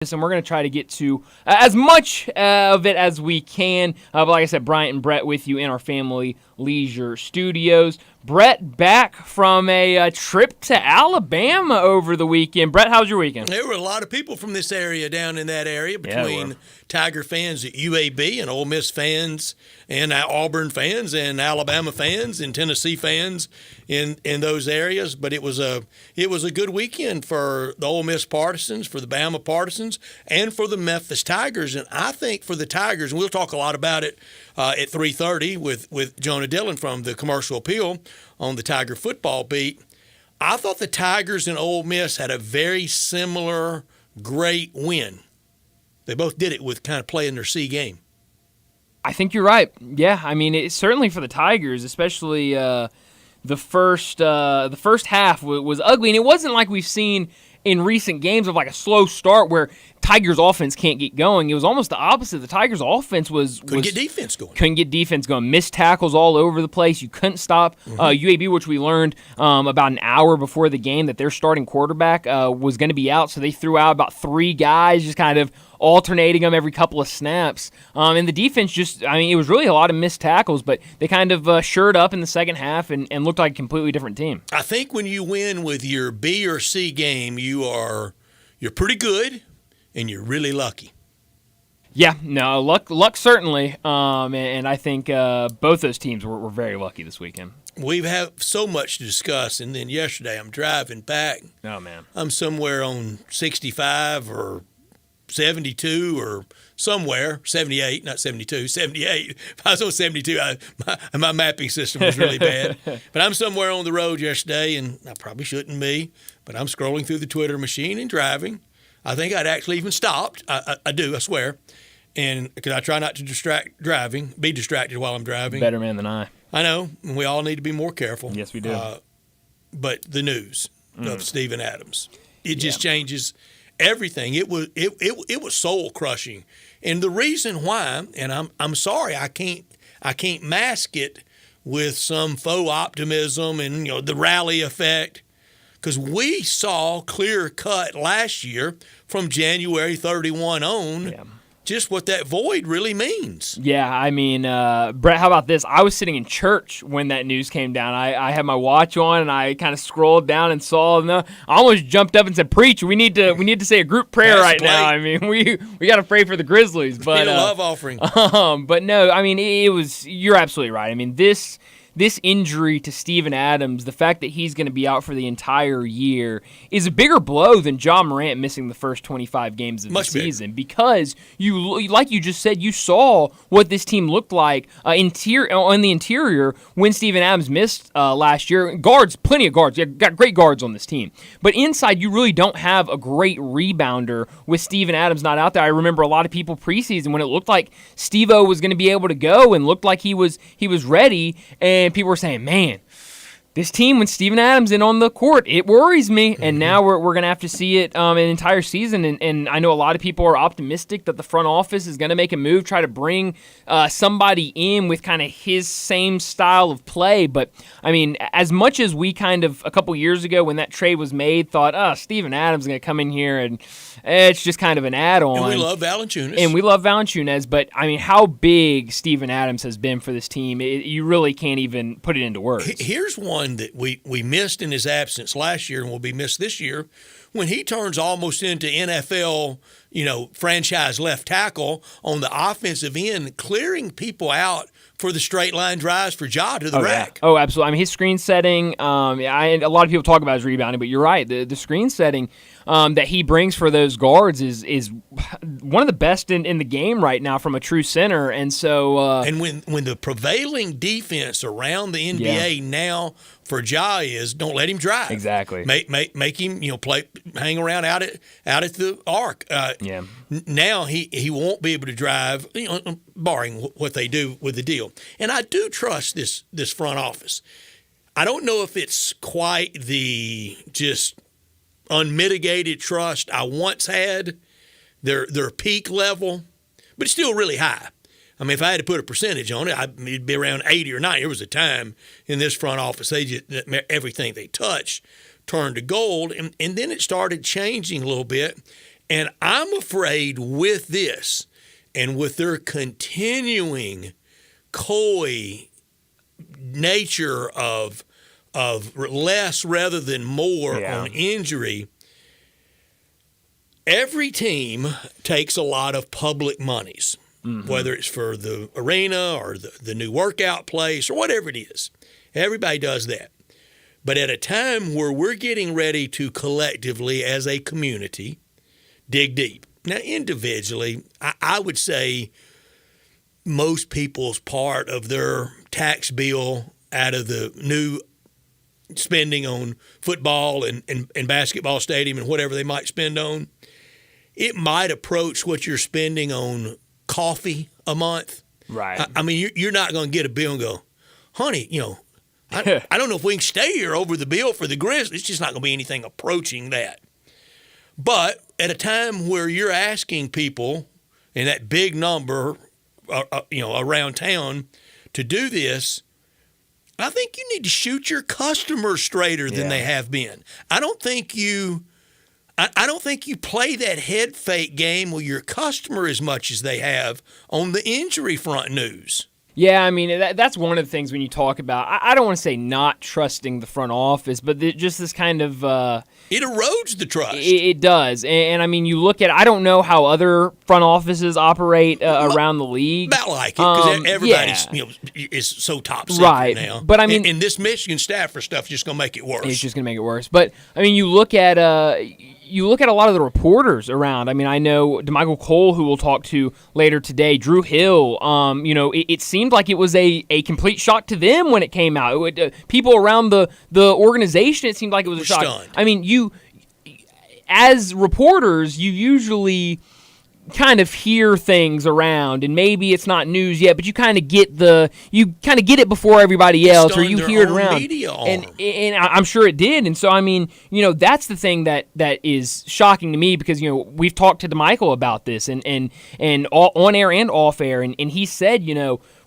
and we're going to try to get to as much of it as we can. But like I said, Bryant and Brett with you in our Family Leisure Studios. Brett back from a trip to Alabama over the weekend. Brett, how was your weekend? There were a lot of people from this area down in that area between Tiger fans at UAB and Ole Miss fans and Auburn fans and Alabama fans and Tennessee fans in those areas. But it was a good weekend for the Ole Miss partisans, for the Bama partisans, and for the Memphis Tigers. And I think for the Tigers, and we'll talk a lot about it at 3:30 with Jonah Dillon from the Commercial Appeal on the Tiger football beat. I thought the Tigers and Ole Miss had a very similar great win. They both did it with kind of playing their C game. I think you're right. Yeah, I mean, it's certainly for the Tigers, especially the first half was ugly, and it wasn't like we've seen in recent games of like a slow start where Tigers offense can't get going. It was almost the opposite. The Tigers offense couldn't get defense going. Couldn't get defense going. Missed tackles all over the place. You couldn't stop UAB, which we learned about an hour before the game that their starting quarterback was going to be out. So they threw out about 3 guys, just kind of alternating them every couple of snaps. And the defense it was really a lot of missed tackles, but they kind of shored up in the second half and looked like a completely different team. I think when you win with your B or C game, you're pretty good. And you're really lucky. Yeah, no, luck certainly. And I think both those teams were very lucky this weekend. We've had so much to discuss, and then yesterday I'm driving back. Oh, man. I'm somewhere on 65 or 72 or somewhere, 78, not 72, 78. If I was on 72, my mapping system was really bad. But I'm somewhere on the road yesterday, and I probably shouldn't be, but I'm scrolling through the Twitter machine and driving. I think I'd actually even stopped. I do, I swear. And because I try not to be distracted while I'm driving. Better man than I. I know. And we all need to be more careful. Yes, we do. But the news of Steven Adams, it just changes everything. It was soul crushing. And the reason why, and I'm sorry, I can't mask it with some faux optimism and the rally effect. Because we saw clear-cut last year from January 31 on just what that void really means. Yeah, I mean, Brett, how about this? I was sitting in church when that news came down. I had my watch on, and I kind of scrolled down and saw. I almost jumped up and said, "Preach! We need to say a group prayer right now." I mean, we got to pray for the Grizzlies. But a love offering. But no, I mean, it was. You're absolutely right. I mean, this injury to Steven Adams, the fact that he's going to be out for the entire year, is a bigger blow than John Morant missing the first 25 games of the season. Because like you just said, you saw what this team looked like on the interior when Steven Adams missed last year. Guards, plenty of guards. You got great guards on this team. But inside, you really don't have a great rebounder with Steven Adams not out there. I remember a lot of people preseason when it looked like Steve-O was going to be able to go and looked like he was ready, and people were saying, man, this team with Steven Adams in on the court, it worries me. And now we're going to have to see it an entire season. And I know a lot of people are optimistic that the front office is going to make a move, try to bring somebody in with kind of his same style of play. But, I mean, as much as we kind of, a couple years ago when that trade was made, thought, Steven Adams is going to come in here and it's just kind of an add-on. And we love Valanciunas. But, I mean, how big Steven Adams has been for this team, you really can't even put it into words. Here's one that we missed in his absence last year and will be missed this year when he turns almost into NFL, franchise left tackle on the offensive end, clearing people out for the straight line drives for Ja to the rack. Yeah. Oh, absolutely. I mean, his screen setting, a lot of people talk about his rebounding, but you're right. The screen setting that he brings for those guards is one of the best in the game right now from a true center. And so, and when the prevailing defense around the NBA now for Ja is don't let him drive. Exactly. Make him hang around out at the arc. Now he won't be able to drive, barring what they do with the deal. And I do trust this front office. I don't know if it's quite the just unmitigated trust I once had, their peak level, but it's still really high. I mean, if I had to put a percentage on it, it'd be around 80 or 90. There was a time in this front office, everything they touched turned to gold, and then it started changing a little bit. And I'm afraid with this and with their continuing coy nature of less rather than more on injury, every team takes a lot of public monies, whether it's for the arena or the new workout place or whatever it is. Everybody does that. But at a time where we're getting ready to collectively, as a community, dig deep. Now, individually, I would say most people's part of their tax bill out of the new spending on football and basketball stadium and whatever they might spend on, it might approach what you're spending on coffee a month. Right. I mean, you're not going to get a bill and go, honey, I don't know if we can stay here over the bill for the Grizzlies. It's just not going to be anything approaching that. But at a time where you're asking people in that big number, around town to do this, I think you need to shoot your customers straighter than they have been. I don't think you play that head fake game with your customer as much as they have on the injury front news. Yeah, I mean, that's one of the things when you talk about, I don't want to say not trusting the front office, but just this kind of... it erodes the trust. It does. And I mean, you look at, I don't know how other front offices operate around the league. About like it, because everybody's is so top secret now. But I mean... And this Michigan Stafford stuff is just going to make it worse. It's just going to make it worse. But, I mean, you look at a lot of the reporters around. I mean, I know DeMichael Cole, who we'll talk to later today, Drew Hill, it seemed like it was a complete shock to them when it came out. People around the organization, it seemed like it was a shock. Stunned. I mean, as reporters, you usually kind of hear things around, and maybe it's not news yet, but you kind of get it before everybody else, or you hear it around, and I'm sure it did. And so, I mean, that's the thing that is shocking to me, because we've talked to DeMichael about this, and on air and off air, and he said,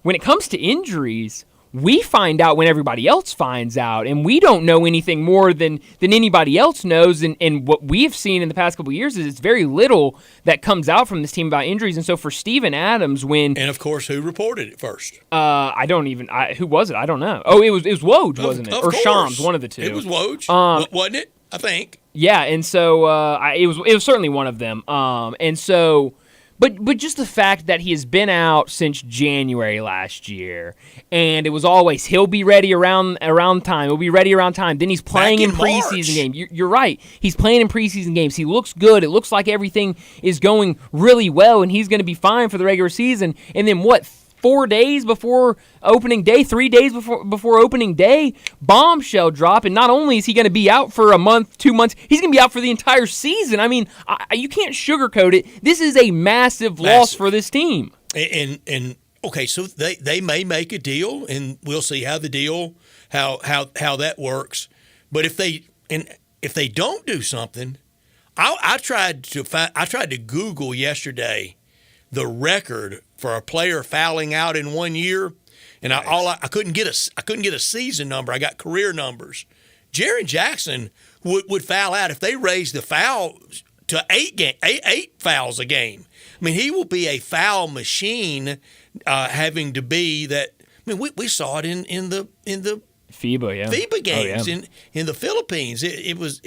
when it comes to injuries, we find out when everybody else finds out, and we don't know anything more than anybody else knows. And what we've seen in the past couple of years is it's very little that comes out from this team about injuries. And so for Steven Adams, and of course, who reported it first? Who was it? I don't know. Oh, it was Woj, wasn't it? Or Shams, one of the two. It was Woj, wasn't it? I think. Yeah, and so it was certainly one of them. And so. But just the fact that he has been out since January last year, and it was always he'll be ready around time. He'll be ready around time. Then he's playing in preseason games. You're right. He's playing in preseason games. He looks good. It looks like everything is going really well, and he's going to be fine for the regular season. And then 4 days before opening day, 3 days before opening day, bombshell drop, and not only is he going to be out for a month, 2 months, he's going to be out for the entire season. I mean, you can't sugarcoat it. This is a massive loss for this team. And okay, so they may make a deal, and we'll see how the deal how that works. But if they don't do something, I tried to Google yesterday the record for a player fouling out in 1 year, and I couldn't get a season number. I got career numbers. Jaren Jackson would foul out if they raised the foul to eight fouls a game. I mean, he will be a foul machine, having to be that. I mean, we saw it in the FIBA games in the Philippines. It was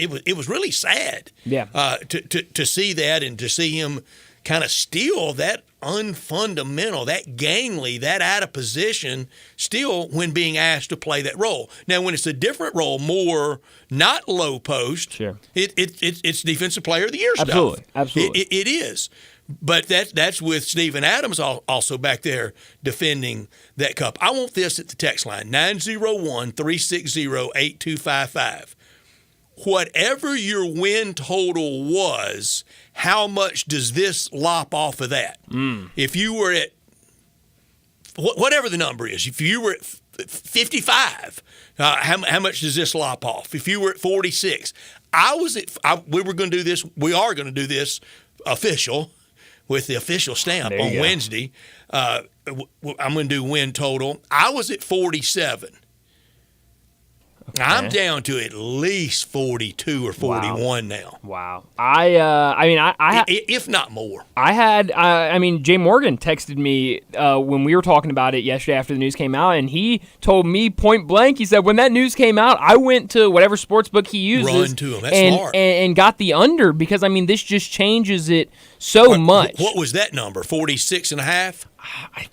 really sad. To see that, and to see him kind of steal that unfundamental, that gangly, that out of position, still when being asked to play that role. Now, when it's a different role, more not low post, sure, it's defensive player of the year stuff. Absolutely, it is. But that's with Steven Adams also back there defending that cup. I want this at the text line, 901-360-8255. Whatever your win total was, how much does this lop off of that? If you were at whatever the number is, if you were at 55, how much does this lop off? If you were at 46, we were going to do this. We are going to do this official with the official stamp on Wednesday. I'm going to do win total. I was at 47. I'm down to at least 42 or 41 now. Wow. If not more. Jay Morgan texted me when we were talking about it yesterday after the news came out, and he told me point blank, he said, when that news came out, I went to whatever sportsbook he uses. Run to him. That's smart. And got the under because, this just changes it so much. What was that number, 46.5?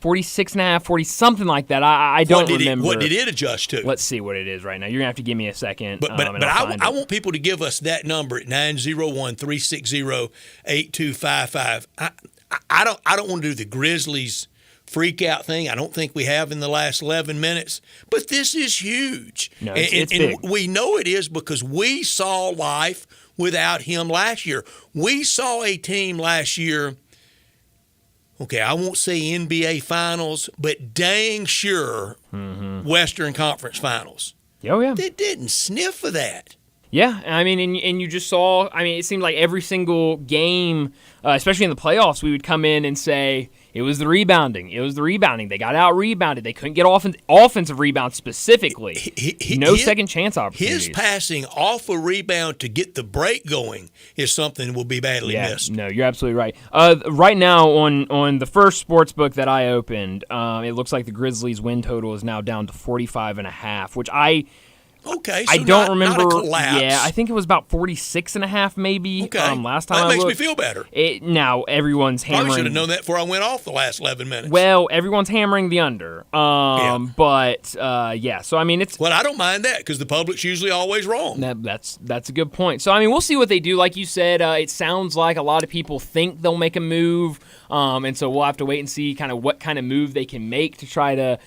46.5, 40, something like that. I don't remember. What did it adjust to? Let's see what it is right now. You're going to have to give me a second. But I want people to give us that number at 901-360-8255. I don't want to do the Grizzlies freak out thing. I don't think we have in the last 11 minutes. But this is huge. No, it's big. And we know it is because we saw life without him last year. We saw a team last year. Okay, I won't say NBA Finals, but dang sure Western Conference Finals. Oh, yeah. They didn't sniff of that. Yeah, and you just saw, it seemed like every single game, especially in the playoffs, we would come in and say, it was the rebounding. They got out-rebounded. They couldn't get offensive rebounds specifically. Second chance opportunities. His passing off a rebound to get the break going is something that will be badly missed. No, you're absolutely right. Right now, on the first sports book that I opened, it looks like the Grizzlies' win total is now down to 45.5, which I don't remember. Not a collapse. Yeah, I think it was about 46.5 maybe. Okay. Last time that makes looked. me feel better. Now everyone's hammering. Probably should have known that before I went off the last 11 minutes. Well, everyone's hammering the under. But so it's. Well, I don't mind that because the public's usually always wrong. That's a good point. So we'll see what they do. Like you said, it sounds like a lot of people think they'll make a move, and so we'll have to wait and see kind of what kind of move they can make to try to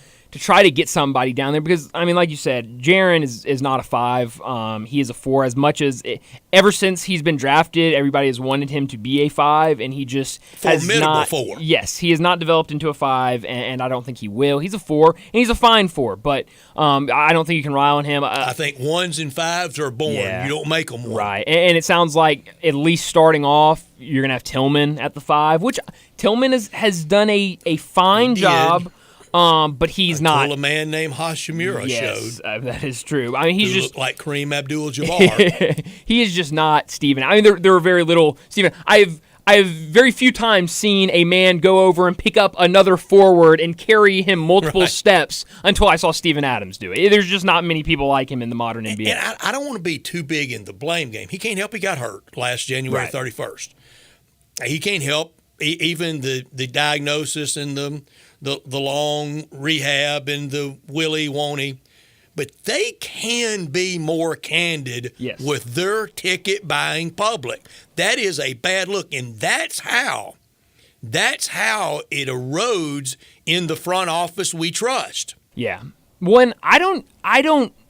get somebody down there because, like you said, Jaren is not a 5. He is a 4. As much as ever since he's been drafted, everybody has wanted him to be a 5, and he just has not. 4. Yes, he has not developed into a 5, and I don't think he will. He's a 4, and he's a fine 4, but I don't think you can rely on him. I think 1s and 5s are born. Yeah, you don't make them 1. Right, and it sounds like at least starting off, you're going to have Tillman at the 5, which Tillman has done a fine job. But he's not. A man named Hashimura showed. That is true. He's just looked like Kareem Abdul-Jabbar. He is just not Steven. There are very little Steven. I've very few times seen a man go over and pick up another forward and carry him multiple steps until I saw Steven Adams do it. There's just not many people like him in the modern NBA. And I don't want to be too big in the blame game. He can't help he got hurt last January 31st. He can't help even the diagnosis and the long rehab and the willy won't but they can be more candid with their ticket buying public. That is a bad look, and that's how it erodes in the front office we trust. Yeah. When I don't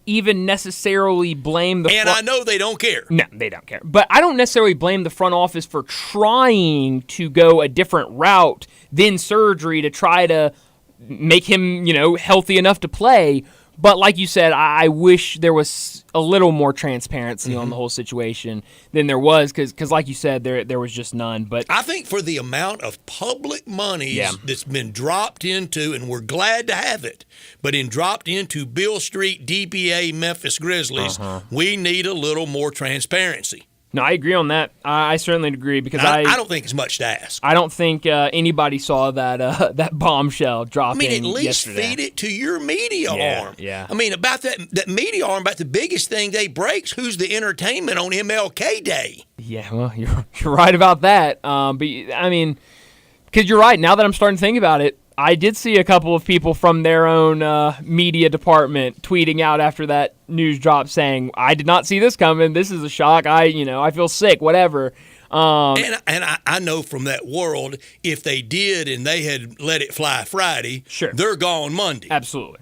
even necessarily blame the I know they don't care. No, they don't care. But I don't necessarily blame the front office for trying to go a different route than surgery to try to make him, healthy enough to play. But like you said, I wish there was a little more transparency on the whole situation than there was because like you said, there was just none. But I think for the amount of public money that's been dropped into, and we're glad to have it, but dropped into Beale Street, DBA, Memphis Grizzlies, we need a little more transparency. No, I agree on that. I certainly agree because I don't think it's much to ask. I don't think anybody saw that bombshell drop in at least yesterday. Feed it to your media arm. Yeah. About that media arm, about the biggest thing they breaks, who's the entertainment on MLK Day? Yeah, well, you're right about that. But because you're right. Now that I'm starting to think about it, I did see a couple of people from their own media department tweeting out after that news drop saying, I did not see this coming. This is a shock. I feel sick, whatever. And I know from that world, if they did and they had let it fly Friday, they're gone Monday. Absolutely.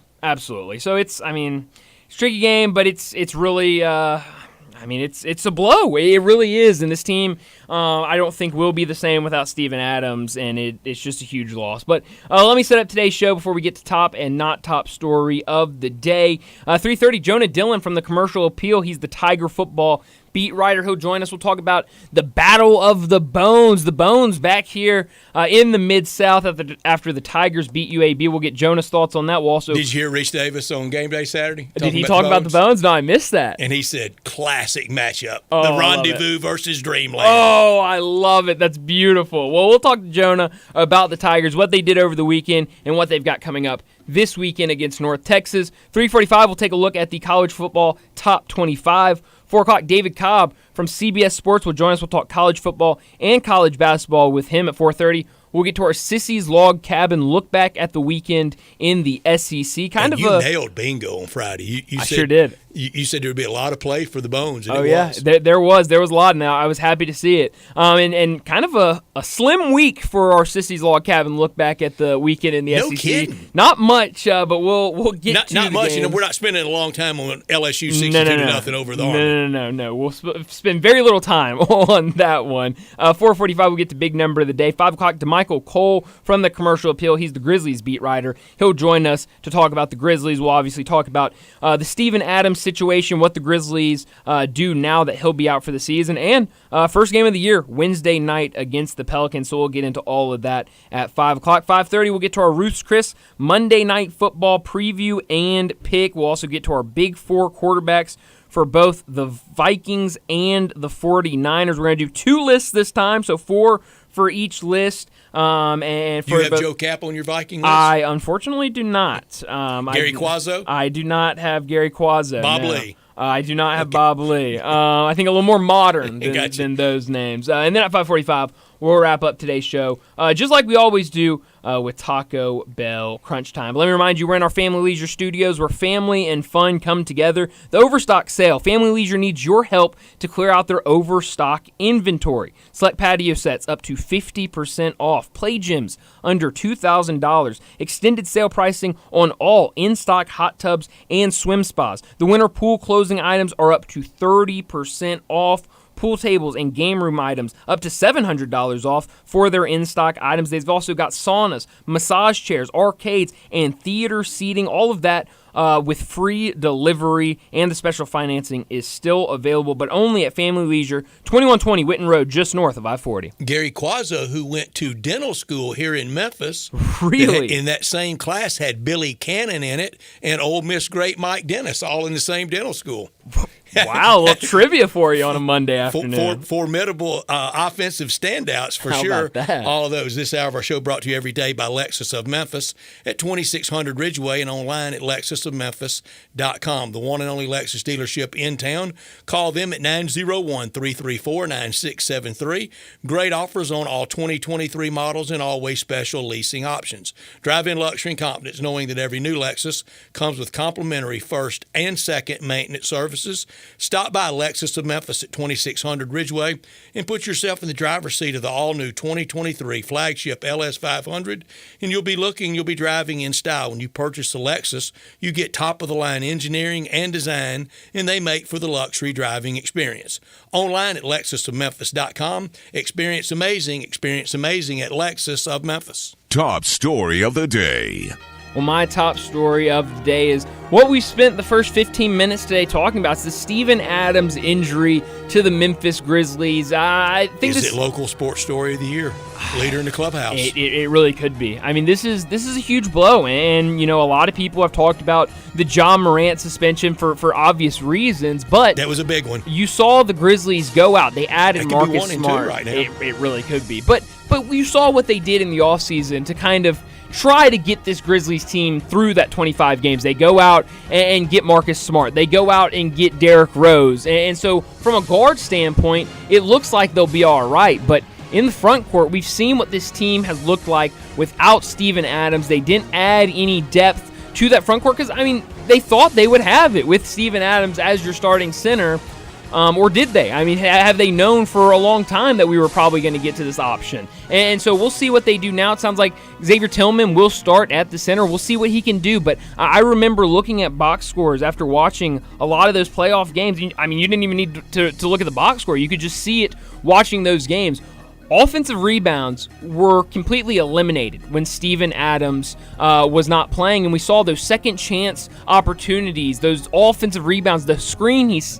So it's a tricky game, but it's really, it's a blow. It really is. And this team, I don't think will be the same without Steven Adams, and it's just a huge loss. But let me set up today's show before we get to top and not top story of the day. 3:30, Jonah Dillon from the Commercial Appeal. He's the Tiger football beat writer. He'll join us. We'll talk about the Battle of the Bones. The Bones back here in the Mid-South after the Tigers beat UAB. We'll get Jonah's thoughts on that. We'll also, did you hear Rich Davis on Game Day Saturday? Did he talk about the Bones? No, I missed that. And he said, classic matchup. The Rendezvous versus Dreamland. Oh, I love it. That's beautiful. Well, we'll talk to Jonah about the Tigers, what they did over the weekend, and what they've got coming up this weekend against North Texas. 3:45, we'll take a look at the college football top 25. 4 o'clock, David Cobb from CBS Sports will join us. We'll talk college football and college basketball with him at 4:30. We'll get to our Sissy's Log Cabin look back at the weekend in the SEC. You nailed bingo on Friday. You I said, sure did. You said there would be a lot of play for the Bones. And there was a lot. Now I was happy to see it. And kind of a slim week for our Sissy's Log Cabin look back at the weekend in the SEC. No kidding. Not much, but we'll get to not the much. games. We're not spending a long time on LSU 62-0 over the Army. No. We'll spend very little time on that one. 4:45, we'll get to big number of the day. 5 o'clock, DeMichael Cole from the Commercial Appeal. He's the Grizzlies beat writer. He'll join us to talk about the Grizzlies. We'll obviously talk about the Steven Adams situation, what the Grizzlies do now that he'll be out for the season, and first game of the year, Wednesday night against the Pelicans. So we'll get into all of that at 5 o'clock. 5:30, we'll get to our Ruth's Chris Monday Night Football preview and pick. We'll also get to our Big Four quarterbacks for both the Vikings and the 49ers. We're going to do 2 lists this time, so 4 for each list. And for you have Joe Cap on your Viking list? I unfortunately do not. Gary Quazzo? I do not have Gary Quazzo. Bob no. Lee? I do not have Bob Lee. I think a little more modern than those names. And then at 5:45, we'll wrap up today's show, just like we always do with Taco Bell Crunch Time. But let me remind you, we're in our Family Leisure studios where family and fun come together. The Overstock Sale. Family Leisure needs your help to clear out their overstock inventory. Select patio sets up to 50% off. Play gyms under $2,000. Extended sale pricing on all in-stock hot tubs and swim spas. The winter pool closing items are up to 30% off. Pool tables and game room items up to $700 off for their in-stock items. They've also got saunas, massage chairs, arcades, and theater seating. All of that with free delivery, and the special financing is still available, but only at Family Leisure, 2120 Whitten Road, just north of I-40. Gary Quazzo, who went to dental school here in Memphis, really, in that same class had Billy Cannon in it and Ole Miss great Mike Dennis, all in the same dental school. Wow, a little trivia for you on a Monday afternoon. Formidable offensive standouts for How sure. about that? All of those. This hour of our show brought to you every day by Lexus of Memphis at 2600 Ridgeway and online at lexusofmemphis.com. The one and only Lexus dealership in town. Call them at 901-334-9673. Great offers on all 2023 models and always special leasing options. Drive in luxury and confidence knowing that every new Lexus comes with complimentary first and second maintenance services. Stop by Lexus of Memphis at 2600 Ridgeway and put yourself in the driver's seat of the all-new 2023 flagship LS500, and you'll be driving in style. When you purchase a Lexus, you get top-of-the-line engineering and design, and they make for the luxury driving experience. Online at lexusofmemphis.com. Experience amazing at Lexus of Memphis. Top story of the day. Well, my top story of the day is what we spent the first 15 minutes today talking about. It's the Steven Adams injury to the Memphis Grizzlies. I think Is it local sports story of the year? Leader in the clubhouse. It really could be. I mean, this is a huge blow, and a lot of people have talked about the John Morant suspension for obvious reasons, but that was a big one. You saw the Grizzlies go out. They added Marcus Smart. Right now. It really could be, but you saw what they did in the offseason to kind of try to get this Grizzlies team through that 25 games. They go out and get Marcus Smart. They go out and get Derrick Rose. And so from a guard standpoint, it looks like they'll be all right. But in the front court, we've seen what this team has looked like without Steven Adams. They didn't add any depth to that front court because, they thought they would have it with Steven Adams as your starting center. Or did they? I mean, have they known for a long time that we were probably going to get to this option? And so we'll see what they do now. It sounds like Xavier Tillman will start at the center. We'll see what he can do. But I remember looking at box scores after watching a lot of those playoff games. I mean, you didn't even need to look at the box score. You could just see it watching those games. Offensive rebounds were completely eliminated when Steven Adams was not playing, and we saw those second chance opportunities, those offensive rebounds, the screens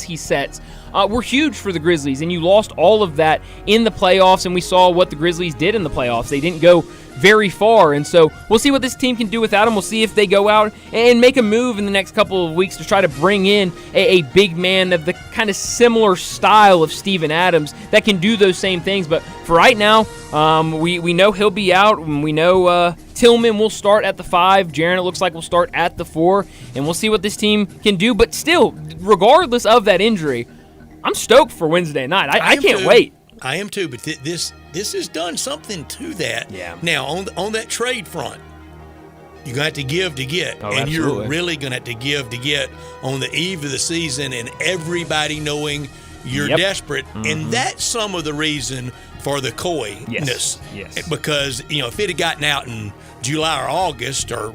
he sets were huge for the Grizzlies, and you lost all of that in the playoffs, and we saw what the Grizzlies did in the playoffs. They didn't go very far, and so we'll see what this team can do without him. We'll see if they go out and make a move in the next couple of weeks to try to bring in a big man of the kind of similar style of Steven Adams that can do those same things. But for right now, we know he'll be out, and we know Tillman will start at the 5. Jaren, it looks like, will start at the 4, and we'll see what this team can do. But still, regardless of that injury, I'm stoked for Wednesday night. I can't wait. I am too, but this has done something to that. Yeah. Now, on that trade front, you're going to have to give to get, and absolutely. you're really going to have to give to get on the eve of the season and everybody knowing you're desperate, and that's some of the reason for the coyness. Yes. Because, if it had gotten out in July or August, or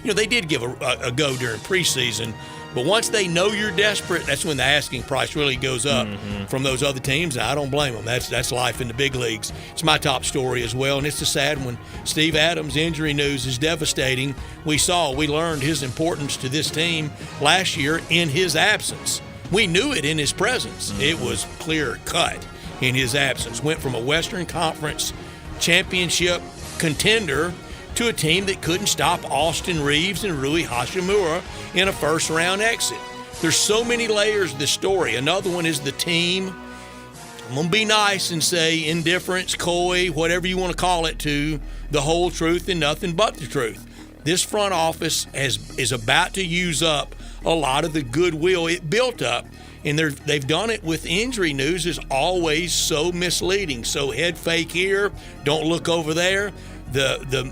they did give a go during preseason. But once they know you're desperate, that's when the asking price really goes up from those other teams, and I don't blame them. That's life in the big leagues. It's my top story as well, and it's a sad one. Steve Adams' injury news is devastating. We learned his importance to this team last year in his absence. We knew it in his presence. It was clear cut in his absence. Went from a Western Conference championship contender to a team that couldn't stop Austin Reeves and Rui Hachimura in a first-round exit. There's so many layers to this story. Another one is the team. I'm going to be nice and say indifference, coy, whatever you want to call it, to the whole truth and nothing but the truth. This front office is about to use up a lot of the goodwill it built up, and they've done it with injury news is always so misleading. So head fake here, don't look over there. The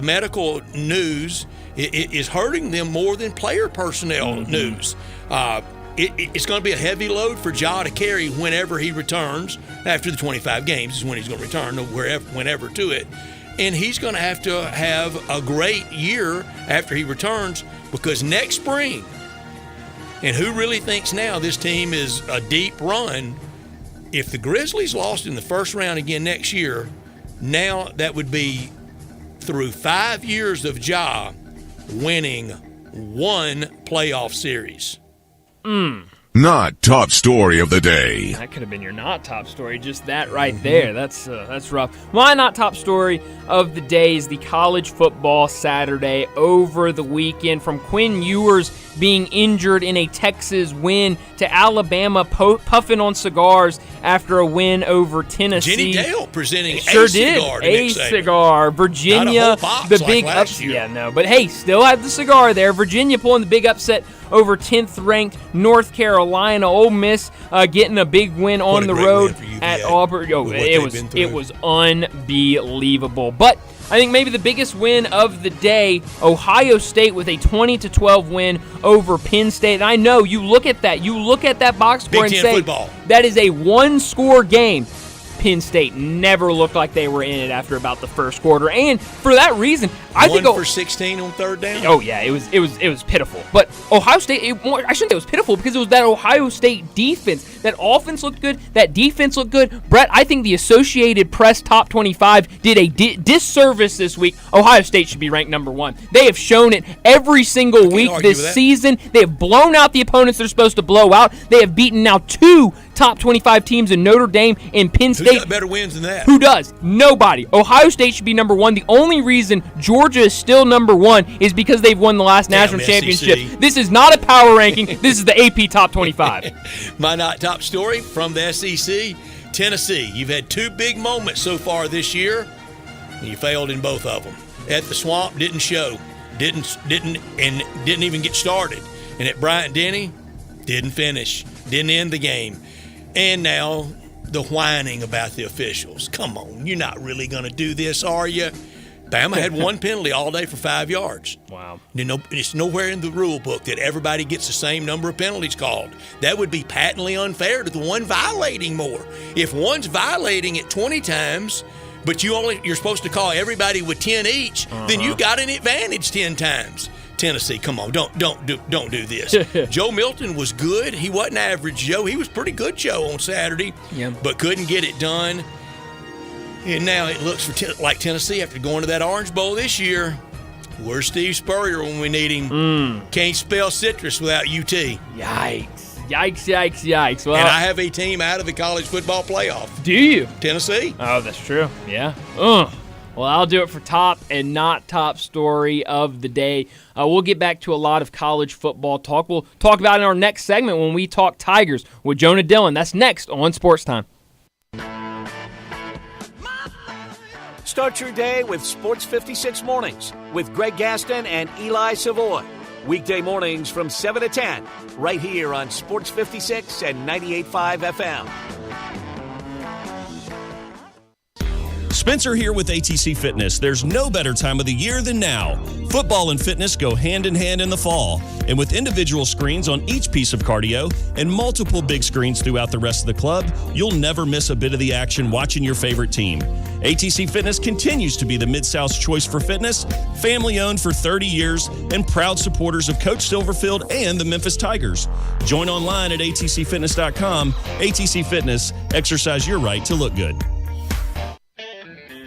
medical news is hurting them more than player personnel news. It's going to be a heavy load for Ja to carry whenever he returns. After the 25 games is when he's going to return, whenever to it. And he's going to have a great year after he returns, because next spring, and who really thinks now this team is a deep run, if the Grizzlies lost in the first round again next year, now that would be through 5 years of Ja winning one playoff series. Not top story of the day. That could have been your not top story, just that right there. That's rough. My not top story of the day is the college football Saturday over the weekend, from Quinn Ewers being injured in a Texas win to Alabama puffing on cigars after a win over Tennessee. Jenny Dale presenting sure a cigar to Nick Saban. Cigar. Virginia, not a whole box the like big last year. Yeah, no, but hey, still had the cigar there. Virginia pulling the big upset over 10th-ranked North Carolina. Ole Miss getting a big win on the road at Auburn. It was unbelievable. But I think maybe the biggest win of the day, Ohio State with a 20-12 win over Penn State. And I know you look at that box score and say football. That is a one-score game. Penn State never looked like they were in it after about the first quarter, and for that reason, I think 1 for 16 on third down. Oh yeah, it was pitiful. But Ohio State, I shouldn't say it was pitiful, because it was that Ohio State defense. That offense looked good. That defense looked good. Brett, I think the Associated Press Top 25 did a disservice this week. Ohio State should be ranked number 1. They have shown it every single week this season. They have blown out the opponents they're supposed to blow out. They have beaten now 2 top 25 teams in Notre Dame and Penn State. Who's got better wins than that? Who does? Nobody. Ohio State should be number 1. The only reason Georgia is still number 1 is because they've won the last national championship. This is not a power ranking. This is the AP Top 25. My not top story from the SEC, Tennessee. You've had 2 big moments so far this year, and you failed in both of them. At the Swamp, didn't show, didn't even get started. And at Bryant-Denny, didn't finish, didn't end the game. And now the whining about the officials. Come on, you're not really going to do this, are you? Bama had one penalty all day for 5 yards. Wow. It's nowhere in the rule book that everybody gets the same number of penalties called. That would be patently unfair to the one violating more. If one's violating it 20 times, but you're supposed to call everybody with 10 each, then you got an advantage 10 times. Tennessee, come on, don't do this. Joe Milton was good. He wasn't average Joe. He was pretty good Joe on Saturday, but couldn't get it done. And now it looks like Tennessee, after going to that Orange Bowl this year, where's Steve Spurrier when we need him? Can't spell citrus without UT. Yikes. Well, and I have a team out of the college football playoff. Do you? Tennessee. Oh, that's true. Yeah. Well, I'll do it for top and not top story of the day. We'll get back to a lot of college football talk. We'll talk about it in our next segment when we talk Tigers with Jonah Dillon. That's next on Sports Time. Start your day with Sports 56 Mornings with Greg Gaston and Eli Savoy. Weekday mornings from 7 to 10, right here on Sports 56 and 98.5 FM. Spencer here with ATC Fitness. There's no better time of the year than now. Football and fitness go hand in hand in the fall. And with individual screens on each piece of cardio and multiple big screens throughout the rest of the club, you'll never miss a bit of the action watching your favorite team. ATC Fitness continues to be the Mid-South's choice for fitness, family-owned for 30 years, and proud supporters of Coach Silverfield and the Memphis Tigers. Join online at atcfitness.com. ATC Fitness, exercise your right to look good.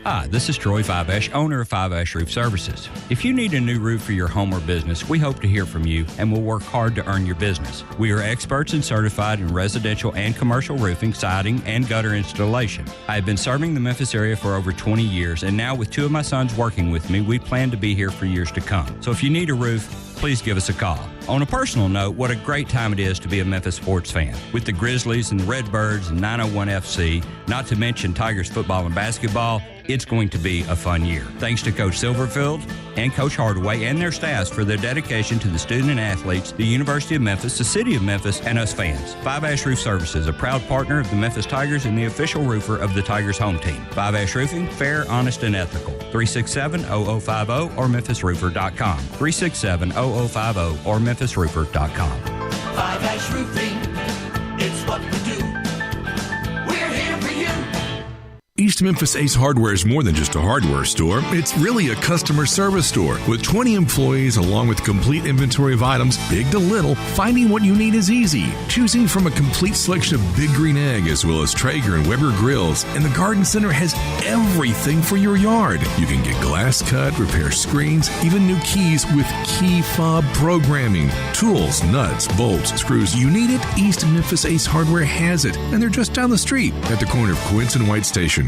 Hi, this is Troy Fiveash, owner of Fiveash Roof Services. If you need a new roof for your home or business, we hope to hear from you and will work hard to earn your business. We are experts and certified in residential and commercial roofing, siding, and gutter installation. I have been serving the Memphis area for over 20 years, and now with 2 of my sons working with me, we plan to be here for years to come. So if you need a roof, please give us a call. On a personal note, what a great time it is to be a Memphis sports fan. With the Grizzlies and the Redbirds and 901 FC, not to mention Tigers football and basketball, it's going to be a fun year. Thanks to Coach Silverfield and Coach Hardaway and their staffs for their dedication to the student and athletes, the University of Memphis, the City of Memphis, and us fans. Five Ash Roof Services, a proud partner of the Memphis Tigers and the official roofer of the Tigers home team. Five Ash Roofing, fair, honest, and ethical. 367-0050 or memphisroofer.com. 367-0050 or memphisroofer.com. Five Ash Roofing, it's what we do. We're here for you. East Memphis Ace Hardware is more than just a hardware store. It's really a customer service store. With 20 employees along with complete inventory of items, big to little, finding what you need is easy. Choosing from a complete selection of Big Green Egg as well as Traeger and Weber grills. And the Garden Center has everything for your yard. You can get glass cut, repair screens, even new keys with key fob programming. Tools, nuts, bolts, screws, you need it. East Memphis Ace Hardware has it. And they're just down the street at the corner of Quince and White Station.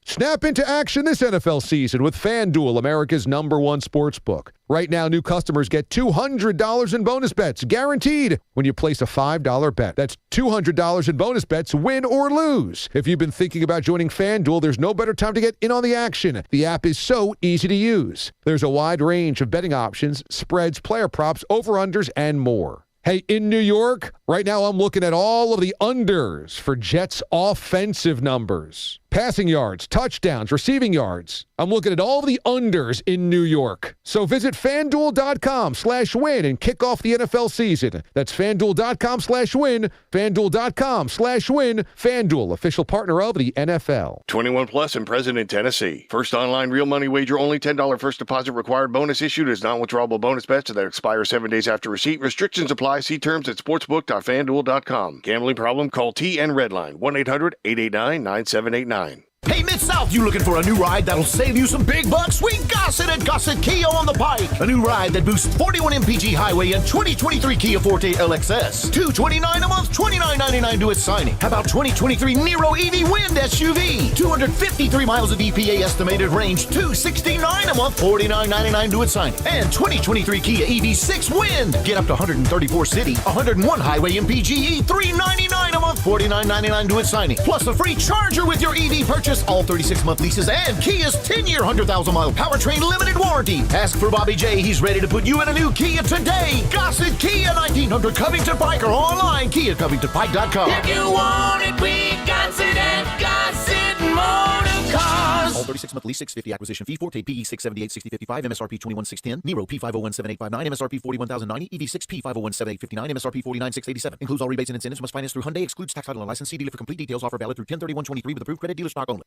Snap into action this NFL season with FanDuel, America's #1 sports book. Right now, new customers get $200 in bonus bets, guaranteed, when you place a $5 bet. That's $200 in bonus bets, win or lose. If you've been thinking about joining FanDuel, there's no better time to get in on the action. The app is so easy to use. There's a wide range of betting options, spreads, player props, over-unders, and more. Hey, in New York, right now I'm looking at all of the unders for Jets' offensive numbers. Passing yards, touchdowns, receiving yards. I'm looking at all of the unders in New York. So visit FanDuel.com/win and kick off the NFL season. That's FanDuel.com/win, FanDuel.com/win. FanDuel, official partner of the NFL. 21 plus and present in Tennessee. First online real money wager, only $10 first deposit required. Bonus issued is non-withdrawable bonus bets that expire 7 days after receipt. Restrictions apply. See terms at sportsbook.fanduel.com. Gambling problem? Call TN Redline 1-800-889-9789. Hey, Mid-South, you looking for a new ride that'll save you some big bucks? We got it at Gossett Kia on the Pike. A new ride that boosts 41 mpg highway and 2023 Kia Forte LXS. $229 a month, $29.99 to its signing. How about 2023 Nero EV Wind SUV? 253 miles of EPA estimated range, $269 a month, $49.99 to its signing. And 2023 Kia EV6 Wind. Get up to 134 city, 101 highway MPGE, $399 a month, $49.99 to its signing. Plus a free charger with your EV purchase. All 36-month leases and Kia's 10-year, 100,000-mile powertrain limited warranty. Ask for Bobby J. He's ready to put you in a new Kia today. Gossett Kia, 1900 Covington Pike, or online, KiaCovingtonPike.com. If you want it, we got it at Gossett Motor Cars. All 36-month lease, $650 acquisition fee, Forte PE 678 6055, MSRP 21610, Nero P5017859, MSRP 41090, EV6 P5017859, MSRP 49687. Includes all rebates and incentives. Must finance through Hyundai. Excludes tax title and license. See dealer for complete details. Offer valid through 10/31/23 with approved credit. Dealer stock only.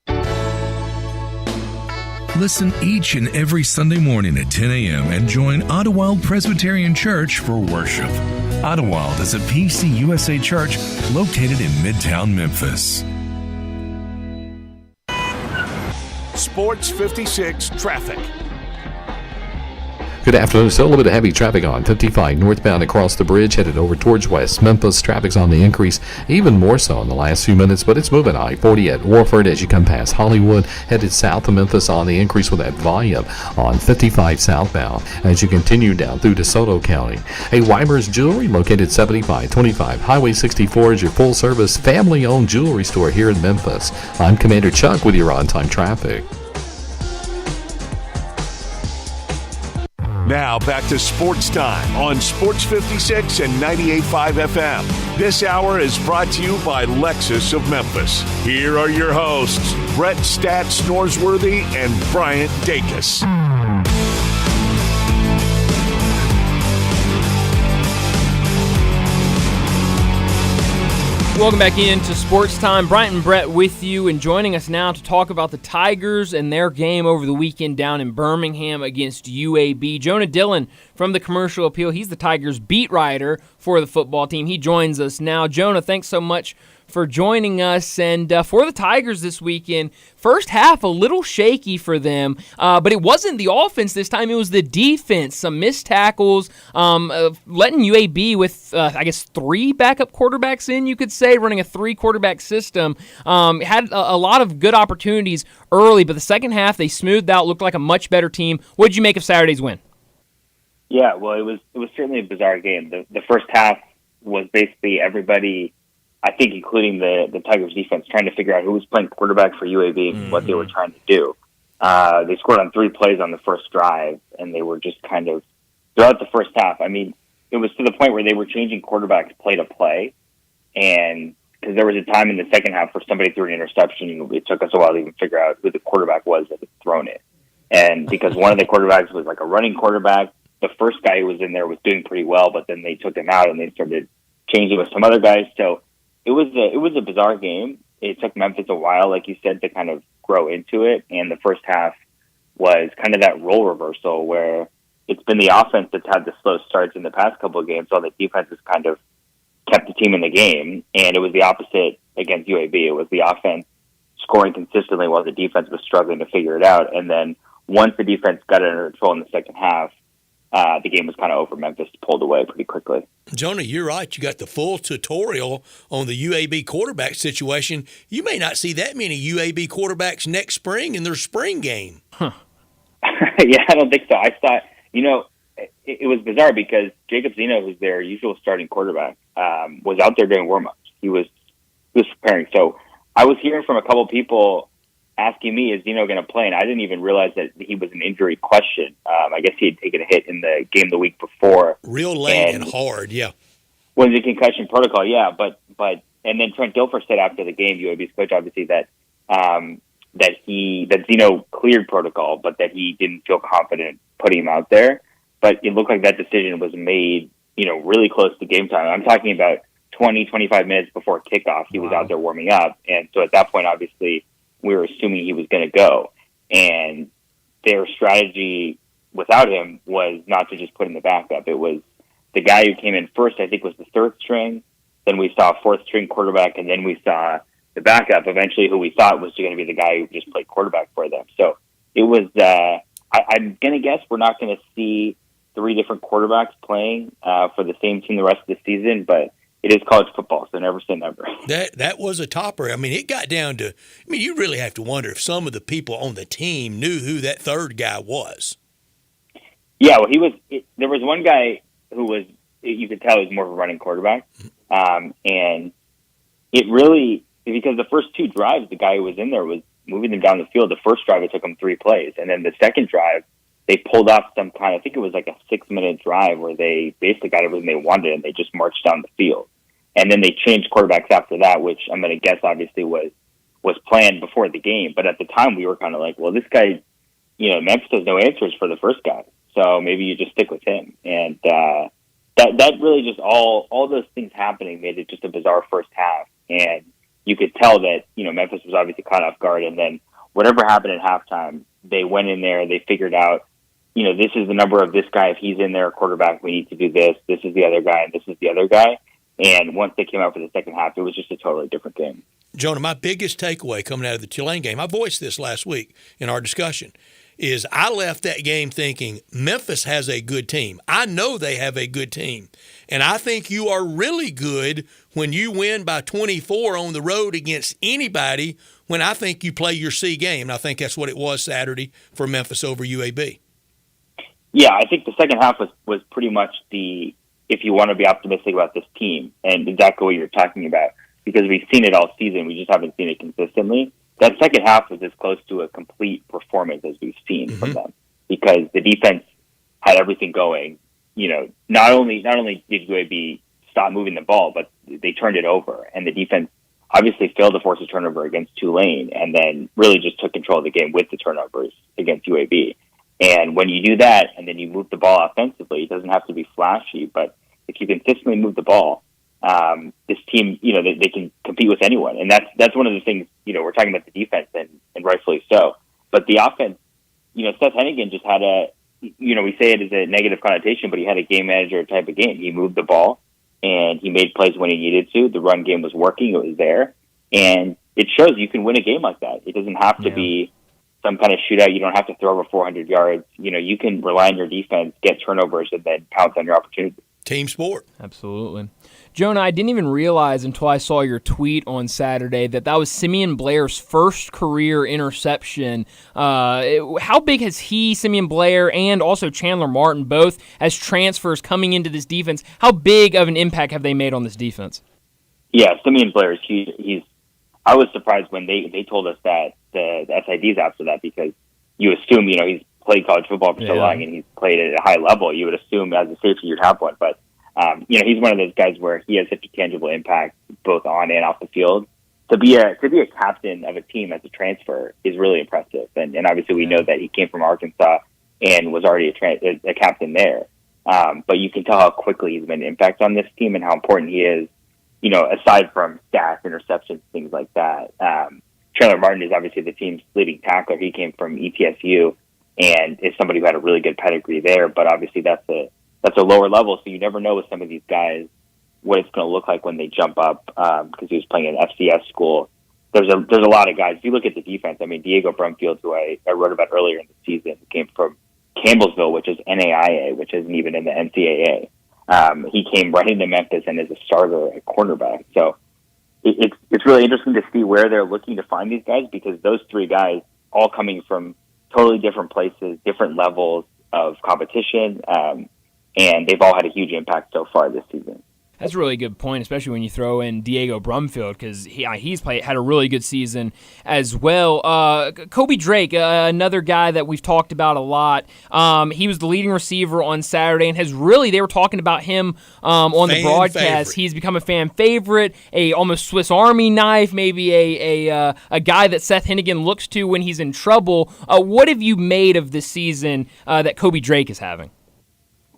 Listen each and every Sunday morning at 10 a.m. and join Ottawild Presbyterian Church for worship. Ottawild is a PCUSA church located in Midtown Memphis. Sports 56 traffic. Good afternoon. Still a little bit of heavy traffic on 55 northbound across the bridge, headed over towards West Memphis. Traffic's on the increase, even more so in the last few minutes, but it's moving. I-40 at Warford as you come past Hollywood, headed south of Memphis on the increase with that volume on 55 southbound as you continue down through DeSoto County. Hey, Weimer's Jewelry, located 7525 Highway 64, is your full-service, family-owned jewelry store here in Memphis. I'm Commander Chuck with your on-time traffic. Now back to Sports Time on Sports 56 and 98.5 FM. This hour is brought to you by Lexus of Memphis. Here are your hosts, Brett Stats Norsworthy and Bryant Dacus. Welcome back into Sports Time. Bryant and Brett with you, and joining us now to talk about the Tigers and their game over the weekend down in Birmingham against UAB. Jonah Dillon from the Commercial Appeal. He's the Tigers beat writer for the football team. He joins us now. Jonah, thanks so much for joining us. And for the Tigers this weekend, first half a little shaky for them, but it wasn't the offense this time. It was the defense. Some missed tackles, letting UAB with, I guess, 3 backup quarterbacks in, you could say, running a 3-quarterback system. Had a lot of good opportunities early, but the second half they smoothed out, looked like a much better team. What did you make of Saturday's win? Yeah, well, it was certainly a bizarre game. The first half was basically everybody, I think including the Tigers defense, trying to figure out who was playing quarterback for UAB and what they were trying to do. They scored on 3 plays on the first drive, and they were just kind of, throughout the first half, I mean, it was to the point where they were changing quarterbacks play to play, and because there was a time in the second half where somebody threw an interception, it took us a while to even figure out who the quarterback was that had thrown it. And because one of the quarterbacks was like a running quarterback, the first guy who was in there was doing pretty well, but then they took him out and they started changing with some other guys. So it was a bizarre game. It took Memphis a while, like you said, to kind of grow into it. And the first half was kind of that role reversal where it's been the offense that's had the slow starts in the past couple of games, while the defense has kind of kept the team in the game. And it was the opposite against UAB. It was the offense scoring consistently while the defense was struggling to figure it out. And then once the defense got it under control in the second half, the game was kind of over. Memphis pulled away pretty quickly. Jonah, you're right. You got the full tutorial on the UAB quarterback situation. You may not see that many UAB quarterbacks next spring in their spring game. Huh. Yeah, I don't think so. I thought, it was bizarre because Jacob Zeno, who's their usual starting quarterback, was out there doing warm-ups. He was preparing. So I was hearing from a couple people asking me, is Zeno going to play? And I didn't even realize that he was an injury question. I guess he had taken a hit in the game the week before. Real late and hard, yeah. Was a concussion protocol, yeah. But and then Trent Dilfer said after the game, UAB's coach, obviously, that Zeno cleared protocol, but that he didn't feel confident putting him out there. But it looked like that decision was made, really close to game time. I'm talking about 20, 25 minutes before kickoff. He was out there warming up. And so at that point, obviously, we were assuming he was going to go. And their strategy without him was not to just put in the backup. It was the guy who came in first, I think, was the third string. Then we saw a fourth string quarterback, and then we saw the backup, eventually who we thought was going to be the guy who just played quarterback for them. So it was, I'm going to guess we're not going to see 3 different quarterbacks playing for the same team the rest of the season, but it is college football, so never say never. That was a topper. I mean, it got down to, you really have to wonder if some of the people on the team knew who that third guy was. Yeah, well, there was one guy who was, you could tell he was more of a running quarterback. And it really, because the first 2 drives, the guy who was in there was moving them down the field. The first drive, it took them 3 plays. And then the second drive, they pulled off some kind, I think it was like a 6-minute drive where they basically got everything they wanted and they just marched down the field. And then they changed quarterbacks after that, which I'm going to guess obviously was was planned before the game. But at the time, we were kind of like, well, this guy, Memphis has no answers for the first guy, so maybe you just stick with him. And that really just all those things happening made it just a bizarre first half. And you could tell that, Memphis was obviously caught off guard. And then whatever happened at halftime, they went in there, they figured out, this is the number of this guy. If he's in there, quarterback, we need to do this. This is the other guy, and this is the other guy. And once they came out for the second half, it was just a totally different game. Jonah, my biggest takeaway coming out of the Tulane game, I voiced this last week in our discussion, is I left that game thinking Memphis has a good team. I know they have a good team. And I think you are really good when you win by 24 on the road against anybody when I think you play your C game. And I think that's what it was Saturday for Memphis over UAB. Yeah, I think the second half was pretty much if you want to be optimistic about this team, and exactly what you're talking about, because we've seen it all season, we just haven't seen it consistently. That second half was as close to a complete performance as we've seen from them, because the defense had everything going. Not only did UAB stop moving the ball, but they turned it over, and the defense obviously failed to force a turnover against Tulane, and then really just took control of the game with the turnovers against UAB. And when you do that, and then you move the ball offensively, it doesn't have to be flashy, but if you consistently move the ball, this team, they can compete with anyone. And that's one of the things, we're talking about the defense, and rightfully so. But the offense, Seth Hennigan just had we say it as a negative connotation, but he had a game manager type of game. He moved the ball, and he made plays when he needed to. The run game was working. It was there. And it shows you can win a game like that. It doesn't have to be some kind of shootout. You don't have to throw over 400 yards. You can rely on your defense, get turnovers, and then pounce on your opportunities. Team sport. Absolutely. Jonah, I didn't even realize until I saw your tweet on Saturday that was Simeon Blair's first career interception. How big has Simeon Blair, and also Chandler Martin, both as transfers coming into this defense, how big of an impact have they made on this defense? Yeah, Simeon Blair is huge. I was surprised when they told us that the SIDs after that, because you assume, he's played college football for so long and he's played at a high level. You would assume as a safety you'd have one, but he's one of those guys where he has such a tangible impact both on and off the field. To be a captain of a team as a transfer is really impressive, and obviously we know that he came from Arkansas and was already a captain there. But you can tell how quickly he's made an impact on this team and how important he is. Aside from stats, interceptions, things like that. Chandler Martin is obviously the team's leading tackler. He came from ETSU and is somebody who had a really good pedigree there. But obviously that's a lower level, so you never know with some of these guys what it's going to look like when they jump up, because he was playing in an FCS school. There's a lot of guys. If you look at the defense, Diego Brumfield, who I wrote about earlier in the season, came from Campbellsville, which is NAIA, which isn't even in the NCAA. He came right into Memphis and is a starter at cornerback. So it's really interesting to see where they're looking to find these guys, because those three guys all coming from totally different places, different levels of competition, and they've all had a huge impact so far this season. That's a really good point, especially when you throw in Diego Brumfield, because he's had a really good season as well. Kobe Drake, another guy that we've talked about a lot. He was the leading receiver on Saturday, and they were talking about him on the broadcast. Favorite. He's become a fan favorite, a almost Swiss Army knife, maybe a guy that Seth Hennigan looks to when he's in trouble. What have you made of this season that Kobe Drake is having?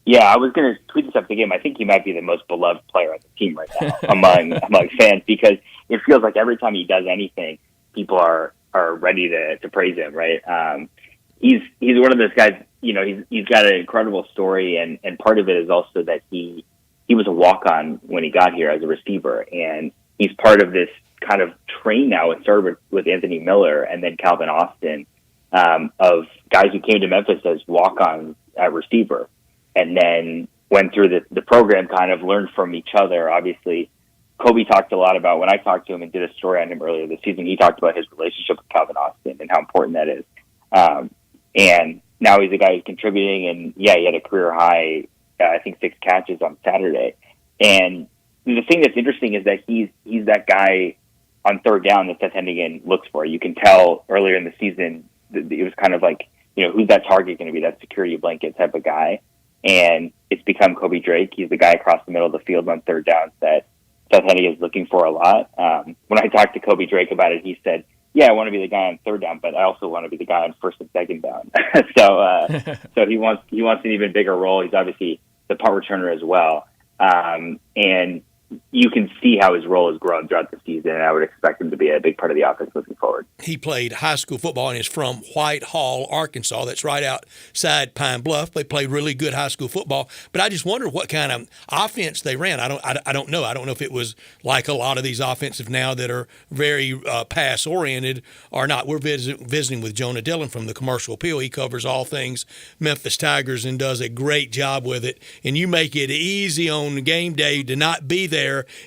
Yeah, I was going to tweet this after the game. I think he might be the most beloved player on the team right now among fans, because it feels like every time he does anything, people are ready to praise him, right? He's one of those guys, he's got an incredible story, and part of it is also that he was a walk-on when he got here as a receiver, and he's part of this kind of train now. It started with Anthony Miller and then Calvin Austin, of guys who came to Memphis as walk-ons at receiver, and then went through the program, kind of learned from each other. Obviously, Kobe talked a lot about, when I talked to him and did a story on him earlier this season, he talked about his relationship with Calvin Austin and how important that is. And now he's a guy who's contributing, and he had a career high, I think 6 catches on Saturday. And the thing that's interesting is that he's that guy on third down that Seth Hennigan looks for. You can tell earlier in the season, it was kind of like, who's that target going to be, that security blanket type of guy. And it's become Kobe Drake. He's the guy across the middle of the field on third downs that Seth Hennigan is looking for a lot. When I talked to Kobe Drake about it, he said I want to be the guy on third down, but I also want to be the guy on first and second down. So he wants an even bigger role. He's obviously the punt returner as well. And you can see how his role has grown throughout the season, and I would expect him to be a big part of the offense moving forward. He played high school football and is from Whitehall, Arkansas. That's right outside Pine Bluff. They played really good high school football. But I just wonder what kind of offense they ran. I don't know. I don't know if it was like a lot of these offensive now that are very pass-oriented or not. We're visiting with Jonah Dillon from the Commercial Appeal. He covers all things Memphis Tigers and does a great job with it. And you make it easy on game day to not be there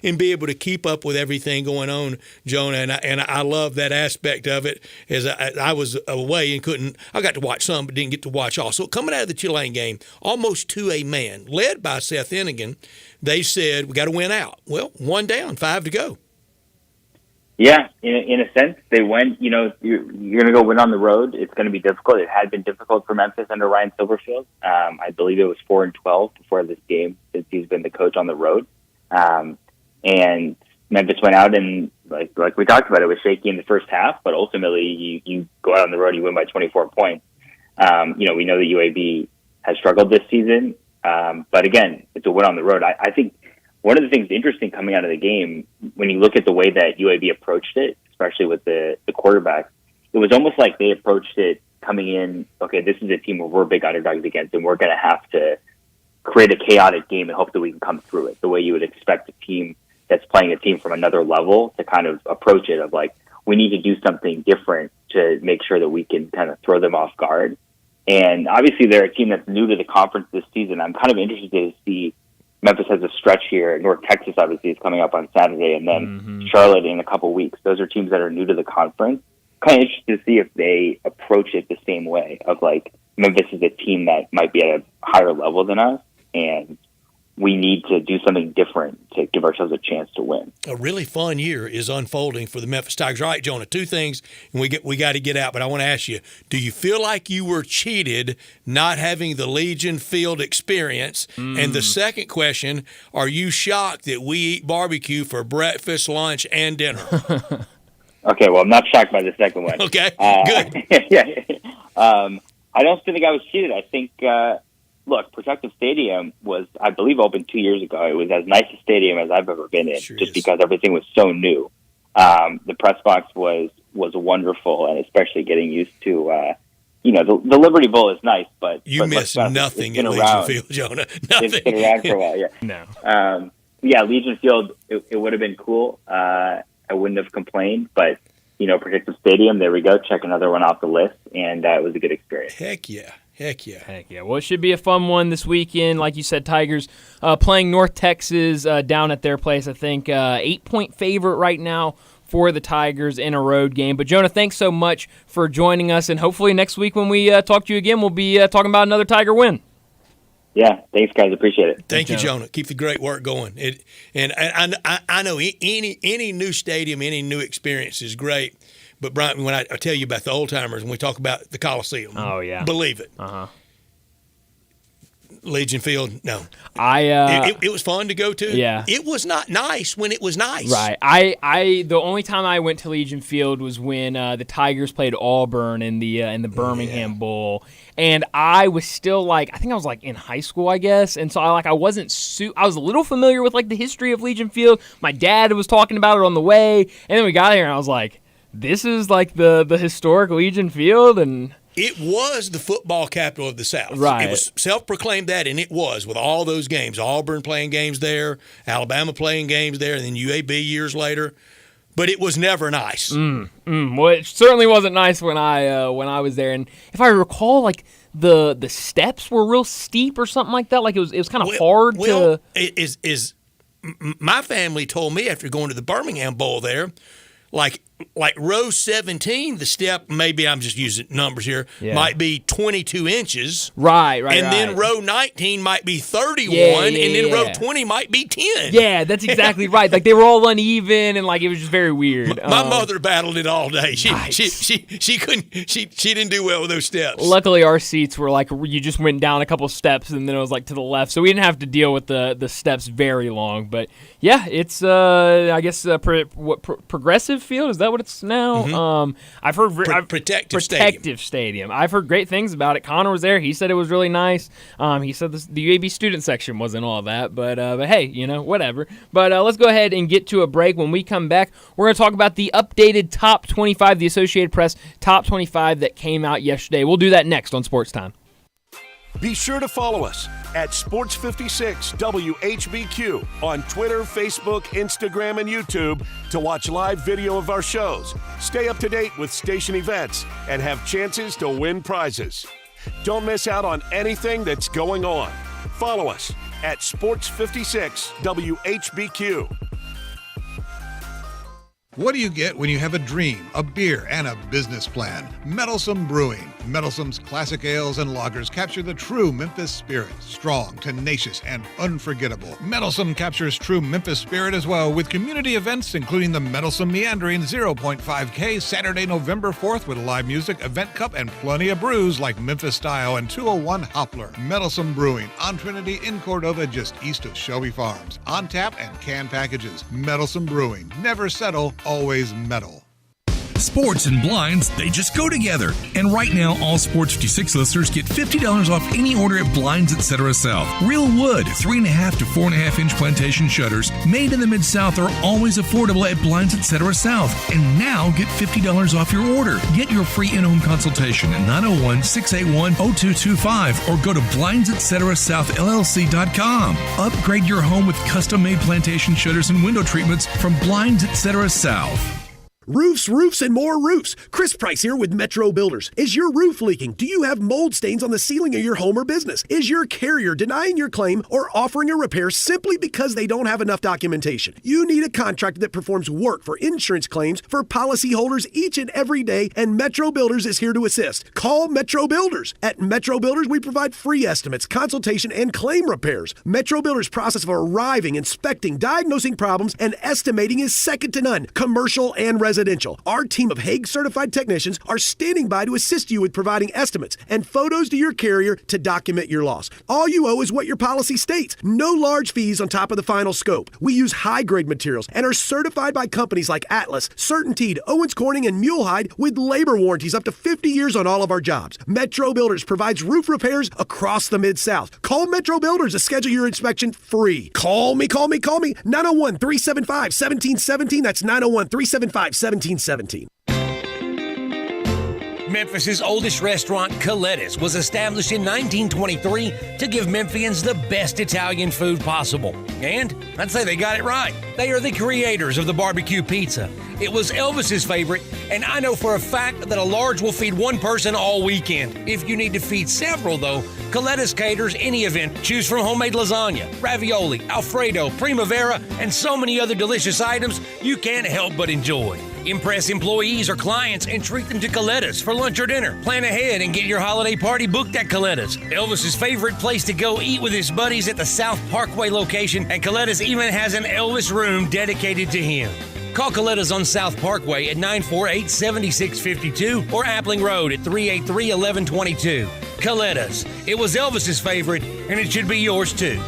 and be able to keep up with everything going on, Jonah. And I love that aspect of it. As I was away and I got to watch some, but didn't get to watch all. So coming out of the Tulane game, almost to a man, led by Seth Hennigan, they said, we got to win out. Well, 1 down, 5 to go. Yeah, in a sense, they went, you're going to go win on the road. It's going to be difficult. It had been difficult for Memphis under Ryan Silverfield. I believe it was 4-12 before this game since he's been the coach on the road. And Memphis went out and, like we talked about, it was shaky in the first half, but ultimately you go out on the road, you win by 24 points. We know that UAB has struggled this season, but again, it's a win on the road. I think one of the things interesting coming out of the game, when you look at the way that UAB approached it, especially with the quarterback, it was almost like they approached it coming in, okay, this is a team where we're big underdogs against, and we're going to have to create a chaotic game and hope that we can come through it the way you would expect a team that's playing a team from another level to kind of approach it, of like, we need to do something different to make sure that we can kind of throw them off guard. And obviously they're a team that's new to the conference this season. I'm kind of interested to see Memphis has a stretch here. North Texas obviously is coming up on Saturday, and then Charlotte in a couple weeks. Those are teams that are new to the conference. Kind of interested to see if they approach it the same way, of like, Memphis is a team that might be at a higher level than us, and we need to do something different to give ourselves a chance to win. A really fun year is unfolding for the Memphis Tigers. All right, Jonah, 2 things, and we got to get out, but I want to ask you, do you feel like you were cheated not having the Legion Field experience? And the second question, are you shocked that we eat barbecue for breakfast, lunch, and dinner? Okay, well, I'm not shocked by the second one. Okay, good. Yeah. I don't think I was cheated. I think, look, Protective Stadium was, I believe, opened 2 years ago. It was as nice a stadium as I've ever been in, just because everything was so new. The press box was wonderful, and especially getting used to, the Liberty Bowl is nice, but you miss nothing in Legion Field, Jonah. Nothing. It's been around for a while, yeah. No. Legion Field, it would have been cool. I wouldn't have complained, but Protective Stadium, there we go. Check another one off the list, and it was a good experience. Heck yeah. Well, it should be a fun one this weekend. Like you said, Tigers playing North Texas down at their place. I think 8-point favorite right now for the Tigers in a road game. But, Jonah, thanks so much for joining us, and hopefully next week when we talk to you again, we'll be talking about another Tiger win. Yeah, thanks, guys. Appreciate it. Thank you, Jonah. Keep the great work going. I know any new stadium, any new experience is great. But, Brian, when I tell you about the old-timers, when we talk about the Coliseum, believe it. Legion Field, no. It was fun to go to. Yeah. It was not nice when it was nice. Right. The only time I went to Legion Field was when the Tigers played Auburn in the Birmingham Bowl, and I was still I think I was in high school, I guess, and so I wasn't I was a little familiar with the history of Legion Field. My dad was talking about it on the way, and then we got here and I was like, this is the historic Legion Field, and it was the football capital of the South. Right. It was self-proclaimed that, and it was with all those games. Auburn playing games there, Alabama playing games there, and then UAB years later. But it was never nice. Well, it certainly wasn't nice when I was there. And if I recall, the steps were real steep or something like that. It was kind of hard to. My family told me after going to the Birmingham Bowl there, like row 17, the step, maybe I'm just using numbers here, might be 22 inches. Right. And then row 19 might be 31, and then row 20 might be 10. Yeah, that's exactly right. They were all uneven, and it was just very weird. My mother battled it all day. She couldn't. She didn't do well with those steps. Luckily, our seats were you just went down a couple steps, and then it was to the left, so we didn't have to deal with the steps very long. But yeah, it's I guess Progressive Field, is that that what it's now? Mm-hmm. I've heard Protective Stadium. I've heard great things about it. Connor was there. He said it was really nice. He said the UAB student section wasn't all that, but hey, whatever. But let's go ahead and get to a break. When we come back, we're going to talk about the updated top 25, the Associated Press top 25 that came out yesterday. We'll do that next on Sports Time. Be sure to follow us at Sports56 WHBQ on Twitter, Facebook, Instagram, and YouTube to watch live video of our shows, stay up to date with station events, and have chances to win prizes. Don't miss out on anything that's going on. Follow us at Sports56 WHBQ. What do you get when you have a dream, a beer, and a business plan? Meddlesome Brewing. Meddlesome's classic ales and lagers capture the true Memphis spirit. Strong, tenacious, and unforgettable. Meddlesome captures true Memphis spirit as well with community events including the Meddlesome Meandering 0.5K Saturday, November 4th with live music, event cup, and plenty of brews like Memphis Style and 201 Hopler. Meddlesome Brewing on Trinity in Cordova just east of Shelby Farms. On tap and can packages. Meddlesome Brewing. Never settle, always meddle. Sports and blinds, they just go together. And right now, all Sports 56 listeners get $50 off any order at Blinds Etc. South. Real wood, 3.5 to 4.5 inch plantation shutters made in the Mid-South are always affordable at Blinds Etc. South. And now get $50 off your order. Get your free in-home consultation at 901-681-0225 or go to blindsetcetera.southllc.com. Upgrade your home with custom-made plantation shutters and window treatments from Blinds Etc. South. Roofs, and more roofs. Chris Price here with Metro Builders. Is your roof leaking? Do you have mold stains on the ceiling of your home or business? Is your carrier denying your claim or offering a repair simply because they don't have enough documentation? You need a contractor that performs work for insurance claims for policyholders each and every day, and Metro Builders is here to assist. Call Metro Builders. At Metro Builders, we provide free estimates, consultation, and claim repairs. Metro Builders' process of arriving, inspecting, diagnosing problems, and estimating is second to none, commercial and residential. Our team of Hague-certified technicians are standing by to assist you with providing estimates and photos to your carrier to document your loss. All you owe is what your policy states. No large fees on top of the final scope. We use high-grade materials and are certified by companies like Atlas, CertainTeed, Owens Corning, and Mulehide with labor warranties up to 50 years on all of our jobs. Metro Builders provides roof repairs across the Mid-South. Call Metro Builders to schedule your inspection free. Call me. 901-375-1717. That's 901-375-1717. Memphis's oldest restaurant, Coletta's, was established in 1923 to give Memphians the best Italian food possible. And I'd say they got it right. They are the creators of the barbecue pizza. It was Elvis's favorite, and I know for a fact that a large will feed one person all weekend. If you need to feed several, though, Coletta's caters any event. Choose from homemade lasagna, ravioli, Alfredo, primavera, and so many other delicious items you can't help but enjoy. Impress employees or clients and treat them to Coletta's for lunch or dinner. Plan ahead and get your holiday party booked at Coletta's. Elvis's favorite place to go eat with his buddies at the South Parkway location, and Coletta's even has an Elvis room dedicated to him. Call Coletta's on South Parkway at 948-7652 or Appling Road at 383-1122. Coletta's. It was Elvis's favorite, and it should be yours too.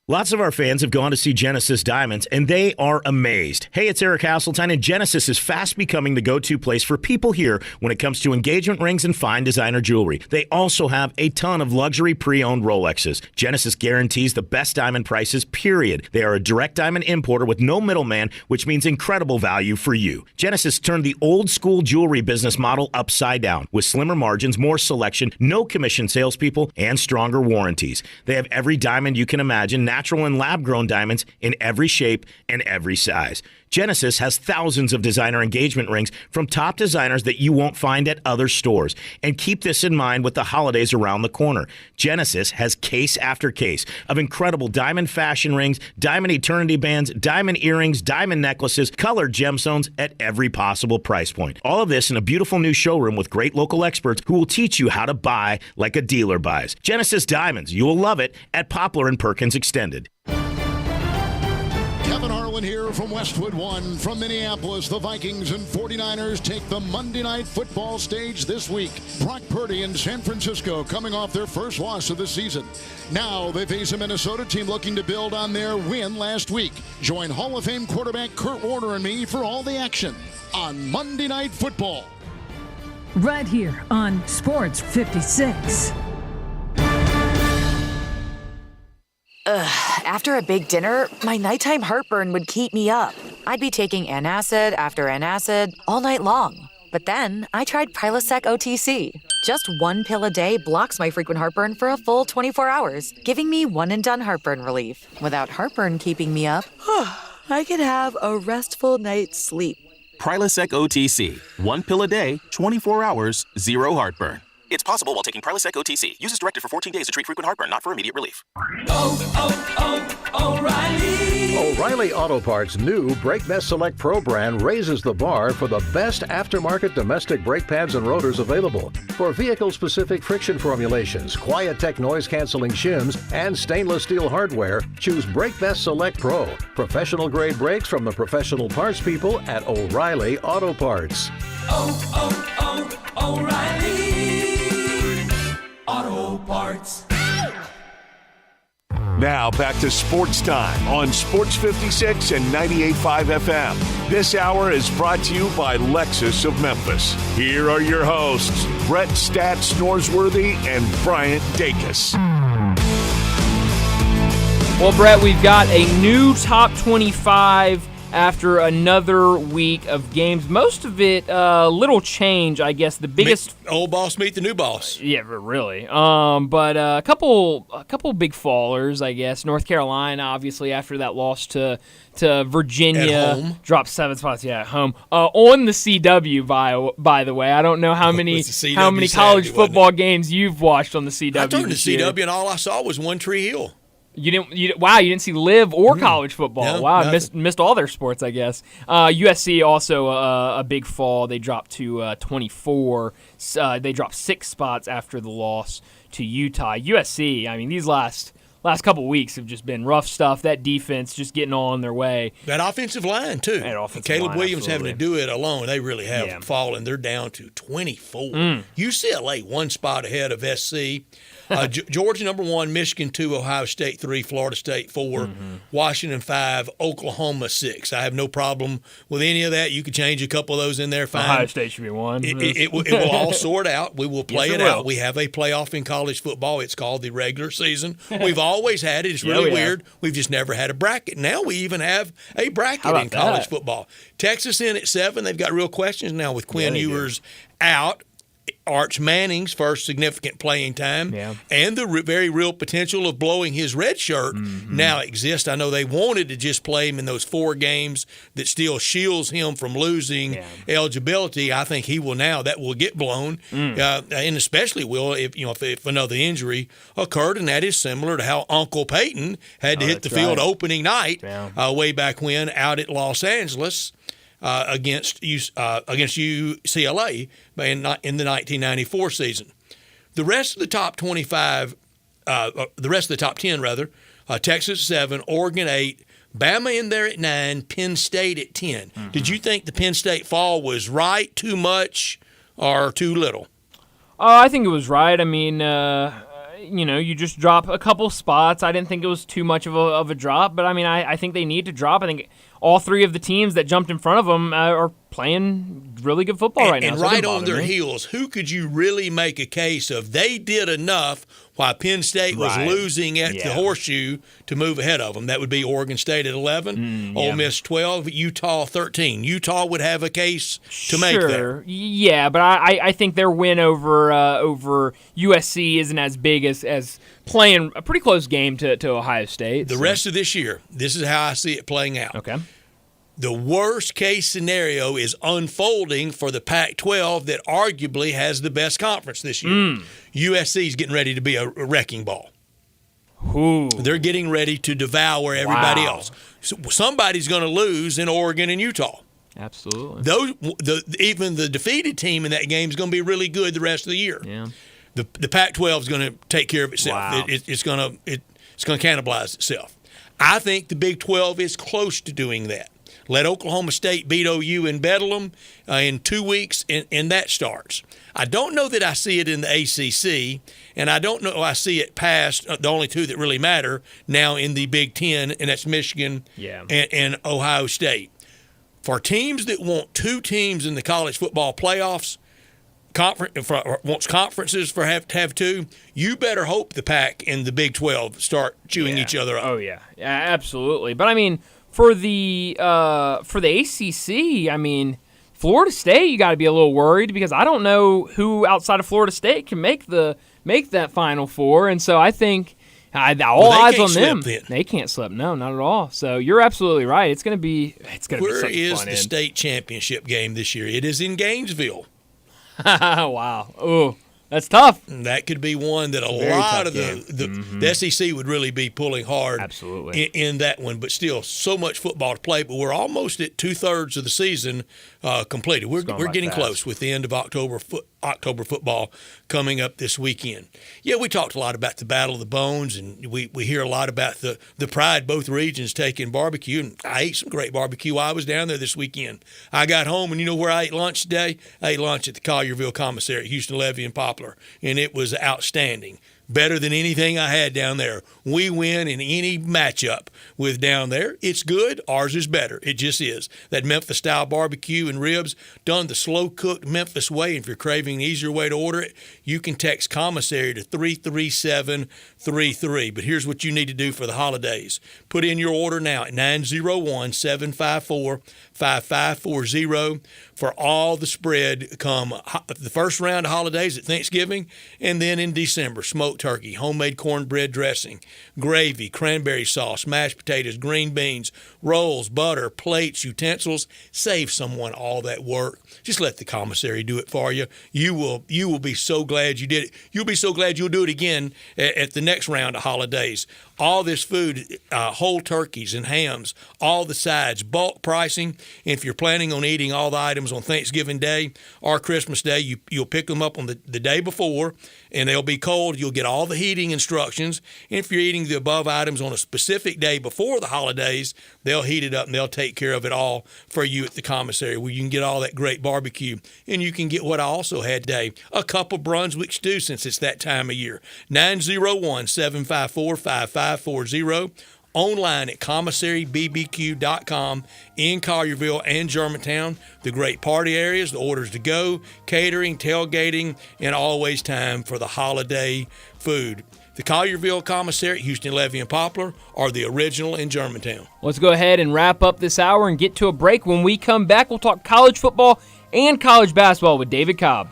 Lots of our fans have gone to see Genesis Diamonds, and they are amazed. Hey, it's Eric Hasseltine, and Genesis is fast becoming the go-to place for people here when it comes to engagement rings and fine designer jewelry. They also have a ton of luxury pre-owned Rolexes. Genesis guarantees the best diamond prices, period. They are a direct diamond importer with no middleman, which means incredible value for you. Genesis turned the old-school jewelry business model upside down with slimmer margins, more selection, no commission salespeople, and stronger warranties. They have every diamond you can imagine, natural and lab-grown diamonds in every shape and every size. Genesis has thousands of designer engagement rings from top designers that you won't find at other stores. And keep this in mind with the holidays around the corner. Genesis has case after case of incredible diamond fashion rings, diamond eternity bands, diamond earrings, diamond necklaces, colored gemstones at every possible price point. All of this in a beautiful new showroom with great local experts who will teach you how to buy like a dealer buys. Genesis Diamonds. You will love it at Poplar and Perkins Extended. Kevin Harlan gentlemen, here from Westwood One, from Minneapolis, the Vikings and 49ers take the Monday Night Football stage this week. Brock Purdy and San Francisco coming off their first loss of the season. Now they face a Minnesota team looking to build on their win last week. Join Hall of Fame quarterback Kurt Warner and me for all the action on Monday Night Football. Right here on Sports 56. After a big dinner, my nighttime heartburn would keep me up. I'd be taking antacid after antacid all night long. But then I tried Prilosec OTC. Just one pill a day blocks my frequent heartburn for a full 24 hours, giving me one-and-done heartburn relief. Without heartburn keeping me up, I could have a restful night's sleep. Prilosec OTC. One pill a day, 24 hours, zero heartburn. It's possible while taking Prilosec OTC. Use as directed for 14 days to treat frequent heartburn, not for immediate relief. O'Reilly Auto Parts' new Brake Best Select Pro brand raises the bar for the best aftermarket domestic brake pads and rotors available. For vehicle-specific friction formulations, Quiet-Tech noise-canceling shims, and stainless steel hardware, choose Brake Best Select Pro. Professional-grade brakes from the professional parts people at O'Reilly Auto Parts. O'Reilly Auto Parts. Now back to Sports Time on Sports 56 and 98.5 FM. This hour is brought to you by Lexus of Memphis. Here are your hosts, Brett Stats Norsworthy and Bryant Dacus. Well, Brett, we've got a new top 25 after another week of games. Most of it, little change, I guess. The biggest old boss meet the new boss. Yeah, really. But a couple big fallers, I guess. North Carolina, obviously, after that loss to Virginia, at home. Dropped 7 spots. Yeah, at home. On the CW, by the way. I don't know how many college football games you've watched on the CW. I turned to this year. CW and all I saw was One Tree Hill. You didn't see live or college football. No, wow, nothing. missed all their sports, I guess. USC also a big fall. They dropped to 24. They dropped 6 spots after the loss to Utah. USC, I mean, these last couple weeks have just been rough stuff. That defense just getting all on their way. That offensive line, too. Caleb Williams having to do it alone. They really have fallen. They're down to 24. UCLA, 1 spot ahead of SC. Georgia, number 1, Michigan 2, Ohio State 3, Florida State 4, Washington 5, Oklahoma 6. I have no problem with any of that. You could change a couple of those in there. Fine. Ohio State should be 1. It will all sort out. We will play it out. Will. We have a playoff in college football. It's called the regular season. We've always had it. It's really weird. We've just never had a bracket. Now we even have a bracket in college football. Texas in at 7. They've got real questions now with Quinn Ewers out. Arch Manning's first significant playing time, and the very real potential of blowing his red shirt now exists. I know they wanted to just play him in those 4 games that still shields him from losing eligibility. I think he will now. That will get blown, and especially will if another injury occurred, and that is similar to how Uncle Peyton had to hit the field opening night way back when out at Los Angeles. Against UCLA in the 1994 season. The rest of the top 25, the rest of the top 10 rather, Texas 7, Oregon 8, Bama in there at 9, Penn State at 10. Did you think the Penn State fall was right, too much, or too little? I think it was right. I mean, you just drop a couple spots. I didn't think it was too much of a drop, but I mean, I think they need to drop. I think all 3 of the teams that jumped in front of them are playing really good football right now. And right on their heels, who could you really make a case of they did enough while Penn State was losing at the Horseshoe to move ahead of them? That would be Oregon State at 11, Ole Miss 12, Utah 13. Utah would have a case to make there. Yeah, but I think their win over USC isn't as big as playing a pretty close game to Ohio State. The rest of this year, this is how I see it playing out. Okay. The worst case scenario is unfolding for the Pac-12 that arguably has the best conference this year. USC is getting ready to be a wrecking ball. They're getting ready to devour everybody else. So somebody's going to lose in Oregon and Utah. Absolutely. Even the defeated team in that game is going to be really good the rest of the year. Yeah. The Pac-12 is going to take care of itself. It's going to cannibalize itself. I think the Big 12 is close to doing that. Let Oklahoma State beat OU in Bedlam in 2 weeks, and that starts. I don't know that I see it in the ACC, and I don't know I see it past the only two that really matter now in the Big 10, and that's Michigan and Ohio State. For teams that want 2 teams in the college football playoffs, wants conferences for have to have 2, you better hope the Pac and the Big 12 start chewing each other up. Oh, yeah, absolutely. But, I mean, for the ACC, I mean, Florida State, you got to be a little worried because I don't know who outside of Florida State can make that Final Four, and so I think all eyes on them. They can't slip. No, not at all. So you're absolutely right. It's going to be such a fun Where is the end. state championship game this year? It is in Gainesville. Wow. Oh, that's tough. And that could be one that a lot of the SEC would really be pulling hard in that one. But still, so much football to play. But we're almost at 2/3 of the season completed. We're getting close with the end of October football coming up this weekend. Yeah, we talked a lot about the Battle of the Bones, and we hear a lot about the pride both regions take in barbecue. And I ate some great barbecue while I was down there this weekend. I got home, and you know where I ate lunch today? I ate lunch at the Collierville Commissary, Houston, Levy, and Poplar, and it was outstanding. Better than anything I had down there. We win in any matchup with down there. It's good. Ours is better. It just is. That Memphis-style barbecue and ribs done the slow-cooked Memphis way. And if you're craving an easier way to order it, you can text commissary to 33733. But here's what you need to do for the holidays. Put in your order now at 901-754-5540 for all the spread come the first round of holidays at Thanksgiving, and then in December, smoked turkey, homemade cornbread dressing, gravy, cranberry sauce, mashed potatoes, green beans, rolls, butter, plates, utensils. Save someone all that work. Just let the commissary do it for you. You will be so glad you did it. You'll be so glad you'll do it again at the next round of holidays. All this food, whole turkeys and hams, all the sides, bulk pricing. And if you're planning on eating all the items on Thanksgiving Day or Christmas Day, you'll pick them up on the day before, and they'll be cold. You'll get all the heating instructions. And if you're eating the above items on a specific day before the holidays, they'll heat it up and they'll take care of it all for you at the commissary, where you can get all that great barbecue. And you can get what I also had today, a cup of Brunswick stew, since it's that time of year. 901-754-5540. Online at commissarybbq.com in Collierville and Germantown. The great party areas, the orders to go, catering, tailgating, and always time for the holiday food. The Collierville Commissary, Houston, Levy, and Poplar are the original in Germantown. Let's go ahead and wrap up this hour and get to a break. When we come back, we'll talk college football and college basketball with David Cobb.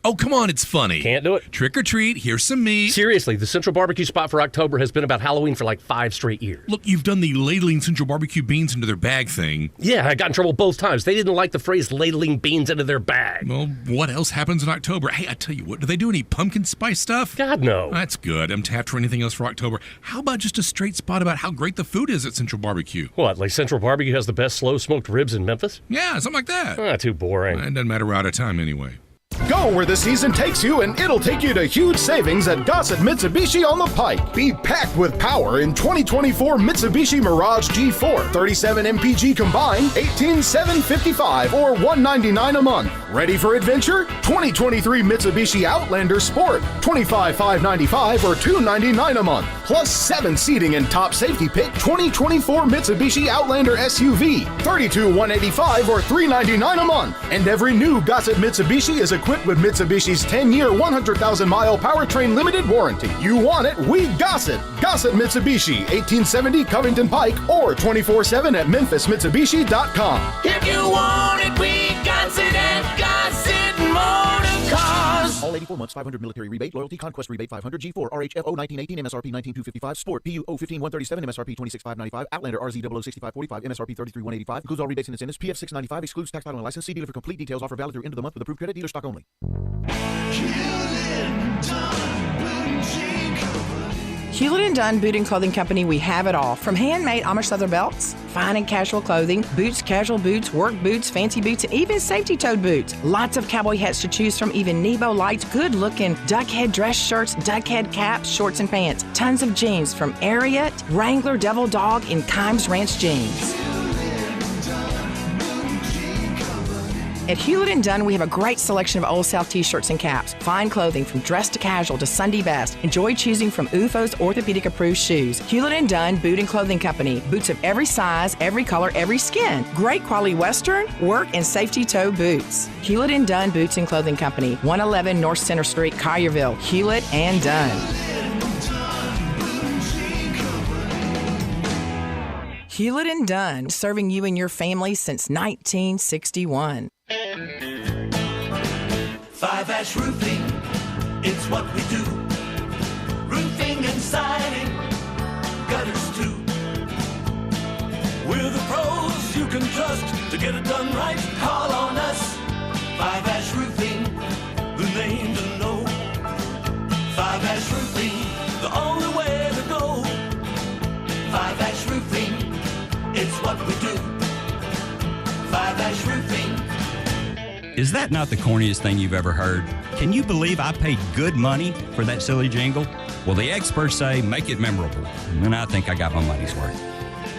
Oh, come on, it's funny. Can't do it. Trick or treat, here's some meat. Seriously, the Central Barbecue spot for October has been about Halloween for like 5 straight years. Look, you've done the ladling Central Barbecue beans into their bag thing. Yeah, I got in trouble both times. They didn't like the phrase ladling beans into their bag. Well, what else happens in October? Hey, I tell you what, do they do any pumpkin spice stuff? God, no. That's good. I'm tapped for anything else for October. How about just a straight spot about how great the food is at Central Barbecue? What, like Central Barbecue has the best slow-smoked ribs in Memphis? Yeah, something like that. Too boring. It doesn't matter, we're out of time anyway. Go where the season takes you, and it'll take you to huge savings at Gossett Mitsubishi on the Pike. Be packed with power in 2024 Mitsubishi Mirage G4. 37 MPG combined, $18,755 or $199 a month. Ready for adventure? 2023 Mitsubishi Outlander Sport, $25,595 or $299 a month. Plus 7 seating and top safety pick 2024 Mitsubishi Outlander SUV, $32,185 or $399 a month. And every new Gossett Mitsubishi is equipped with Mitsubishi's 10-year, 100,000-mile powertrain limited warranty. You want it, we Gossett. Gossett Mitsubishi, 1870 Covington Pike, or 24/7 at memphismitsubishi.com. If you want it, we Gossett at Gossett Motor Cars. All 84 months, 500 military rebate, loyalty, conquest rebate, 500 G4, RHFO 1918, MSRP 19255, Sport, PU 015-137, MSRP 26595, Outlander RZ 006545, MSRP 33185, includes all rebates and incentives, PF 695, excludes tax, title, and license. See dealer for complete details. Offer valid through end of the month with approved credit, dealer stock only. Hewlett & Dunn Boot and Clothing Company, we have it all. From handmade Amish leather belts fine and casual clothing, boots, casual boots, work boots, fancy boots, and even safety-toed boots. Lots of cowboy hats to choose from, even Nebo lights, good-looking duck head dress shirts, duck head caps, shorts, and pants. Tons of jeans from Ariat, Wrangler, Devil Dog, and Kimes Ranch jeans. At Hewlett & Dunn, we have a great selection of Old South t-shirts and caps. Fine clothing from dress to casual to Sunday best. Enjoy choosing from UFO's orthopedic-approved shoes. Hewlett & Dunn Boot and Clothing Company. Boots of every size, every color, every skin. Great quality Western, work, and safety toe boots. Hewlett & Dunn Boots and Clothing Company. 111 North Center Street, Collierville. Hewlett & Dunn. Hewlett & Dunn, serving you and your family since 1961. 5-Ash Roofing, it's what we do. Roofing and siding, gutters too. We're the pros you can trust to get it done right. Call on us. 5-Ash Roofing, the name to know. 5-Ash Roofing, the only way to go. 5-Ash Roofing, it's what we do. 5-Ash Roofing. Is that not the corniest thing you've ever heard? Can you believe I paid good money for that silly jingle? Well, the experts say make it memorable, and I think I got my money's worth.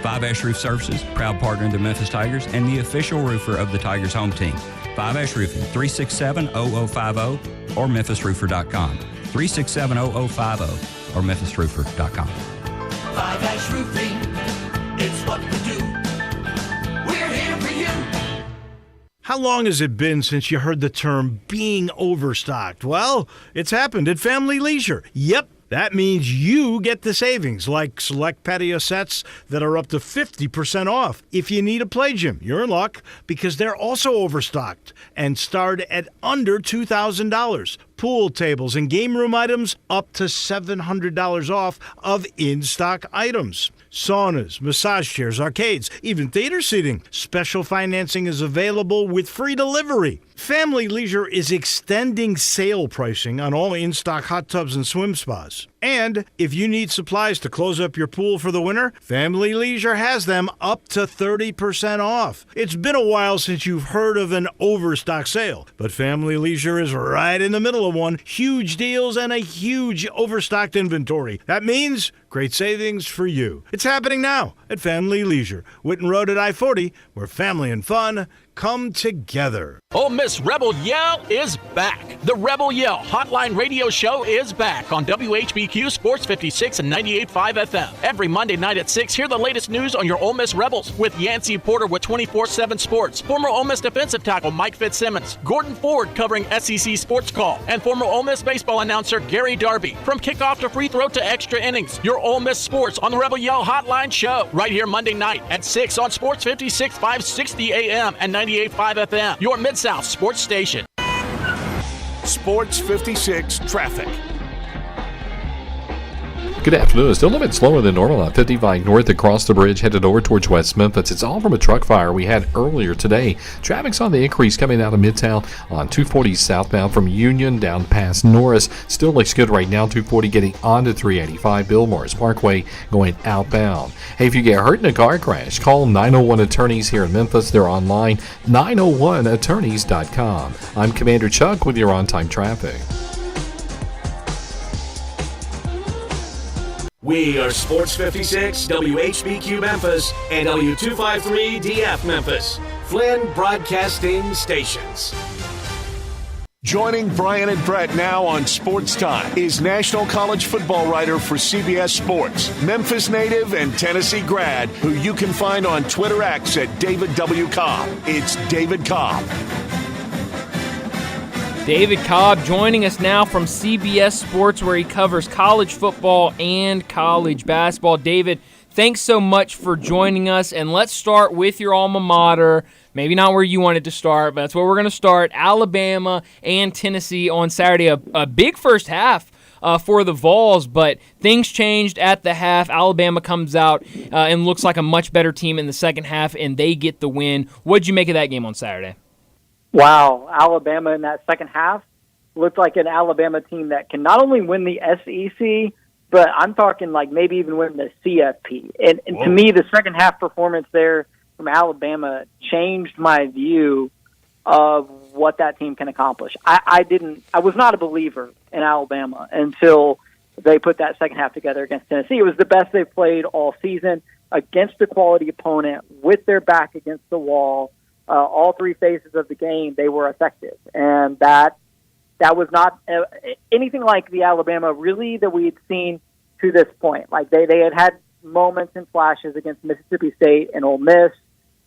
5-Ash Roof Services, proud partner of the Memphis Tigers and the official roofer of the Tigers home team. 5-Ash Roofing, 367-0050 or memphisroofer.com. 367-0050 or memphisroofer.com. 5-Ash Roofing, it's what we do. We're here for you. How long has it been since you heard the term being overstocked? Well, it's happened at Family Leisure. Yep. That means you get the savings, like select patio sets that are up to 50% off. If you need a play gym, you're in luck because they're also overstocked and start at under $2,000. Pool tables and game room items up to $700 off of in-stock items. Saunas, massage chairs, arcades, even theater seating. Special financing is available with free delivery. Family Leisure is extending sale pricing on all in-stock hot tubs and swim spas. And if you need supplies to close up your pool for the winter, Family Leisure has them up to 30% off. It's been a while since you've heard of an overstock sale, but Family Leisure is right in the middle of one. Huge deals and a huge overstocked inventory. That means great savings for you. It's happening now at Family Leisure, Witten Road at I-40, where family and fun come together. Ole Miss Rebel Yell is back. The Rebel Yell Hotline Radio Show is back on WHBQ Sports 56 and 98.5 FM. Every Monday night at 6, hear the latest news on your Ole Miss Rebels with Yancey Porter with 24/7 Sports, former Ole Miss defensive tackle Mike Fitzsimmons, Gordon Ford covering SEC Sports Call, and former Ole Miss baseball announcer Gary Darby. From kickoff to free throw to extra innings, your Ole Miss sports on the Rebel Yell Hotline Show right here Monday night at 6 on Sports 56 560 AM and 98.5 FM, your Mid-South sports station. Sports 56 traffic. Good afternoon. Still a little bit slower than normal on 55 north across the bridge, headed over towards West Memphis. It's all from a truck fire we had earlier today. Traffic's on the increase coming out of Midtown on 240 southbound from Union down past Norris. Still looks good right now. 240 getting onto 385 Bill Morris Parkway going outbound. Hey, if you get hurt in a car crash, call 901 Attorneys here in Memphis. They're online, 901attorneys.com. I'm Commander Chuck with your on-time traffic. We are Sports 56, WHBQ Memphis, and W253DF Memphis. Flynn Broadcasting Stations. Joining Brian and Brett now on Sports Time is National College Football writer for CBS Sports, Memphis native and Tennessee grad, who you can find on Twitter X at David W. Cobb. It's David Cobb. David Cobb joining us now from CBS Sports, where he covers college football and college basketball. David, thanks so much for joining us, and let's start with your alma mater. Maybe not where you wanted to start, but that's where we're going to start. Alabama and Tennessee on Saturday. A big first half for the Vols, but things changed at the half. Alabama comes out and looks like a much better team in the second half, and they get the win. What'd you make of that game on Saturday? Wow, Alabama in that second half looked like an Alabama team that can not only win the SEC, but I'm talking like maybe even winning the CFP. And to me, the second half performance there from Alabama changed my view of what that team can accomplish. I was not a believer in Alabama until they put that second half together against Tennessee. It was the best they've played all season against a quality opponent with their back against the wall. All three phases of the game, they were effective. And that was not anything like the Alabama really that we had seen to this point. Like they had moments and flashes against Mississippi State and Ole Miss,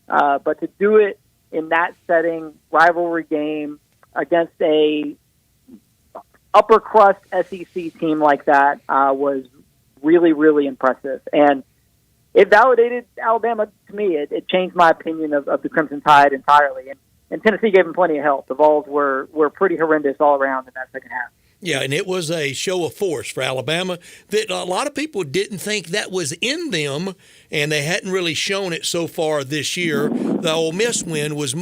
but to do it in that setting, rivalry game against a upper crust SEC team like that was really, really impressive. And it validated Alabama to me. It changed my opinion of the Crimson Tide entirely. And Tennessee gave them plenty of help. The Vols were pretty horrendous all around in that second half. Yeah, and it was a show of force for Alabama that a lot of people didn't think that was in them, and they hadn't really shown it so far this year. The Ole Miss win was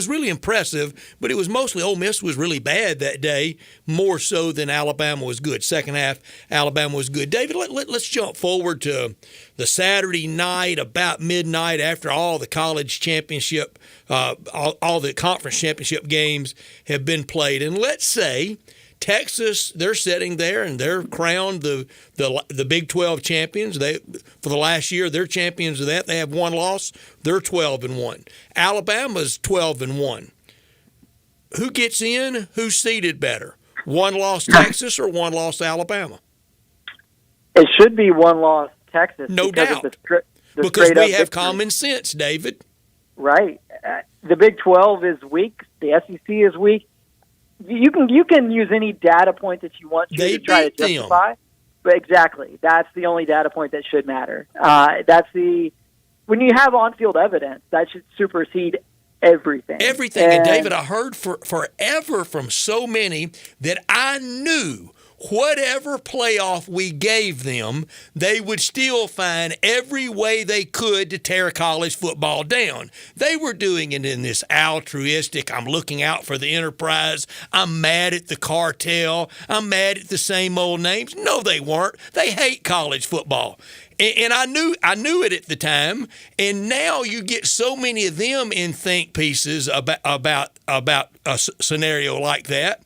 really impressive, but it was mostly Ole Miss was really bad that day, more so than Alabama was good. Second half, Alabama was good. David, let's jump forward to the Saturday night about midnight after all the college championship, all the conference championship games have been played. And let's say Texas, they're sitting there and they're crowned the Big 12 champions. For the last year, they're champions of that. They have one loss. They're 12-1. Alabama's 12-1. Who gets in? Who's seeded better? One loss Texas or one loss Alabama? It should be one loss Texas. No doubt. Because we have common sense, David. Right. The Big 12 is weak. The SEC is weak. You can use any data point that you want to try to justify. Them. But exactly. That's the only data point that should matter. When you have on-field evidence, that should supersede everything. Everything. And David, I heard forever from so many that I knew whatever playoff we gave them, they would still find every way they could to tear college football down. They were doing it in this altruistic, I'm looking out for the enterprise, I'm mad at the cartel, I'm mad at the same old names. No, they weren't. They hate college football. And I knew it at the time, and now you get so many of them in think pieces about a scenario like that.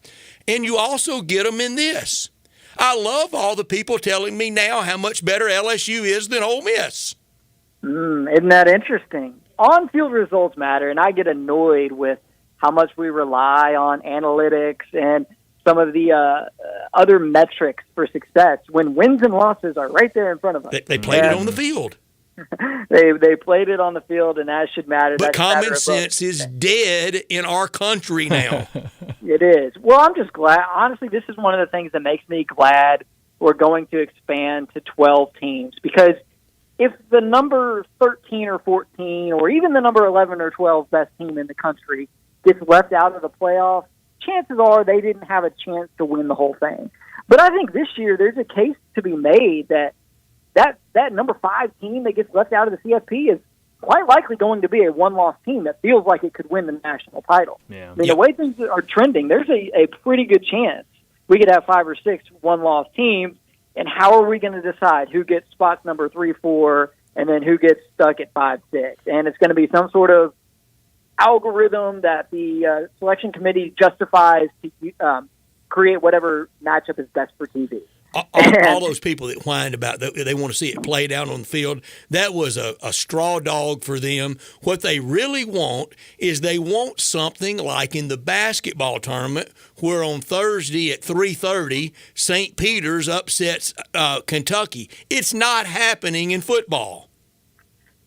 And you also get them in this. I love all the people telling me now how much better LSU is than Ole Miss. Isn't that interesting? On-field results matter, and I get annoyed with how much we rely on analytics and some of the other metrics for success when wins and losses are right there in front of us. They played it on the field. They played it on the field, and that should matter. But common sense is dead in our country now. It is. Well, I'm just glad. Honestly, this is one of the things that makes me glad we're going to expand to 12 teams. Because if the number 13 or 14 or even the number 11 or 12 best team in the country gets left out of the playoffs, chances are they didn't have a chance to win the whole thing. But I think this year there's a case to be made that number 5 team that gets left out of the CFP is quite likely going to be a one-loss team that feels like it could win the national title. Yeah. I mean, the way things are trending, there's a pretty good chance we could have 5 or 6 one-loss teams, and how are we going to decide who gets spots number 3, 4, and then who gets stuck at 5, 6? And it's going to be some sort of algorithm that the selection committee justifies to create whatever matchup is best for TV. All those people that whined about that they want to see it played out on the field, that was a straw dog for them. What they really want is they want something like in the basketball tournament where on Thursday at 3:30, St. Peter's upsets Kentucky. It's not happening in football.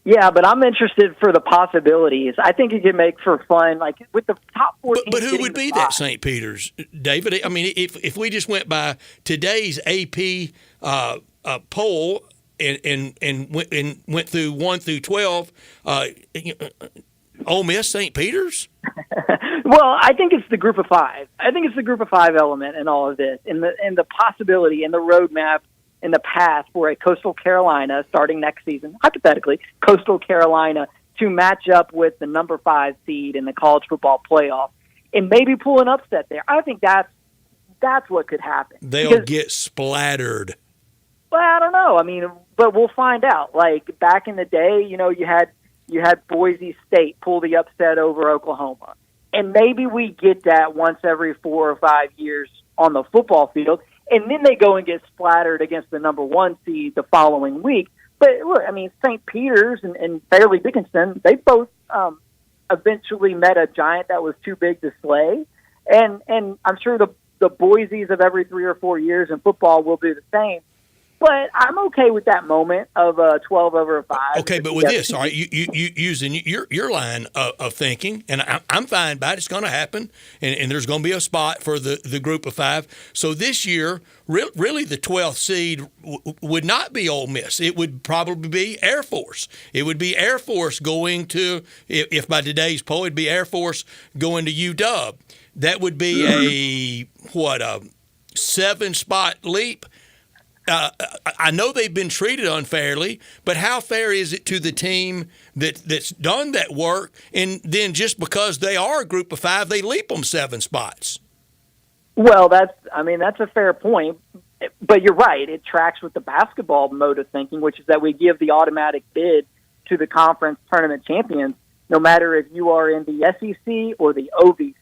Yeah, but I'm interested for the possibilities. I think it could make for fun, like with the top 4 teams. But who would be that St. Peter's, David? I mean, if we just went by today's AP poll and went through 1 through 12, Ole Miss, St. Peter's? Well, I think it's the group of 5. I think it's the group of 5 element in all of this, and the possibility and the roadmap in the past for a Coastal Carolina starting next season, hypothetically, Coastal Carolina to match up with the number 5 seed in the college football playoff and maybe pull an upset there. I think that's what could happen. They'll get splattered. Well, I don't know. I mean, but we'll find out. Like back in the day, you had Boise State pull the upset over Oklahoma, and maybe we get that once every 4 or 5 years on the football field, and then they go and get splattered against the number 1 seed the following week. But look, I mean, St. Peter's and Fairleigh Dickinson, they both eventually met a giant that was too big to slay, and I'm sure the Boise's of every 3 or 4 years in football will do the same. But I'm okay with that moment of 12 over 5. Okay, but with this, all right, you using your line of thinking, and I'm fine by it. It's going to happen, and there's going to be a spot for the group of 5. So this year, really the 12th seed would not be Ole Miss. It would probably be Air Force. It would be Air Force going to, if by today's poll, it'd be Air Force going to UW. That would be a 7-spot leap. I know they've been treated unfairly, but how fair is it to the team that's done that work, and then just because they are a group of 5, they leap them 7 spots? Well, that's a fair point, but you're right. It tracks with the basketball mode of thinking, which is that we give the automatic bid to the conference tournament champions, no matter if you are in the SEC or the OVC.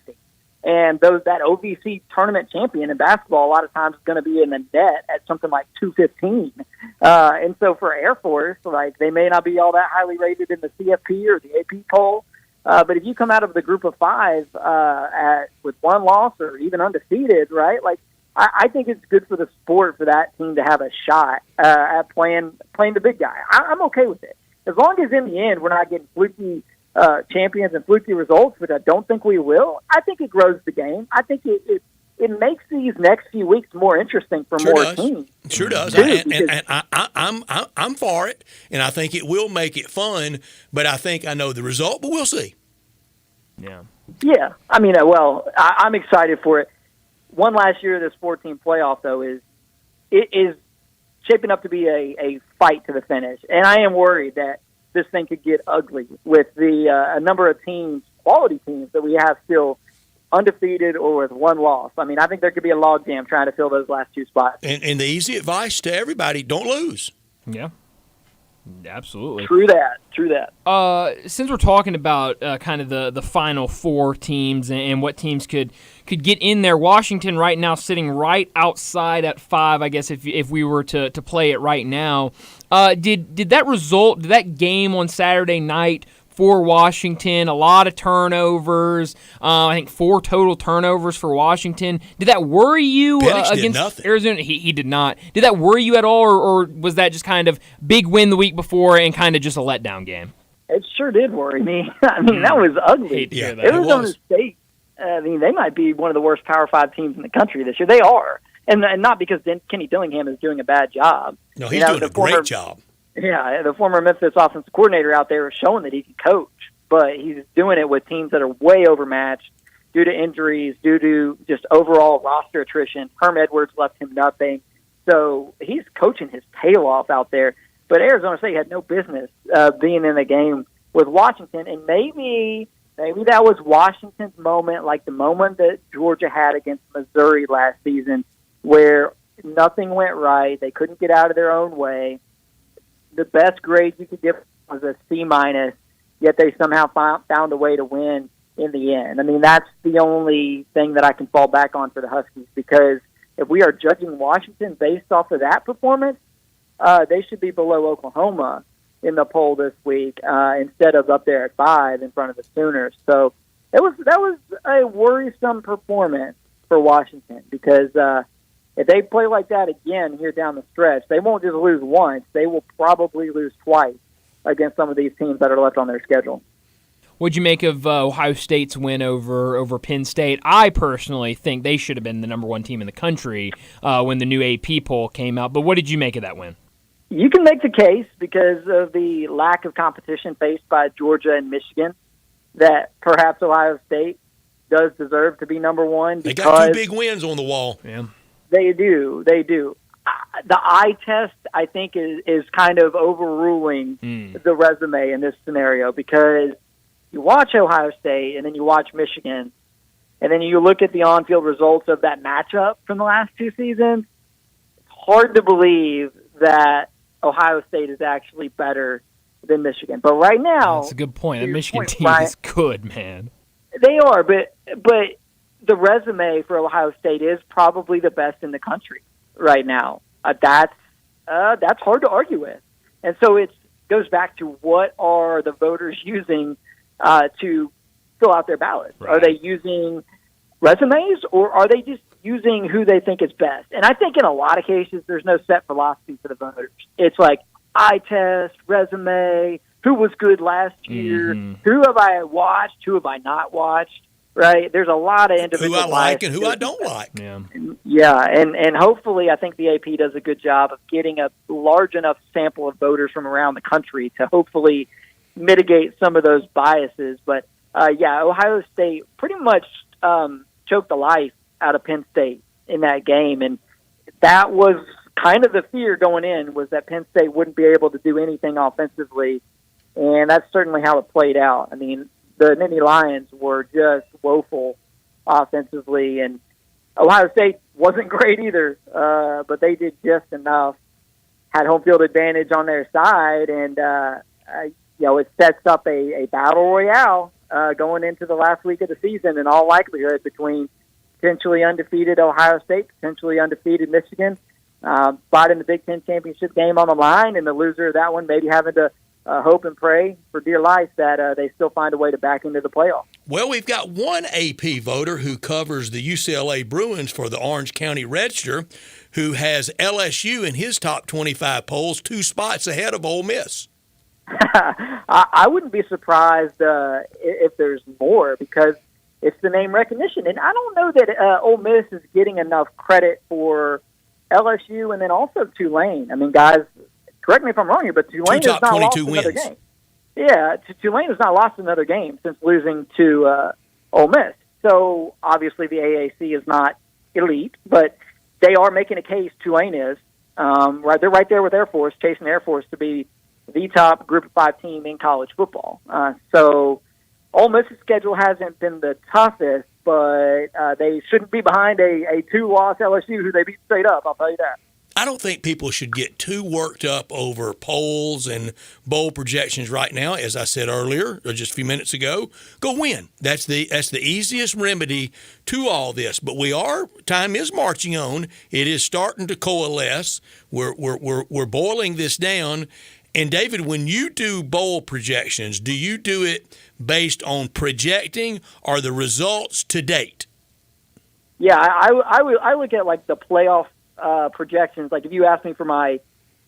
And that OVC tournament champion in basketball a lot of times is going to be in the net at something like 215. And so for Air Force, like they may not be all that highly rated in the CFP or the AP poll, but if you come out of the group of 5 with 1 loss or even undefeated, right? Like I think it's good for the sport for that team to have a shot at playing the big guy. I'm okay with it as long as in the end we're not getting fluky champions and fluky results, which I don't think we will. I think it grows the game. I think it makes these next few weeks more interesting for more teams. Sure does. I'm for it, and I think it will make it fun. But I think I know the result, but we'll see. Yeah. Yeah. I mean, I'm excited for it. One last year of this 4-team playoff, though, is shaping up to be a fight to the finish, and I am worried that this thing could get ugly with a number of teams, quality teams that we have still undefeated or with 1 loss. I mean, I think there could be a logjam trying to fill those last 2 spots. And the easy advice to everybody, don't lose. Yeah. Absolutely. True that. Since we're talking about kind of the final 4 teams and what teams could get in there, Washington right now sitting right outside at 5, I guess, if we were to play it right now. Did that game on Saturday night for Washington, a lot of turnovers, I think 4 total turnovers for Washington. Did that worry you against Arizona? He did not. Did that worry you at all, or was that just kind of big win the week before and kind of just a letdown game? It sure did worry me. I mean, that was ugly. Yeah, Arizona State, I mean, they might be one of the worst Power 5 teams in the country this year. They are. And not because Kenny Dillingham is doing a bad job. No, he's doing a great job. Yeah, the former Memphis offensive coordinator out there is showing that he can coach, but he's doing it with teams that are way overmatched due to injuries, due to just overall roster attrition. Herm Edwards left him nothing. So he's coaching his tail off out there. But Arizona State had no business being in the game with Washington, and maybe that was Washington's moment, like the moment that Georgia had against Missouri last season, where nothing went right. They couldn't get out of their own way. The best grade you could give was a C-, yet they somehow found a way to win in the end. I mean, that's the only thing that I can fall back on for the Huskies, because if we are judging Washington based off of that performance, they should be below Oklahoma in the poll this week instead of up there at 5 in front of the Sooners. So that was a worrisome performance for Washington, because if they play like that again here down the stretch, they won't just lose once. They will probably lose twice against some of these teams that are left on their schedule. What'd you make of Ohio State's win over Penn State? I personally think they should have been the number 1 team in the country when the new AP poll came out. But what did you make of that win? You can make the case, because of the lack of competition faced by Georgia and Michigan, that perhaps Ohio State does deserve to be number 1. They got 2 big wins on the wall. Yeah. They do. The eye test, I think, is kind of overruling the resume in this scenario, because you watch Ohio State and then you watch Michigan, and then you look at the on-field results of that matchup from the last 2 seasons. It's hard to believe that Ohio State is actually better than Michigan. But right now, that's a good point. The Michigan team is good, man. They are, but the resume for Ohio State is probably the best in the country right now. That's hard to argue with, and so it goes back to what are the voters using to fill out their ballots? Right. Are they using resumes, or are they just using who they think is best? And I think in a lot of cases, there's no set philosophy for the voters. It's like eye test, resume, who was good last year, who have I watched, who have I not watched, right? There's a lot of individual who I like and who I don't like. Yeah, and hopefully I think the AP does a good job of getting a large enough sample of voters from around the country to hopefully mitigate some of those biases. But, Ohio State pretty much choked the life out of Penn State in that game, and that was kind of the fear going in, was that Penn State wouldn't be able to do anything offensively, and that's certainly how it played out. I mean, the Nittany Lions were just woeful offensively, and Ohio State wasn't great either, but they did just enough, had home field advantage on their side, and it sets up a battle royale going into the last week of the season in all likelihood between potentially undefeated Ohio State, potentially undefeated Michigan, spot in the Big Ten championship game on the line, and the loser of that one maybe having to hope and pray for dear life that they still find a way to back into the playoff. Well, we've got one AP voter who covers the UCLA Bruins for the Orange County Register, who has LSU in his top 25 polls, 2 spots ahead of Ole Miss. I wouldn't be surprised if there's more, because it's the name recognition. And I don't know that Ole Miss is getting enough credit for LSU and then also Tulane. I mean, guys, correct me if I'm wrong here, but Tulane has not lost another game. Yeah, Tulane has not lost another game since losing to Ole Miss. So obviously the AAC is not elite, but they are making a case. Tulane is. They're right there with Air Force, chasing Air Force to be the top Group of 5 team in college football. So Ole Miss's schedule hasn't been the toughest, but they shouldn't be behind a 2-loss LSU who they beat straight up, I'll tell you that. I don't think people should get too worked up over polls and bowl projections right now. As I said earlier, or just a few minutes ago, go win. That's the easiest remedy to all this. But time is marching on. It is starting to coalesce. We're boiling this down. And David, when you do bowl projections, do you do it based on projecting or the results to date? Yeah, I look at like the playoff projections. Like if you ask me for my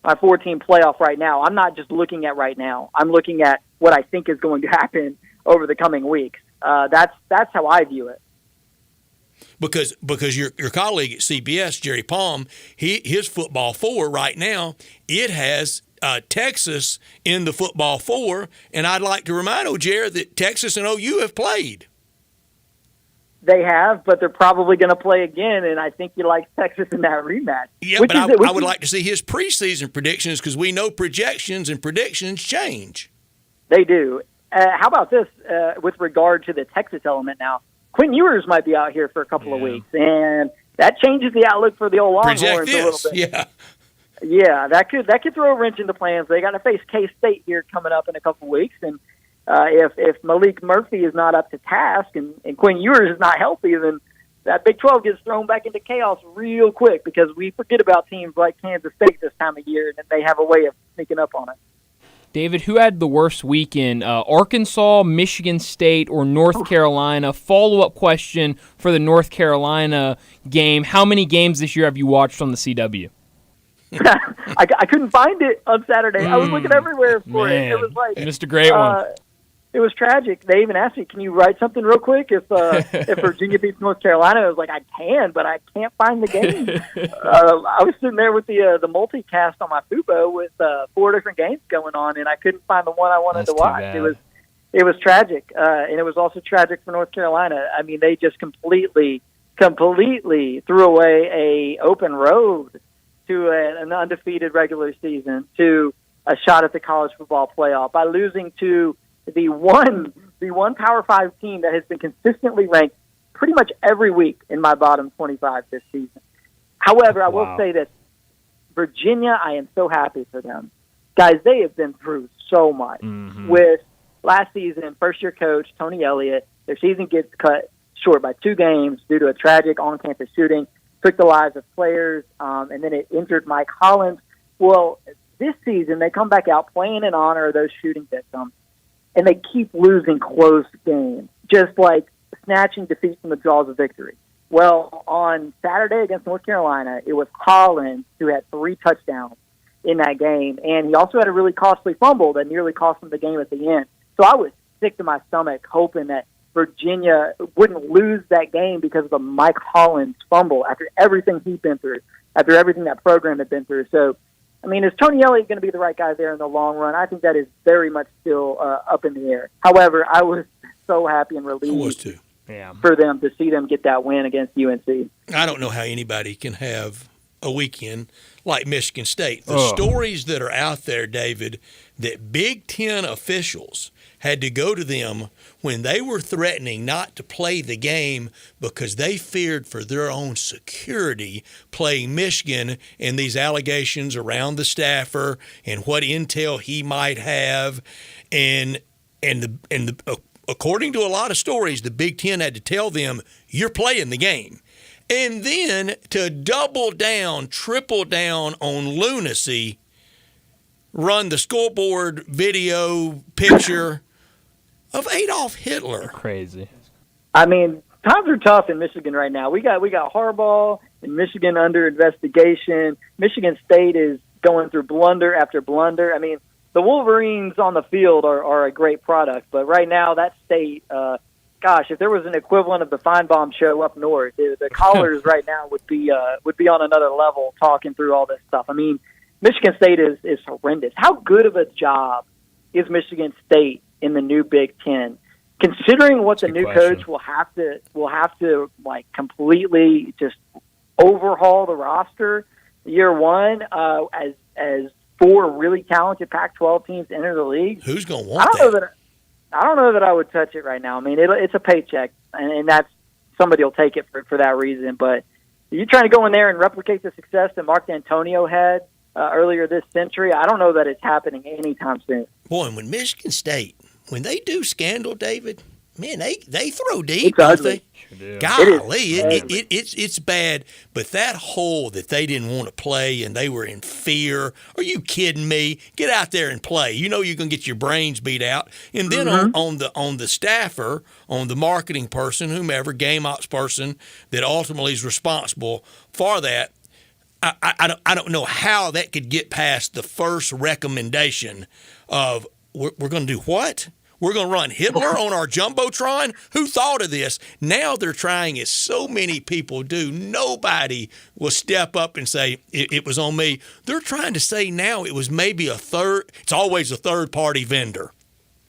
4-team playoff right now, I'm not just looking at right now. I'm looking at what I think is going to happen over the coming weeks. That's how I view it. Because your colleague at CBS, Jerry Palm, his football 4 right now, it has Texas in the football 4, and I'd like to remind Jared that Texas and OU have played. They have, but they're probably going to play again, and I think he likes Texas in that rematch. Yeah, but I would like to see his preseason predictions, because we know projections and predictions change. They do. How about this with regard to the Texas element now? Quinn Ewers might be out here for a couple of weeks, and that changes the outlook for the old Longhorns a little bit. Yeah. Yeah, that could throw a wrench into plans. They got to face K-State here coming up in a couple of weeks, and if Malik Murphy is not up to task and Quinn Ewers is not healthy, then that Big 12 gets thrown back into chaos real quick, because we forget about teams like Kansas State this time of year, and they have a way of sneaking up on it. David, who had the worst weekend, Arkansas, Michigan State, or North Carolina? Follow-up question for the North Carolina game. How many games this year have you watched on the CW? I couldn't find it on Saturday. I was looking everywhere for it. It was like missed a great one. It was tragic. They even asked me, "Can you write something real quick if Virginia beats North Carolina?" I was like, "I can, but I can't find the game." I was sitting there with the multicast on my Fubo with 4 different games going on, and I couldn't find the one I wanted to watch. It was tragic, and it was also tragic for North Carolina. I mean, they just completely threw away a open road to an undefeated regular season, to a shot at the college football playoff by losing to the one Power 5 team that has been consistently ranked pretty much every week in my bottom 25 this season. However, I will say that Virginia, I am so happy for them. Guys, they have been through so much. With last season, first-year coach Tony Elliott, their season gets cut short by 2 games due to a tragic on-campus shooting, took the lives of players, and then it injured Mike Hollins. Well, this season, they come back out playing in honor of those shooting victims, and they keep losing close games, just like snatching defeat from the jaws of victory. Well, on Saturday against North Carolina, it was Hollins who had 3 touchdowns in that game, and he also had a really costly fumble that nearly cost him the game at the end. So I was sick to my stomach hoping that Virginia wouldn't lose that game because of a Mike Hollins fumble after everything he'd been through, after everything that program had been through. So, I mean, is Tony Elliott going to be the right guy there in the long run? I think that is very much still up in the air. However, I was so happy and relieved for them to see them get that win against UNC. I don't know how anybody can have a weekend like Michigan State. The stories that are out there, David, that Big Ten officials had to go to them when they were threatening not to play the game because they feared for their own security playing Michigan, and these allegations around the staffer and what intel he might have, and according to a lot of stories, the Big Ten had to tell them, you're playing the game. And then to double down, triple down on lunacy, run the scoreboard video picture of Adolf Hitler. Crazy. I mean, times are tough in Michigan right now. We got Harbaugh and Michigan under investigation. Michigan State is going through blunder after blunder. I mean, the Wolverines on the field are a great product, but right now that state, gosh, if there was an equivalent of the Feinbaum show up north, the callers right now would be on another level talking through all this stuff. I mean, Michigan State is horrendous. How good of a job is Michigan State in the new Big Ten, considering what the new coach will have to like completely just overhaul the roster year one as 4 really talented Pac-12 teams enter the league? Who's going to want that? I don't know that I would touch it right now. I mean, it's a paycheck, and that's somebody will take it for that reason. But you're trying to go in there and replicate the success that Mark D'Antonio had earlier this century. I don't know that it's happening anytime soon. Boy, and when Michigan State, when they do scandal, David, man, they throw deep. It's ugly. Golly, it's bad. But that hole that they didn't want to play and they were in fear. Are you kidding me? Get out there and play. You know you're going to get your brains beat out. And then on the staffer, on the marketing person, whomever, game ops person that ultimately is responsible for that, I don't know how that could get past the first recommendation of we're going to do what? We're going to run Hitler on our Jumbotron? Who thought of this? Now they're trying, as so many people do. Nobody will step up and say, it was on me. They're trying to say now it was maybe it's always a third-party vendor.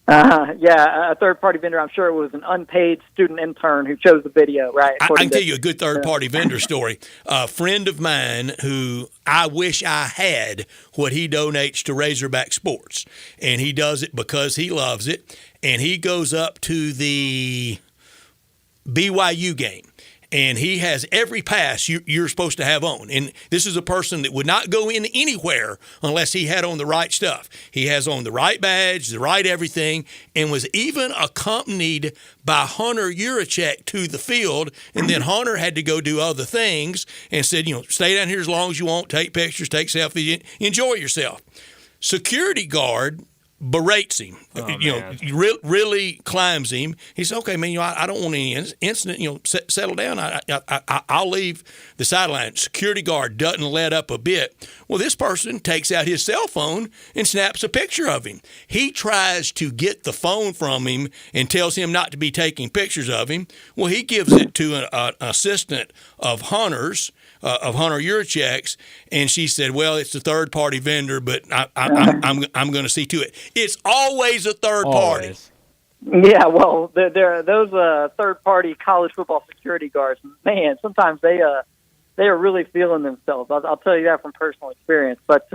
A third-party vendor. I'm sure it was an unpaid student intern who chose the video, right? I can tell you a good third-party vendor story. A friend of mine who I wish I had what he donates to Razorback Sports, and he does it because he loves it, and he goes up to the BYU game. And he has every pass you're supposed to have on. And this is a person that would not go in anywhere unless he had on the right stuff. He has on the right badge, the right everything, and was even accompanied by Hunter Yurachek to the field. And then Hunter had to go do other things and said, stay down here as long as you want, take pictures, take selfies, enjoy yourself. Security guard berates him, really climbs him. He said, okay, man, I don't want any incident, settle down. I'll leave the sideline. Security guard doesn't let up a bit. Well, this person takes out his cell phone and snaps a picture of him. He tries to get the phone from him and tells him not to be taking pictures of him. Well, he gives it to an assistant of Hunter's, of Hunter Yurachek's, and she said, well, it's a third-party vendor, but I'm going to see to it. It's always a third party. Yeah, well, those third-party college football security guards, man, sometimes they are really feeling themselves. I'll tell you that from personal experience. But,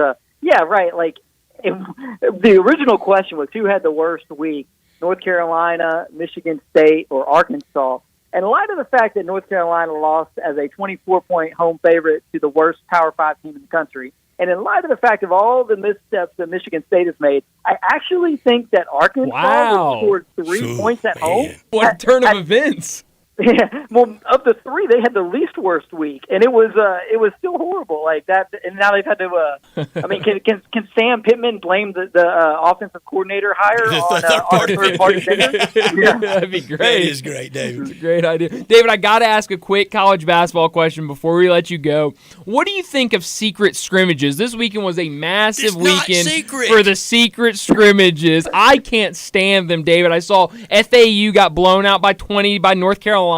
yeah, right, like the original question was who had the worst week, North Carolina, Michigan State, or Arkansas? And in light of the fact that North Carolina lost as a 24-point home favorite to the worst Power 5 team in the country, And in light of the fact of all the missteps that Michigan State has made, I actually think that Arkansas scored 3 points at home. What a turn of events. Yeah, well, of the three, they had the least worst week, and it was still horrible like that. And now they've had to. I mean, can Sam Pittman blame the offensive coordinator hire on third party? Yeah, that'd be great. That is great, David. It's a great idea, David. I got to ask a quick college basketball question before we let you go. What do you think of secret scrimmages? This weekend was a massive weekend for the secret scrimmages. I can't stand them, David. I saw FAU got blown out by 20 by North Carolina.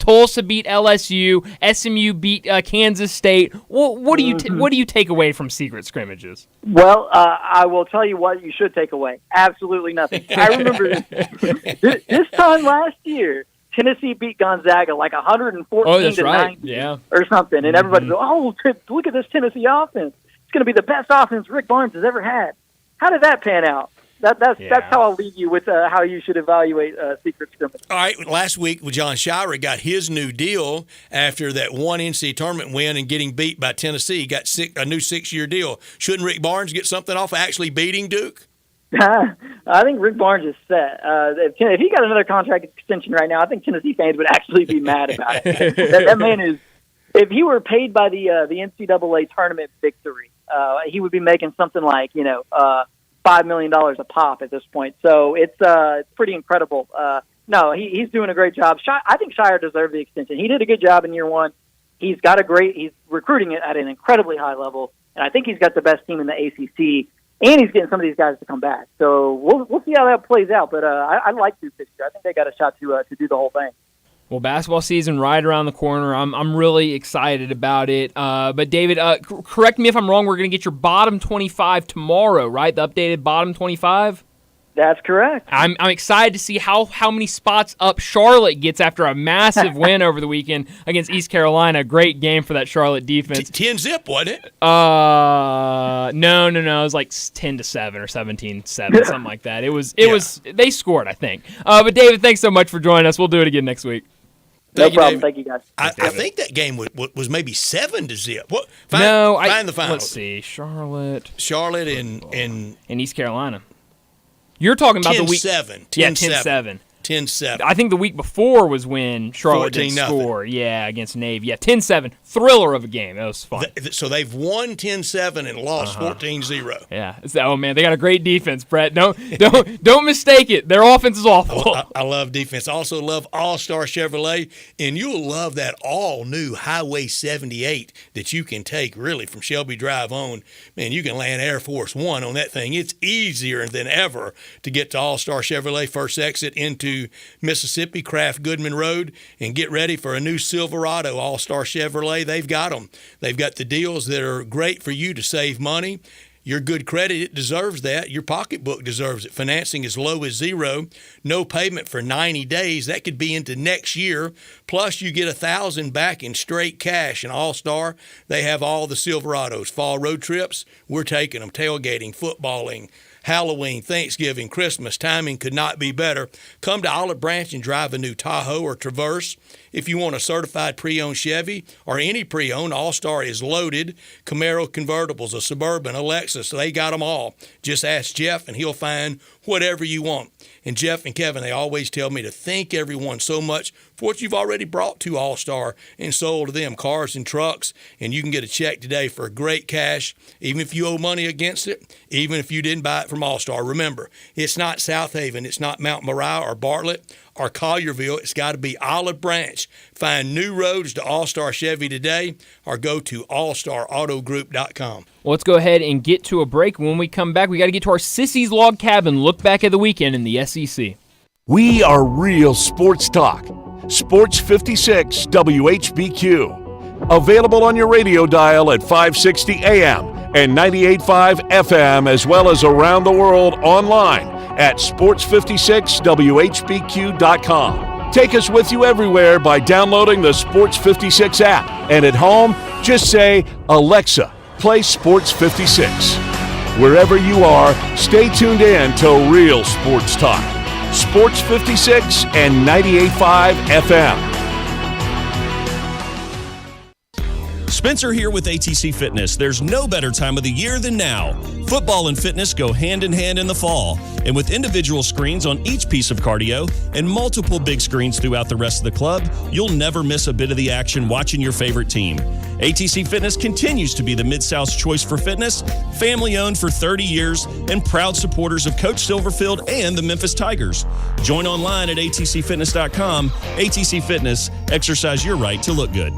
Tulsa beat LSU. SMU beat Kansas State. What do you take away from secret scrimmages? Well, I will tell you what you should take away. Absolutely nothing. I remember this time last year, Tennessee beat Gonzaga like 114 to 90 or something, and everybody goes, "Oh, look at this Tennessee offense! It's going to be the best offense Rick Barnes has ever had." How did that pan out? That's how I'll leave you with how you should evaluate secret scrimmage. All right, last week John Shire got his new deal after that one NCAA tournament win and getting beat by Tennessee. He got a new 6-year deal. Shouldn't Rick Barnes get something off actually beating Duke? I think Rick Barnes is set. If he got another contract extension right now, I think Tennessee fans would actually be mad about it. that man is. If he were paid by the NCAA tournament victory, he would be making something like $5 million a pop at this point. So it's pretty incredible. No, he's doing a great job. I think Shire deserved the extension. He did a good job in year one. He's recruiting it at an incredibly high level, and I think he's got the best team in the ACC, and he's getting some of these guys to come back. So we'll see how that plays out. But I like Duke this year. I think they got a shot to do the whole thing. Well, basketball season right around the corner. I'm really excited about it. But, David, correct me if I'm wrong. We're going to get your bottom 25 tomorrow, right? The updated bottom 25? That's correct. I'm excited to see how many spots up Charlotte gets after a massive win over the weekend against East Carolina. Great game for that Charlotte defense. 10-zip, wasn't it? No. It was like 10-7 or 17-7, something like that. It was. They scored, I think. But, David, thanks so much for joining us. We'll do it again next week. No problem. Thank you, guys. I think that game was maybe 7-zip. Find the final. Let's see. Charlotte and East Carolina. You're talking about the week 10-7. Yeah, 10-7. 10-7. I think the week before was when Charlotte didn't score. Yeah, against Navy. Yeah, 10-7. Thriller of a game. That was fun. So they've won 10-7 and lost 14-0. Yeah. Oh man, they got a great defense, Brett. Don't mistake it. Their offense is awful. I love defense. I also love All-Star Chevrolet, and you'll love that all-new Highway 78 that you can take really from Shelby Drive on. Man, you can land Air Force One on that thing. It's easier than ever to get to All-Star Chevrolet first exit into Mississippi, Kraft Goodman Road, and get ready for a new Silverado All-Star Chevrolet. They've got them. They've got the deals that are great for you to save money. Your good credit, it deserves that. Your pocketbook deserves it. Financing as low as $0. No payment for 90 days. That could be into next year. Plus, you get $1,000 back in straight cash. And All-Star, they have all the Silverados. Fall road trips, we're taking them. Tailgating, footballing, Halloween, Thanksgiving, Christmas, timing could not be better. Come to Olive Branch and drive a new Tahoe or Traverse. If you want a certified pre-owned Chevy or any pre-owned, All-Star is loaded. Camaro convertibles, a Suburban, a Lexus, they got them all. Just ask Jeff and he'll find whatever you want. And Jeff and Kevin, they always tell me to thank everyone so much for what you've already brought to All-Star and sold to them, cars and trucks. And you can get a check today for great cash, even if you owe money against it, even if you didn't buy it from All-Star. Remember, it's not South Haven, it's not Mount Moriah or Bartlett or Collierville. It's got to be Olive Branch. Find new roads to All-Star Chevy today or go to allstarautogroup.com. Well, let's go ahead and get to a break. When we come back, we got to get to our Sissy's Log Cabin look back at the weekend in the SEC. We are real sports talk. Sports 56 WHBQ. Available on your radio dial at 560 AM and 98.5 FM, as well as around the world online at sports56whbq.com. Take us with you everywhere by downloading the Sports 56 app. And at home, just say, Alexa, play Sports 56. Wherever you are, stay tuned in to Real Sports Talk. Sports 56 and 98.5 FM. Spencer here with ATC Fitness. There's no better time of the year than now. Football and fitness go hand in hand in the fall. And with individual screens on each piece of cardio and multiple big screens throughout the rest of the club, you'll never miss a bit of the action watching your favorite team. ATC Fitness continues to be the Mid-South's choice for fitness, family-owned for 30 years, and proud supporters of Coach Silverfield and the Memphis Tigers. Join online at atcfitness.com. ATC Fitness, exercise your right to look good.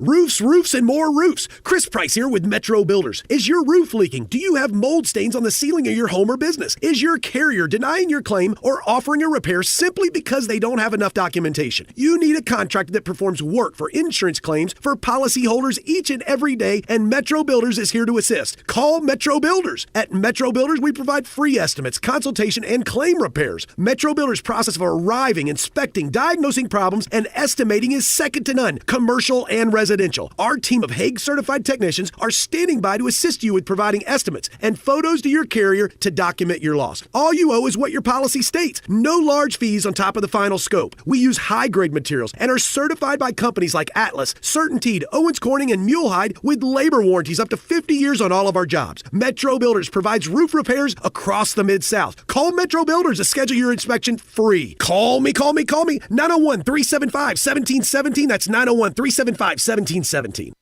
Roofs, roofs, and more roofs. Chris Price here with Metro Builders. Is your roof leaking? Do you have mold stains on the ceiling of your home or business? Is your carrier denying your claim or offering a repair simply because they don't have enough documentation? You need a contractor that performs work for insurance claims for policyholders each and every day, and Metro Builders is here to assist. Call Metro Builders. At Metro Builders, we provide free estimates, consultation, and claim repairs. Metro Builders' process of arriving, inspecting, diagnosing problems, and estimating is second to none, commercial and residential. Our team of Hague-certified technicians are standing by to assist you with providing estimates and photos to your carrier to document your loss. All you owe is what your policy states. No large fees on top of the final scope. We use high-grade materials and are certified by companies like Atlas, CertainTeed, Owens Corning, and Mulehide with labor warranties up to 50 years on all of our jobs. Metro Builders provides roof repairs across the Mid-South. Call Metro Builders to schedule your inspection free. Call me. 901-375-1717. That's 901-375-1717.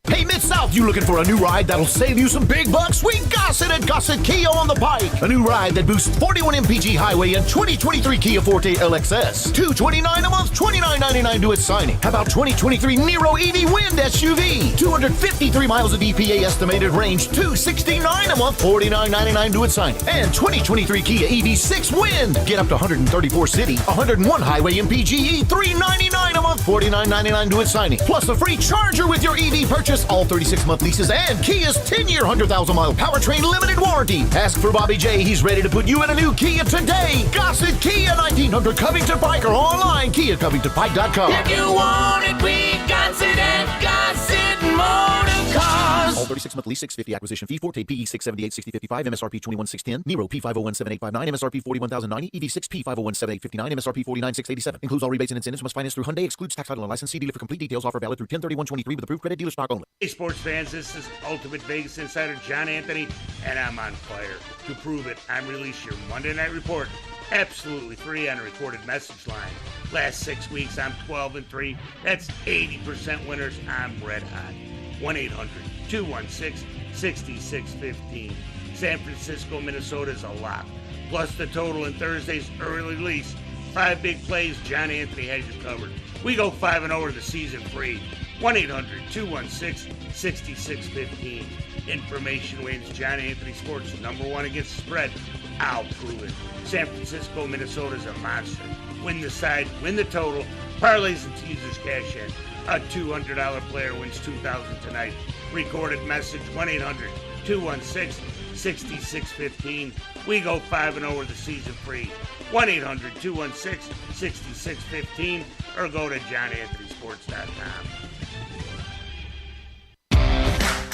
Hey, Mid-South, you looking for a new ride that'll save you some big bucks? We got it at Gossett Kia on the bike. A new ride that boosts 41 mpg highway and 2023 Kia Forte LXS. $229 a month, $29.99 to its signing. How about 2023 Nero EV Wind SUV? 253 miles of EPA estimated range, $269 a month, $49.99 to its signing. And 2023 Kia EV6 Wind. Get up to 134 city, 101 highway MPGE, $399 a month, $49.99 to its signing. Plus a free charger with your EV purchase, all 36-month leases, and Kia's 10-year, 100,000-mile powertrain limited warranty. Ask for Bobby J. He's ready to put you in a new Kia today. Gossett Kia, 1900 Covington Pike, or online, KiaCovingtonPike.com. If you want it, we got it at Gossett Motor Cars. All 36-month lease, $650 acquisition fee, Forte PE $678, $6055, MSRP $21,610, Nero P5017859, MSRP $41,090, EV6 P5017859, MSRP $49,687. Includes all rebates and incentives. Must finance through Hyundai. Excludes tax, title, and license. See dealer for complete details. Offer valid through 10/31/23 with approved credit. Dealer stock only. Hey, sports fans, this is Ultimate Vegas Insider John Anthony, and I'm on fire. To prove it, I'm releasing your Monday Night Report absolutely free on a recorded message line. Last 6 weeks, I'm 12-3. That's 80% winners. I'm red hot. 1-800-216-6615. San Francisco, Minnesota is a lock. Plus the total in Thursday's early release. 5 big plays, John Anthony has you covered. We go 5-0 the season free. 1-800-216-6615. Information wins. John Anthony Sports, #1 against the spread. I'll prove it. San Francisco, Minnesota's a monster. Win the side, win the total. Parlays and teasers cash in. A $200 player wins $2,000 tonight. Recorded message, 1-800-216-6615. We go 5-0 the season free. 1-800-216-6615 or go to johnanthonysports.com.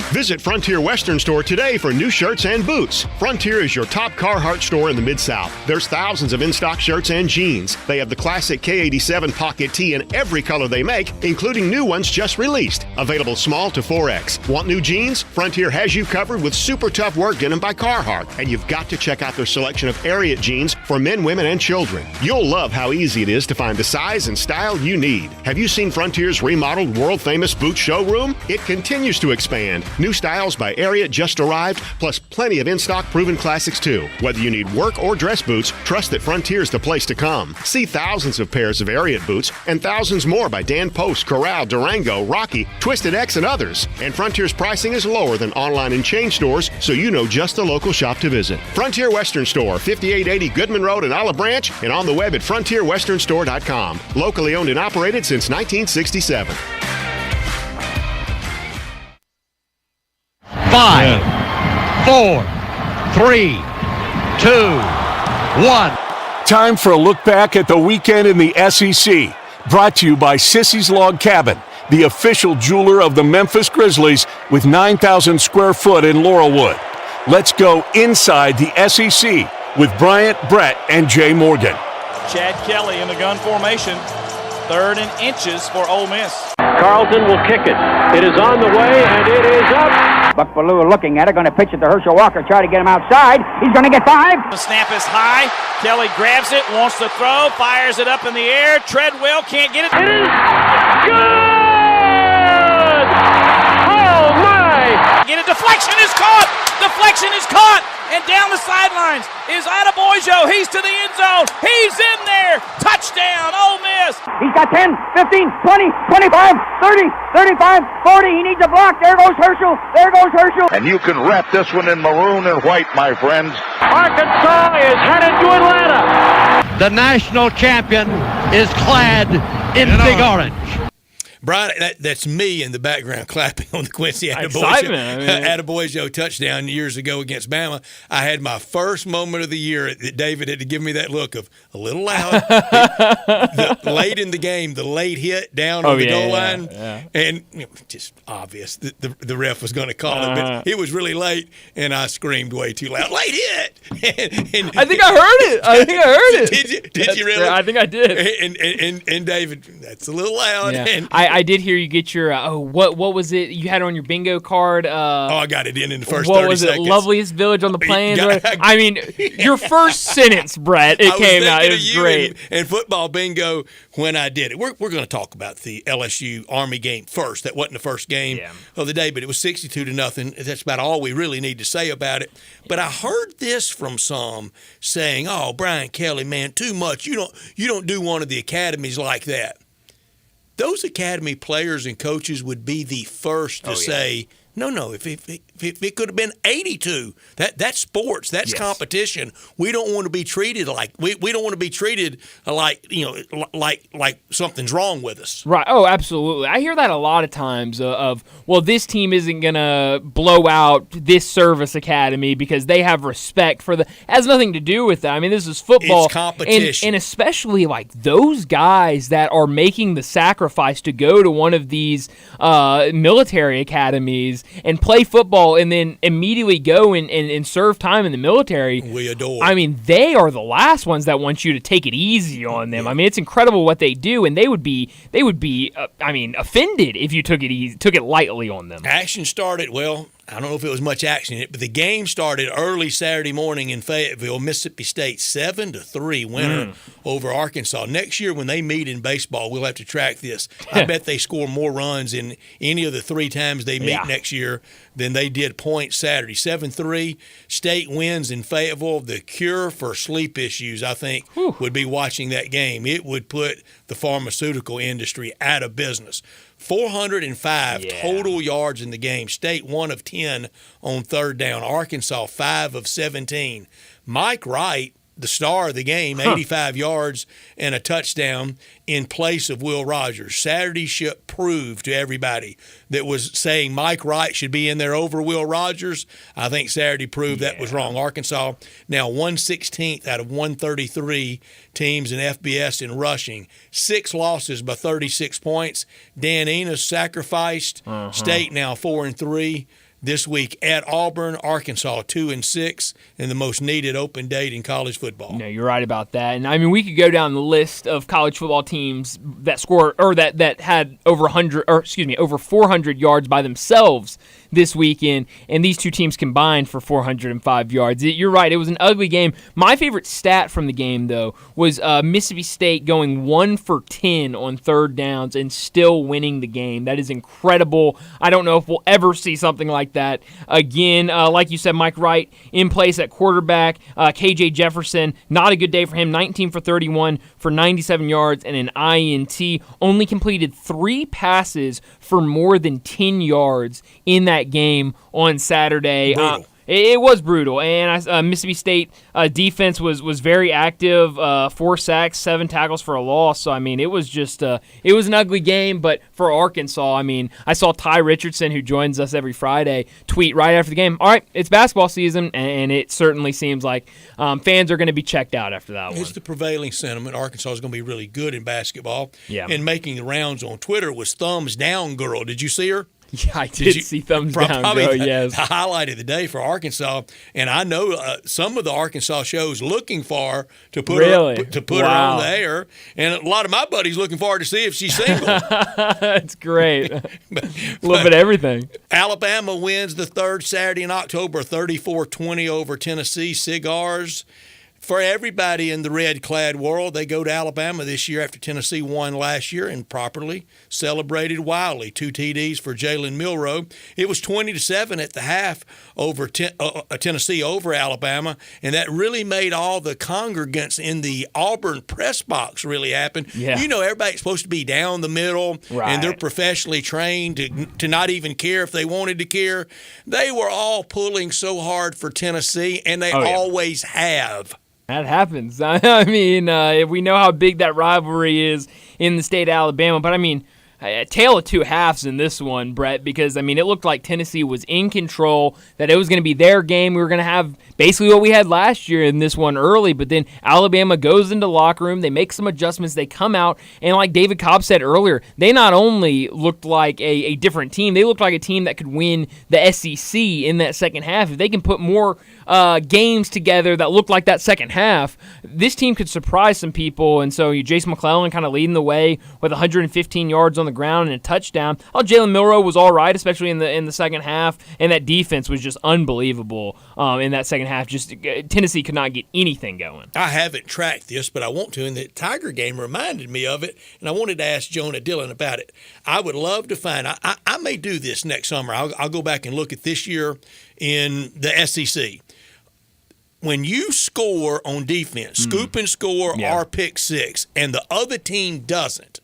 Visit Frontier Western Store today for new shirts and boots. Frontier is your top Carhartt store in the Mid-South. There's thousands of in-stock shirts and jeans. They have the classic K87 pocket tee in every color they make, including new ones just released. Available small to 4X. Want new jeans? Frontier has you covered with super tough work denim by Carhartt. And you've got to check out their selection of Ariat jeans for men, women, and children. You'll love how easy it is to find the size and style you need. Have you seen Frontier's remodeled world-famous boot showroom? It continues to expand. New styles by Ariat just arrived, plus plenty of in-stock proven classics too. Whether you need work or dress boots, trust that Frontier's the place to come. See thousands of pairs of Ariat boots and thousands more by Dan Post, Corral, Durango, Rocky, Twisted X, and others. And Frontier's pricing is lower than online and chain stores, so you know just the local shop to visit. Frontier Western Store, 5880 Goodman Road in Olive Branch, and on the web at frontierwesternstore.com. Locally owned and operated since 1967. 5, 4, 3, 2, 1. Time for a look back at the weekend in the SEC. Brought to you by Sissy's Log Cabin, the official jeweler of the Memphis Grizzlies with 9,000 square foot in Laurelwood. Let's go inside the SEC with Bryant, Brett, and Jay Morgan. Chad Kelly in the gun formation. 3rd and inches for Ole Miss. Carlton will kick it. It is on the way, and it is up. Buck Bellew looking at it, going to pitch it to Herschel Walker, try to get him outside. He's going to get 5. The snap is high. Kelly grabs it, wants to throw, fires it up in the air. Treadwell can't get it. It is good! Oh, my! Get a deflection is caught! Deflection is caught! And down the sidelines is Adebayo. He's to the end zone. He's in there. Touchdown, Ole Miss. He's got 10, 15, 20, 25, 30, 35, 40. He needs a block. There goes Herschel. There goes Herschel. And you can wrap this one in maroon and white, my friends. Arkansas is headed to Atlanta. The national champion is clad in big orange. Brian, that's me in the background clapping on the Quincy Adebayo touchdown years ago against Bama. I had my first moment of the year that David had to give me that look of a little loud. Late in the game, the late hit down on the goal line. Yeah. And just obvious that the ref was going to call it. But it was really late, and I screamed way too loud. Late hit! and I think I heard it. Did you really? I think I did. And David, that's a little loud. Yeah. And I did hear you get your what was it you had on your bingo card? I got it in the first 30 seconds. What was it? Loveliest village on the plains? I mean, your first sentence, Brett, it came out. It was great. And football bingo when I did it. We're going to talk about the LSU Army game first. That wasn't the first game of the day, but it was 62-0. That's about all we really need to say about it. But I heard this from some saying, "Oh, Brian Kelly, man, too much. You don't do one of the academies like that." Those academy players and coaches would be the first to say, no, if it could have been 82, that's sports, that's competition. We don't want to be treated like we don't want to be treated like like something's wrong with us. Right. Oh, absolutely. I hear that a lot of times of this team isn't gonna blow out this service academy because they have respect for it has nothing to do with that. I mean, this is football. It's competition. And especially like those guys that are making the sacrifice to go to one of these military academies and play football and then immediately go and serve time in the military. We adore. I mean, they are the last ones that want you to take it easy on them. I mean, it's incredible what they do, and they would be offended if you took it lightly on them. Action started, I don't know if it was much action in it, but the game started early Saturday morning in Fayetteville. Mississippi State 7-3 winner over Arkansas. Next year when they meet in baseball, we'll have to track this. I bet they score more runs in any of the 3 times they meet next year than they did points Saturday. 7-3. State wins in Fayetteville. The cure for sleep issues, I think, would be watching that game. It would put the pharmaceutical industry out of business. 405 total yards in the game. State 1 of 10 on third down. Arkansas 5 of 17. Mike Wright, the star of the game, 85 yards and a touchdown in place of Will Rogers. Saturday should prove to everybody that was saying Mike Wright should be in there over Will Rogers. I think Saturday proved that was wrong. Arkansas now 116th out of 133 teams in FBS in rushing. 6 losses by 36 points. Dan Enos sacrificed. State now 4-3. This week at Auburn, Arkansas 2-6, and the most needed open date in college football. No, you're right about that. And I mean, we could go down the list of college football teams that scored or that had over 400 yards by themselves this weekend, and these two teams combined for 405 yards. You're right, it was an ugly game. My favorite stat from the game, though, was Mississippi State going 1 for 10 on third downs and still winning the game. That is incredible. I don't know if we'll ever see something like that again. Like you said, Mike Wright in place at quarterback. KJ Jefferson, not a good day for him. 19 for 31 for 97 yards and an INT. Only completed 3 passes for more than 10 yards in that game on Saturday. It was brutal, and Mississippi State defense was very active. 4 sacks, 7 tackles for a loss. So I mean, it was just it was an ugly game. But for Arkansas, I mean, I saw Ty Richardson, who joins us every Friday, tweet right after the game. All right, it's basketball season, and it certainly seems like fans are going to be checked out after that one. It's the prevailing sentiment. Arkansas is going to be really good in basketball. Yeah. And making the rounds on Twitter was Thumbs Down Girl. Did you see her? Yeah, I did see thumbs down go, yes. The highlight of the day for Arkansas, and I know some of the Arkansas shows looking for to put her on the air, and a lot of my buddies looking forward to see if she's single. That's great. A little bit of everything. Alabama wins the third Saturday in October, 34-20 over Tennessee. Cigars. For everybody in the red-clad world, they go to Alabama this year after Tennessee won last year and properly celebrated wildly. 2 TDs for Jalen Milroe. It was 20-7 at the half over Tennessee over Alabama, and that really made all the congregants in the Auburn press box really happen. Yeah. You know, everybody's supposed to be down the middle, and they're professionally trained to not even care if they wanted to care. They were all pulling so hard for Tennessee, and they always have. That happens. I mean, we know how big that rivalry is in the state of Alabama, but I mean, a tale of two halves in this one, Brett, because, I mean, it looked like Tennessee was in control, that it was going to be their game. We were going to have basically what we had last year in this one early, but then Alabama goes into the locker room, they make some adjustments, they come out, and like David Cobb said earlier, they not only looked like a different team, they looked like a team that could win the SEC in that second half. If they can put more games together that looked like that second half, this team could surprise some people, and so Jason McClellan kind of leading the way with 115 yards on the ground and a touchdown. Jalen Milroe was all right, especially in the second half, and that defense was just unbelievable in that second half. Just Tennessee could not get anything going. I haven't tracked this, but I want to, and the Tiger game reminded me of it, and I wanted to ask Jonah Dillon about it. I would love to find, I may do this next summer. I'll go back and look at this year in the SEC. When you score on defense, scoop and score or pick six, and the other team doesn't,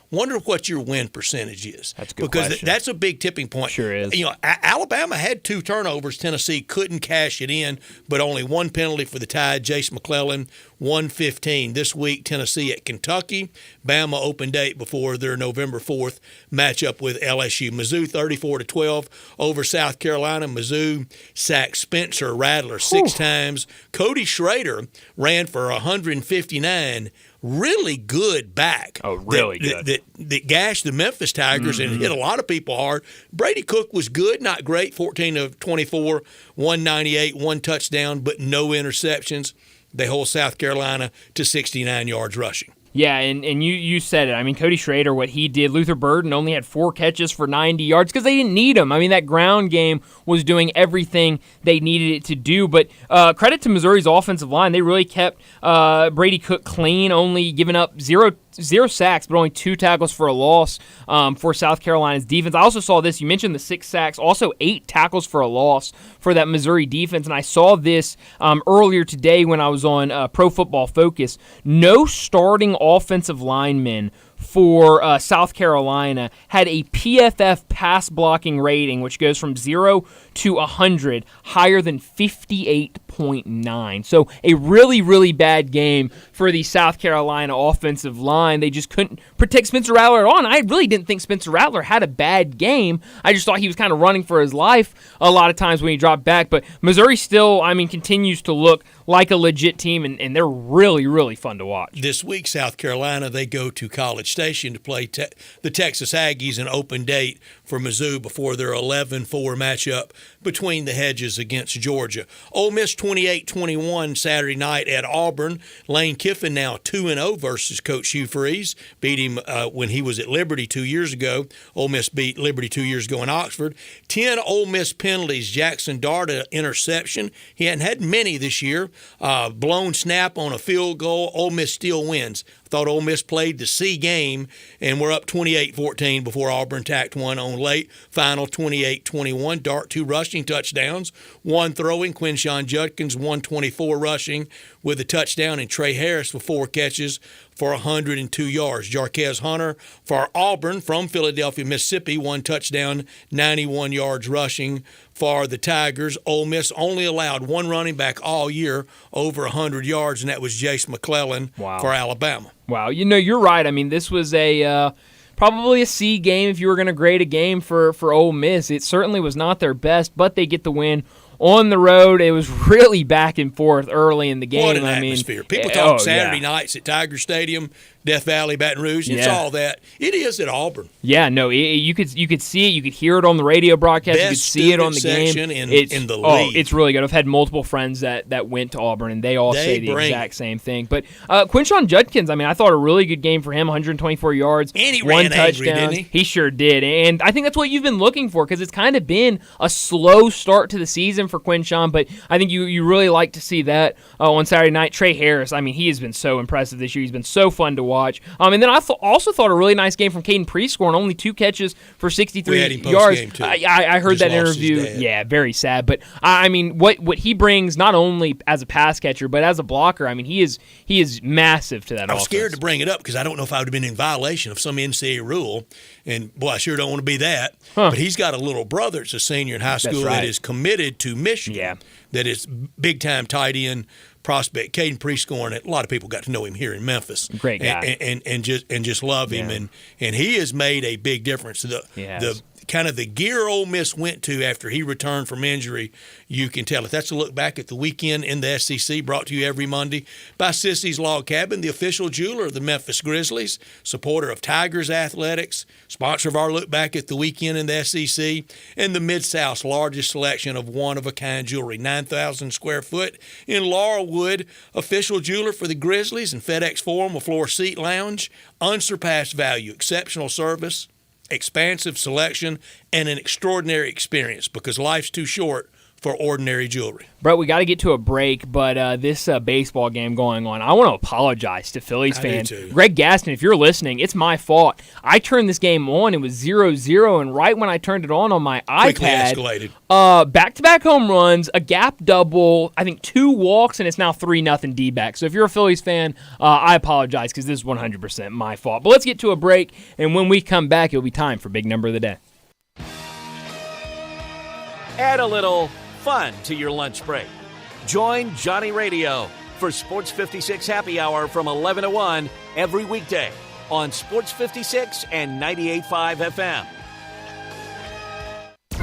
wonder what your win percentage is. That's a good question. Because that's a big tipping point. Sure is. You know, Alabama had 2 turnovers. Tennessee couldn't cash it in, but only 1 penalty for the Tide. Jason McClellan, 115. This week, Tennessee at Kentucky. Bama open date before their November 4th matchup with LSU. Mizzou 34-12 over South Carolina. Mizzou sacked Spencer Rattler 6 times. Cody Schrader ran for 159. Really good back. Oh, really good. That gashed the Memphis Tigers and hit a lot of people hard. Brady Cook was good, not great, 14 of 24, 198, 1 touchdown, but no interceptions. They hold South Carolina to 69 yards rushing. Yeah, and you said it. I mean, Cody Schrader, what he did, Luther Burden only had 4 catches for 90 yards because they didn't need him. I mean, that ground game was doing everything they needed it to do. But credit to Missouri's offensive line. They really kept Brady Cook clean, only giving up zero sacks, but only 2 tackles for a loss for South Carolina's defense. I also saw this. You mentioned the 6 sacks, also 8 tackles for a loss for that Missouri defense. And I saw this earlier today when I was on Pro Football Focus. No starting offensive linemen for South Carolina had a PFF pass blocking rating, which goes from 0 to 100, higher than 58.9. So a really, really bad game for the South Carolina offensive line. They just couldn't protect Spencer Rattler at all. And I really didn't think Spencer Rattler had a bad game. I just thought he was kind of running for his life a lot of times when he dropped back. But Missouri still, I mean, continues to look like a legit team, and they're really, really fun to watch. This week, South Carolina, they go to College Station to play the Texas Aggies, an open date for Mizzou before their 11-4 matchup between the Hedges against Georgia. Ole Miss 28-21 Saturday night at Auburn. Lane Kiffin now 2-0 versus Coach Hugh Freeze. Beat him when he was at Liberty 2 years ago. Ole Miss beat Liberty 2 years ago in Oxford. 10 Ole Miss penalties. Jackson Dart an interception. He hadn't had many this year. Blown snap on a field goal. Ole Miss still wins. Thought Ole Miss played the C game, and we're up 28-14 before Auburn tacked one on late. Final 28-21. Dart 2 rushing touchdowns, 1 throwing. Quinshon Judkins 124 rushing with a touchdown, and Trey Harris with 4 catches for 102 yards. Jarquez Hunter for Auburn from Philadelphia, Mississippi, 1 touchdown, 91 yards rushing for the Tigers. Ole Miss only allowed 1 running back all year over 100 yards, and that was Jace McClellan for Alabama. Wow, you know, you're right. I mean, this was a probably a C game if you were going to grade a game for Ole Miss. It certainly was not their best, but they get the win on the road. It was really back and forth early in the game. What an atmosphere. People talk Saturday nights at Tiger Stadium, Death Valley, Baton Rouge. It's all that. It is at Auburn. Yeah, no, you could see it. You could hear it on the radio broadcast. Best you could see it on the game. In the league. It's really good. I've had multiple friends that went to Auburn, and they all say the exact same thing. But Quinshon Judkins, I mean, I thought a really good game for him, 124 yards, and he one ran touchdown. angry, didn't he? He sure did. And I think that's what you've been looking for, because it's kind of been a slow start to the season for Quinshon, but I think you really like to see that on Saturday night. Trey Harris, I mean, he has been so impressive this year. He's been so fun to watch. And then I also thought a really nice game from Caden Prescorn, only 2 catches for 63 yards. Too. I heard that interview. Yeah, very sad. But I mean, what he brings not only as a pass catcher but as a blocker, I mean, he is massive to that offense. I'm scared to bring it up because I don't know if I would have been in violation of some NCAA rule. And boy, I sure don't want to be that. But he's got a little brother that's a senior in high school that is committed to Michigan. Yeah. That is big time tight end prospect. Caden Prescorn. A lot of people got to know him here in Memphis. Great guy. And just love him. And he has made a big difference. The kind of the gear Ole Miss went to after he returned from injury, you can tell. If that's a look back at the weekend in the SEC, brought to you every Monday by Sissy's Log Cabin, the official jeweler of the Memphis Grizzlies, supporter of Tigers Athletics, sponsor of our look back at the weekend in the SEC, and the Mid-South's largest selection of one-of-a-kind jewelry, 9,000 square foot in Laurelwood, official jeweler for the Grizzlies and FedEx Forum, a floor seat lounge, unsurpassed value, exceptional service, expansive selection, and an extraordinary experience, because life's too short for ordinary jewelry. Brett, we got to get to a break, but this baseball game going on, I want to apologize to Phillies fans. Greg Gaston, if you're listening, it's my fault. I turned this game on. It was 0-0, and right when I turned it on my iPad, escalated. Back-to-back home runs, a gap double, I think 2 walks, and it's now 3-0 D-back. So if you're a Phillies fan, I apologize, because this is 100% my fault. But let's get to a break, and when we come back, it'll be time for Big Number of the Day. Add a little fun to your lunch break. Join Johnny Radio for Sports 56 Happy Hour from 11 to 1 every weekday on Sports 56 and 98.5 FM.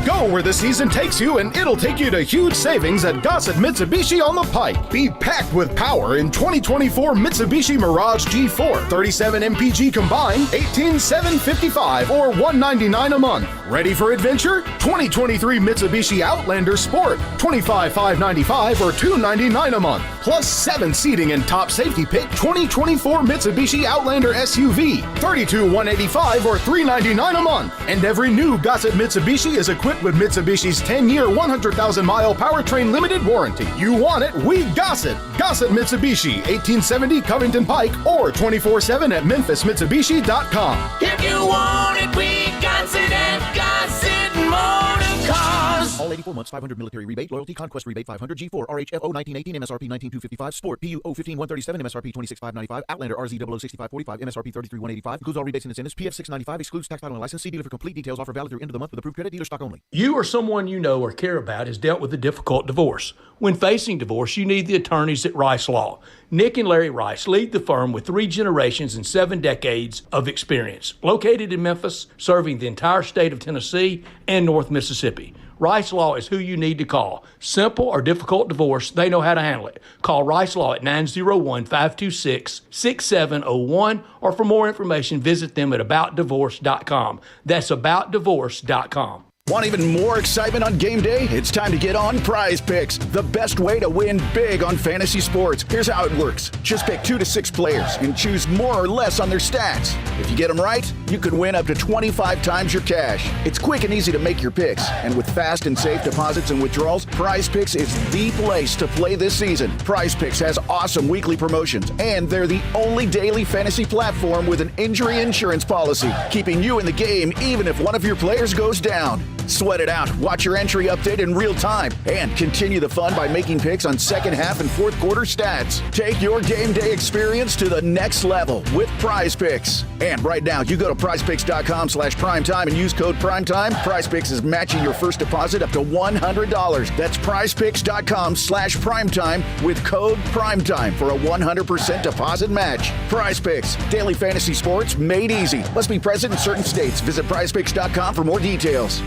Go where the season takes you, and it'll take you to huge savings at Gossett Mitsubishi on the Pike. Be packed with power in 2024 Mitsubishi Mirage G4. 37 MPG combined, $18,755 or $199 a month. Ready for adventure? 2023 Mitsubishi Outlander Sport, $25,595 or $299 a month. Plus 7 seating and top safety pick 2024 Mitsubishi Outlander SUV, $32,185 or $399 a month. And every new Gossett Mitsubishi is equipped with Mitsubishi's 10-year, 100,000-mile powertrain limited warranty. You want it, we Gossett. Gossett Mitsubishi, 1870 Covington Pike, or 24/7 at MemphisMitsubishi.com. If you want it, we Gossett at Gossett Motor Cars. All 84 months, 500 military rebate, loyalty, conquest rebate, 500, G4, RHFO 1918, MSRP 19255, Sport, PU 015-137, MSRP 26595, Outlander RZ 006545, MSRP 33185, includes all rebates and incentives, PF 695, excludes tax title and license, see dealer for complete details, offer valid through end of the month with approved credit, dealer stock only. You or someone you know or care about has dealt with a difficult divorce. When facing divorce, you need the attorneys at Rice Law. Nick and Larry Rice lead the firm with 3 generations and 7 decades of experience. Located in Memphis, serving the entire state of Tennessee and North Mississippi. Rice Law is who you need to call. Simple or difficult divorce, they know how to handle it. Call Rice Law at 901-526-6701, or for more information, visit them at aboutdivorce.com. That's aboutdivorce.com. Want even more excitement on game day? It's time to get on Prize Picks, the best way to win big on fantasy sports. Here's how it works. Just pick 2 to 6 players and choose more or less on their stats. If you get them right, you could win up to 25 times your cash. It's quick and easy to make your picks, and with fast and safe deposits and withdrawals, Prize Picks is the place to play this season. Prize Picks has awesome weekly promotions, and they're the only daily fantasy platform with an injury insurance policy, keeping you in the game even if one of your players goes down. Sweat it out, watch your entry update in real time, and continue the fun by making picks on second half and fourth quarter stats. Take your game day experience to the next level with Prize Picks. And right now, you go to prizepicks.com/primetime and use code primetime. Prize Picks is matching your first deposit up to $100. That's prizepicks.com/primetime with code primetime for a 100% deposit match. Prize Picks, daily fantasy sports made easy. Must be present in certain states. Visit prizepicks.com for more details.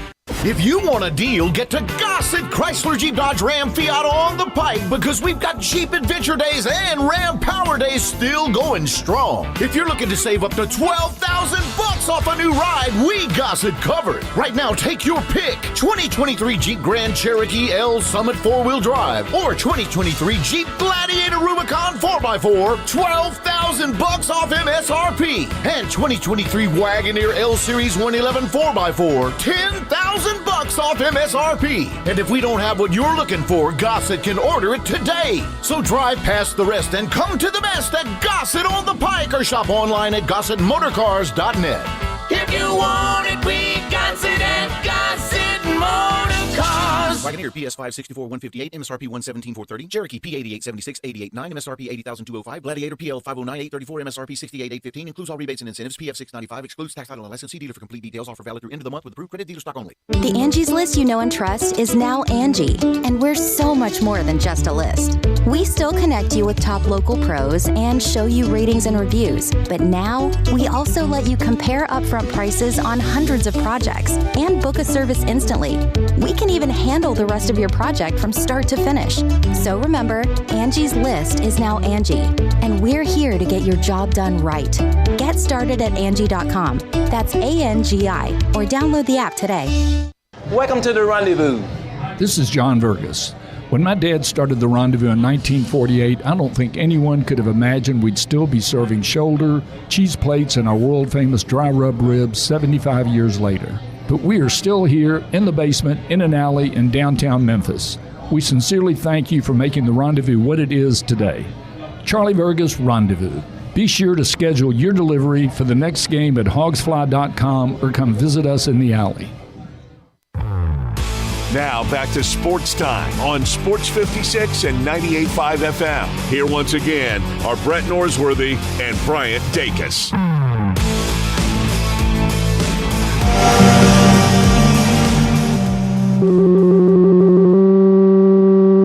If you want a deal, get to Gossett Chrysler Jeep Dodge Ram Fiat on the Pike because we've got Jeep Adventure Days and Ram Power Days still going strong. If you're looking to save up to $12,000 off a new ride, we Gossett covered. Right now, take your pick. 2023 Jeep Grand Cherokee L Summit 4-wheel drive or 2023 Jeep Gladiator Rubicon 4x4, $12,000 off MSRP. And 2023 Wagoneer L Series 111 4x4, $10,000 off MSRP. And if we don't have what you're looking for, Gossett can order it today. So drive past the rest and come to the best at Gossett on the Pike or shop online at GossettMotorCars.net. If you want it, we got it at Gossett Motor Cars. Wagoneer PS5 64,158, MSRP 117,430. Cherokee P88 76 889, MSRP 80,205. Gladiator PL 509 834, MSRP 68,815. Includes all rebates and incentives. PF 695 excludes tax, title, and licensee. Dealer for complete details. Offer valid through end of the month with approved credit. Dealer stock only. The Angie's List you know and trust is now Angie, and we're so much more than just a list. We still connect you with top local pros and show you ratings and reviews, but now we also let you compare upfront prices on hundreds of projects and book a service instantly. We can even handle the rest of your project from start to finish. So remember, Angie's List is now Angie, and we're here to get your job done right. Get started at Angie.com. That's ANGI, or download the app today. Welcome to the Rendezvous. This is John Vergas. When my dad started the Rendezvous in 1948, I don't think anyone could have imagined we'd still be serving shoulder, cheese plates, and our world-famous dry rub ribs 75 years later. But we are still here in the basement, in an alley in downtown Memphis. We sincerely thank you for making the Rendezvous what it is today. Charlie Vergas Rendezvous. Be sure to schedule your delivery for the next game at hogsfly.com or come visit us in the alley. Now back to Sports Time on Sports 56 and 98.5 FM. Here once again are Brett Norsworthy and Bryant Dacus.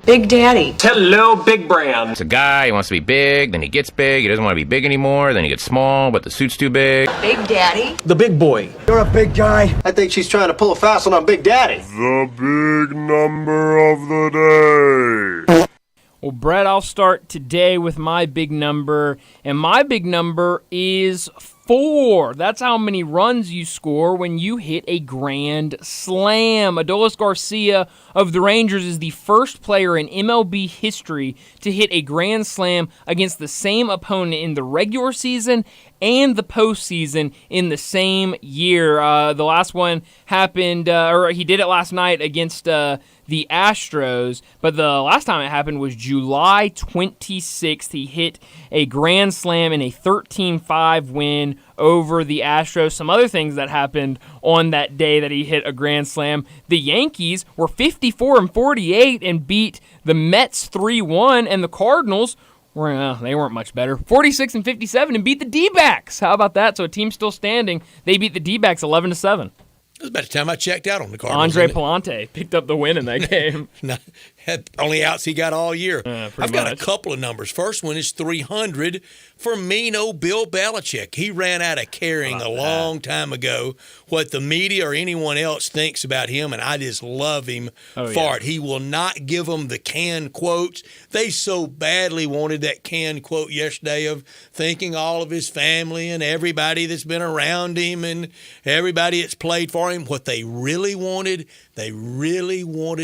Big Daddy. Hello, Big Brand. It's a guy, he wants to be big, then he gets big, he doesn't want to be big anymore, then he gets small, but the suit's too big. Big Daddy. The big boy. You're a big guy. I think she's trying to pull a fast one on Big Daddy. The big number of the day. Well, Brett, I'll start today with my big number, and my big number is 4. That's how many runs you score when you hit a grand slam. Adolis Garcia of the Rangers is the first player in MLB history to hit a grand slam against the same opponent in the regular season and the postseason in the same year. The last one happened, or he did it last night against the Astros, but the last time it happened was July 26th. He hit a grand slam in a 13-5 win over the Astros. Some other things that happened on that day that he hit a grand slam. The Yankees were 54-48 and beat the Mets 3-1, and the Cardinals they weren't much better. 46-57 and beat the D-backs. How about that? So a team still standing. They beat the D-backs 11-7. It was about the time I checked out on the Cardinals. Andre Palante picked up the win in that game. Had only outs he got all year. I've got a couple of numbers. First one is 300 for mean Bill Belichick. He ran out of caring a long time ago what the media or anyone else thinks about him, and I just love him for it. He will not give them the canned quotes. They so badly wanted that canned quote yesterday of thanking all of his family and everybody that's been around him and everybody that's played for him. What they really wanted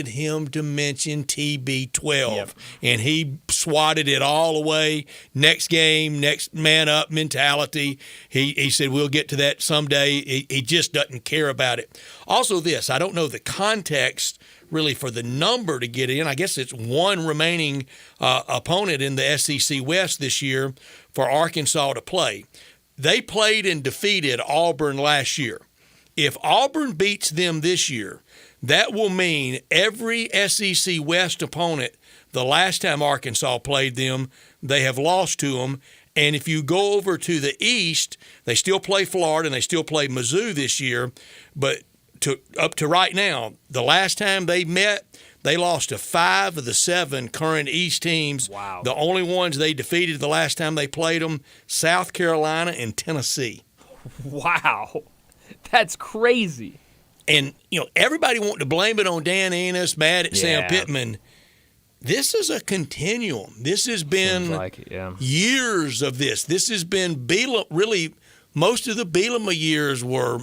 him to mention TB12, and he swatted it all away. Next game, next man up mentality. He said, we'll get to that someday. He just doesn't care about it. Also this, I don't know the context really for the number to get in. I guess it's one remaining opponent in the SEC West this year for Arkansas to play. They played and defeated Auburn last year. If Auburn beats them this year, that will mean every SEC West opponent, the last time Arkansas played them, they have lost to them. And if you go over to the East, they still play Florida and they still play Mizzou this year. But up to right now, the last time they met, they lost to 5 of the 7 current East teams. Wow. The only ones they defeated the last time they played them, South Carolina and Tennessee. Wow. That's crazy. And everybody wanted to blame it on Dan Enos, mad at Sam Pittman. This is a continuum. This has been years of this. This has been really most of the Bielema years were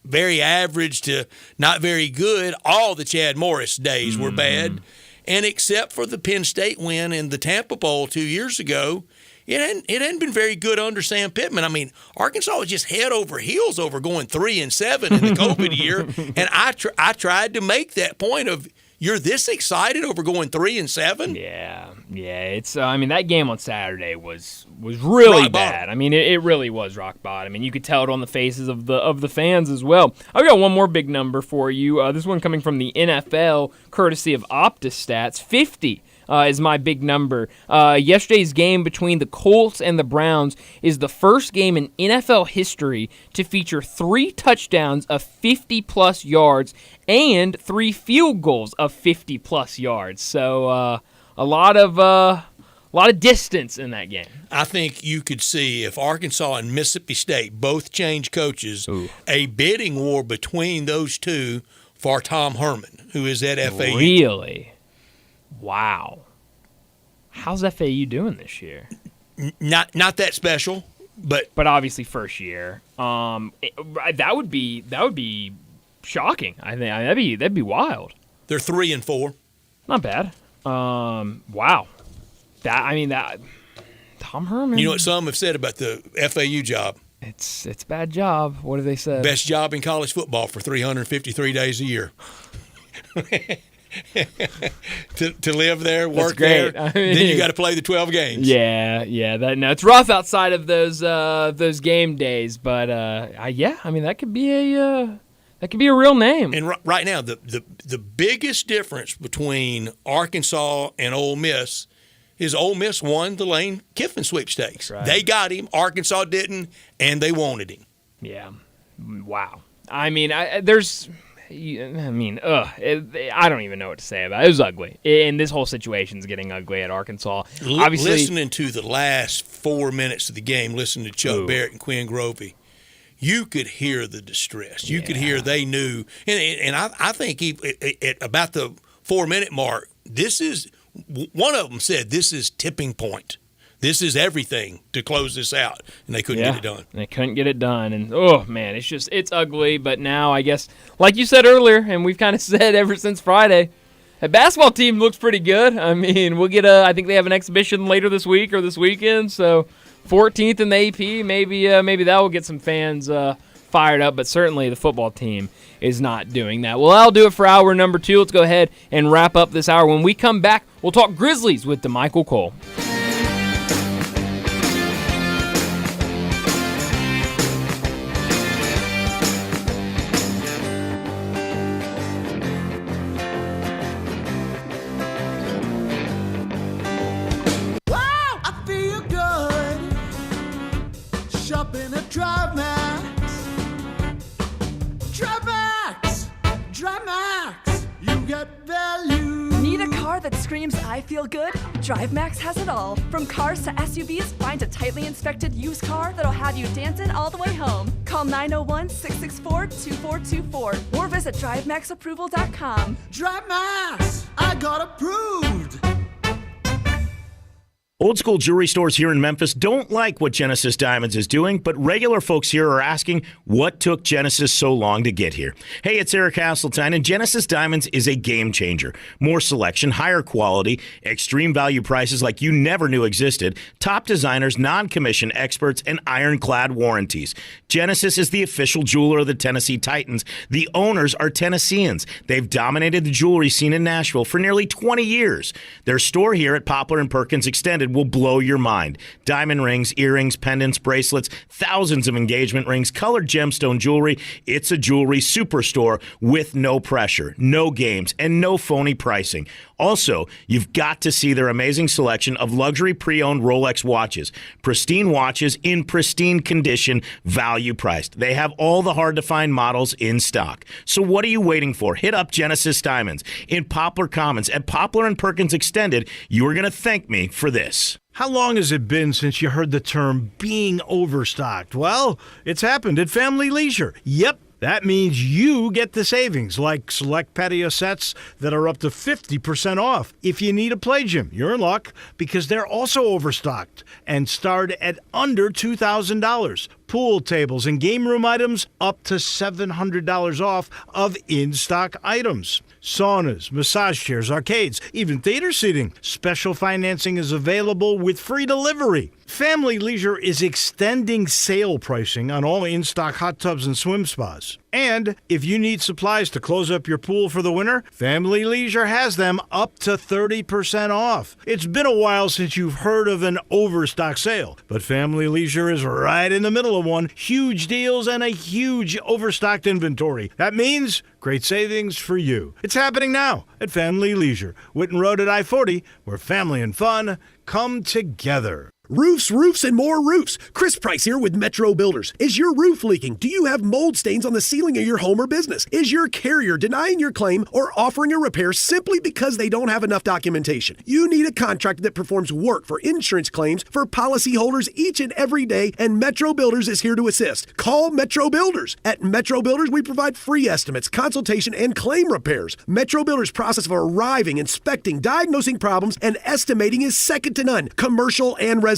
very average to not very good. All the Chad Morris days were bad. And except for the Penn State win in the Tampa Bowl 2 years ago, it hadn't been very good under Sam Pittman. I mean, Arkansas was just head over heels over going 3-7 in the COVID year. And I tried to make that point of, you're this excited over going 3-7? Yeah. It's that game on Saturday was really bad. I mean, it really was rock bottom, and you could tell it on the faces of the fans as well. I've got one more big number for you. This one coming from the NFL, courtesy of OptaStats. 50 is my big number. Yesterday's game between the Colts and the Browns is the first game in NFL history to feature 3 touchdowns of 50-plus yards and 3 field goals of 50-plus yards. So a lot of distance in that game. I think you could see if Arkansas and Mississippi State both change coaches, a bidding war between those two for Tom Herman, who is at FAU. Really? Wow. How's FAU doing this year? Not that special, but obviously first year. That would be shocking. I think that'd be wild. They're 3-4. Not bad. Wow. That Tom Herman. You know what some have said about the FAU job? It's a bad job. What have they said? Best job in college football for 353 days a year. to live there, work there, then you got to play the 12 games. Yeah. It's rough outside of those game days, but that could be a real name. And right now, the biggest difference between Arkansas and Ole Miss is Ole Miss won the Lane Kiffin sweepstakes. Right. They got him, Arkansas didn't, and they wanted him. Yeah. Wow. I don't even know what to say about it. It was ugly. And this whole situation's getting ugly at Arkansas. Obviously, listening to the last 4 minutes of the game, listening to Chuck Barrett and Quinn Grovey, you could hear the distress. You could hear they knew. And I think at about the 4-minute mark, one of them said, this is tipping point. This is everything to close this out, and they couldn't get it done. They couldn't get it done, and it's ugly. But now, I guess, like you said earlier, and we've kind of said ever since Friday, the basketball team looks pretty good. I mean, we'll get I think they have an exhibition later this week or this weekend, so 14th in the AP, maybe that will get some fans fired up. But certainly the football team is not doing that. Well, that'll do it for hour number 2. Let's go ahead and wrap up this hour. When we come back, we'll talk Grizzlies with DeMichael Cole. That screams I feel good? DriveMax has it all. From cars to SUVs, find a tightly inspected used car that'll have you dancing all the way home. Call 901-664-2424 or visit DriveMaxApproval.com. DriveMax, I got approved. Old school jewelry stores here in Memphis don't like what Genesis Diamonds is doing, but regular folks here are asking what took Genesis so long to get here. Hey, it's Eric Hasseltine, and Genesis Diamonds is a game changer. More selection, higher quality, extreme value prices like you never knew existed, top designers, non-commission experts, and ironclad warranties. Genesis is the official jeweler of the Tennessee Titans. The owners are Tennesseans. They've dominated the jewelry scene in Nashville for nearly 20 years. Their store here at Poplar and Perkins Extended will blow your mind. Diamond rings, earrings, pendants, bracelets, thousands of engagement rings, colored gemstone jewelry. It's a jewelry superstore with no pressure, no games, and no phony pricing. Also, you've got to see their amazing selection of luxury pre-owned Rolex watches. Pristine watches in pristine condition, value priced. They have all the hard-to-find models in stock. So what are you waiting for? Hit up Genesis Diamonds in Poplar Commons at Poplar and Perkins Extended. You're going to thank me for this. How long has it been since you heard the term being overstocked? Well, it's happened at Family Leisure. Yep. That means you get the savings, like select patio sets that are up to 50% off. If you need a play gym, you're in luck because they're also overstocked and start at under $2,000. Pool tables and game room items up to $700 off of in-stock items. Saunas, massage chairs, arcades, even theater seating. Special financing is available with free delivery. Family Leisure is extending sale pricing on all in-stock hot tubs and swim spas. And if you need supplies to close up your pool for the winter, Family Leisure has them up to 30% off. It's been a while since you've heard of an overstock sale, but Family Leisure is right in the middle of one. Huge deals and a huge overstocked inventory. That means great savings for you. It's happening now at Family Leisure, Whitten Road at I-40, where family and fun come together. Roofs, roofs, and more roofs. Chris Price here with Metro Builders. Is your roof leaking? Do you have mold stains on the ceiling of your home or business? Is your carrier denying your claim or offering a repair simply because they don't have enough documentation? You need a contractor that performs work for insurance claims for policyholders each and every day, and Metro Builders is here to assist. Call Metro Builders. At Metro Builders, we provide free estimates, consultation, and claim repairs. Metro Builders' process of arriving, inspecting, diagnosing problems, and estimating is second to none, commercial and residential.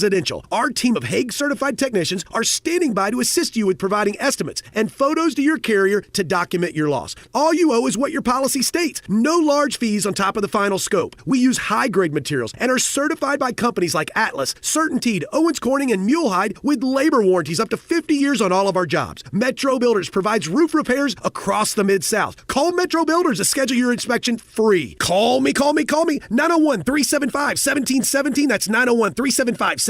Our team of Hague-certified technicians are standing by to assist you with providing estimates and photos to your carrier to document your loss. All you owe is what your policy states. No large fees on top of the final scope. We use high-grade materials and are certified by companies like Atlas, CertainTeed, Owens Corning, and Mulehide with labor warranties up to 50 years on all of our jobs. Metro Builders provides roof repairs across the Mid-South. Call Metro Builders to schedule your inspection free. Call me. 901-375-1717. That's 901-375-1717.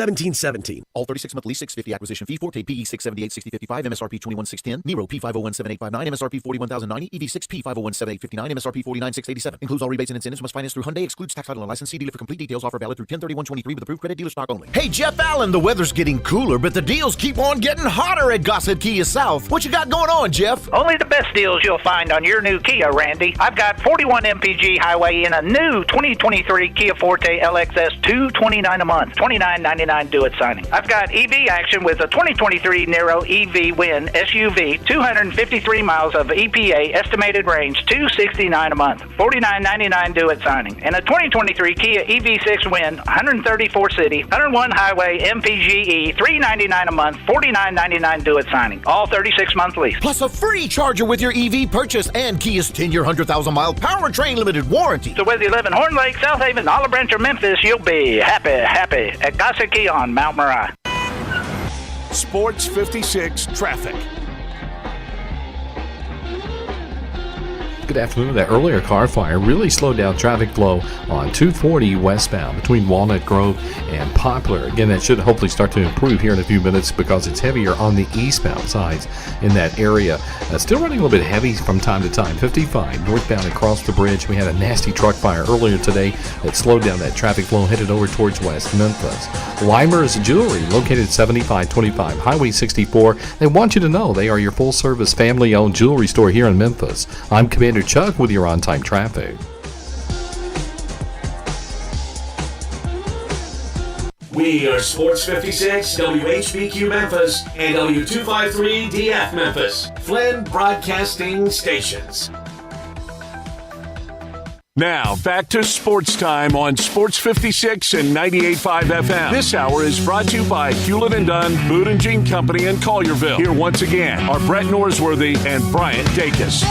All 36-month lease, $650 acquisition fee, Forte PE 678-6055, MSRP 21,610, Nero P 501-7859, MSRP 41,090, EV6 P 501-7859, MSRP 49,687. Includes all rebates and incentives. Must finance through Hyundai. Excludes tax, title, and license. See dealer for complete details. Offer valid through 10/31/23 with approved credit. Dealer stock only. Hey, Jeff Allen, the weather's getting cooler, but the deals keep on getting hotter at Gossett Kia South. What you got going on, Jeff? Only the best deals you'll find on your new Kia, Randy. I've got 41 MPG highway in a new 2023 Kia Forte LXS, $229 a month, $29.99 do it signing. I've got EV action with a 2023 Nero EV Win SUV, 253 miles of EPA estimated range, $269 a month, $49.99 do it signing. And a 2023 Kia EV6 Win, 134 city, 101 highway MPGE, $399 a month, $49.99 do it signing. All 36-month lease. Plus a free charger with your EV purchase and Kia's 10-year, 100,000-mile powertrain limited warranty. So whether you live in Horn Lake, South Haven, Olive Branch, or Memphis, you'll be happy at Gossett Kia on Mount Moriah. Sports 56 traffic. Good afternoon. That earlier car fire really slowed down traffic flow on 240 westbound between Walnut Grove and Poplar. Again, that should hopefully start to improve here in a few minutes because it's heavier on the eastbound sides in that area. Still running a little bit heavy from time to time. 55 northbound across the bridge. We had a nasty truck fire earlier today that slowed down that traffic flow headed over towards West Memphis. Weimer's Jewelry, located at 7525 Highway 64. They want you to know they are your full-service, family-owned jewelry store here in Memphis. I'm Commander Chuck with your on-time traffic. We are Sports 56, WHBQ Memphis, and W253DF Memphis, Flynn Broadcasting Stations. Now, back to Sports Time on Sports 56 and 98.5 FM. This hour is brought to you by Hewlett & Dunn, Boot & Jean Company in Collierville. Here once again are Brett Norsworthy and Bryant Dacus.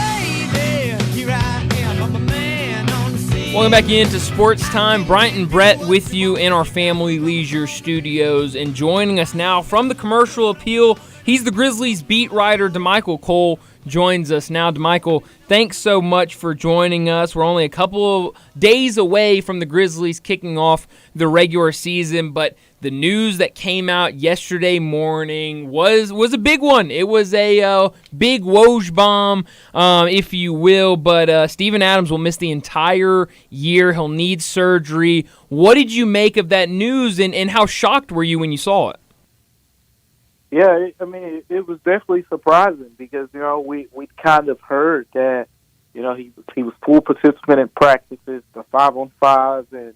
Welcome back into Sports Time. Bryant and Brett with you in our Family Leisure studios, and joining us now from the Commercial Appeal, he's the Grizzlies beat writer, DeMichael Cole, joins us now. DeMichael, thanks so much for joining us. We're only a couple of days away from the Grizzlies kicking off the regular season, but the news that came out yesterday morning was a big one. It was a big Woj bomb, if you will, but Steven Adams will miss the entire year. He'll need surgery. What did you make of that news, and how shocked were you when you saw it? Yeah, I mean, it was definitely surprising because, you know, we kind of heard that, you know, he was full participant in practices, the 5-on-5s, and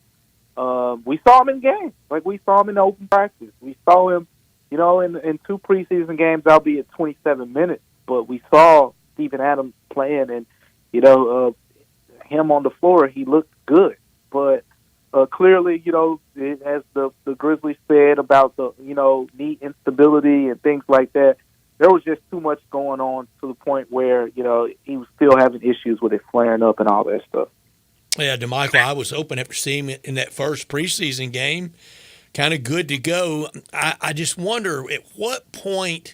we saw him in games. Like, we saw him in open practice. We saw him, you know, in 2 preseason games, albeit 27 minutes. But we saw Steven Adams playing, and him on the floor, he looked good, but clearly, as the Grizzlies said about the knee instability and things like that, there was just too much going on to the point where he was still having issues with it flaring up and all that stuff. Yeah, DeMichael, I was hoping after seeing him in that first preseason game, kind of good to go. I just wonder at what point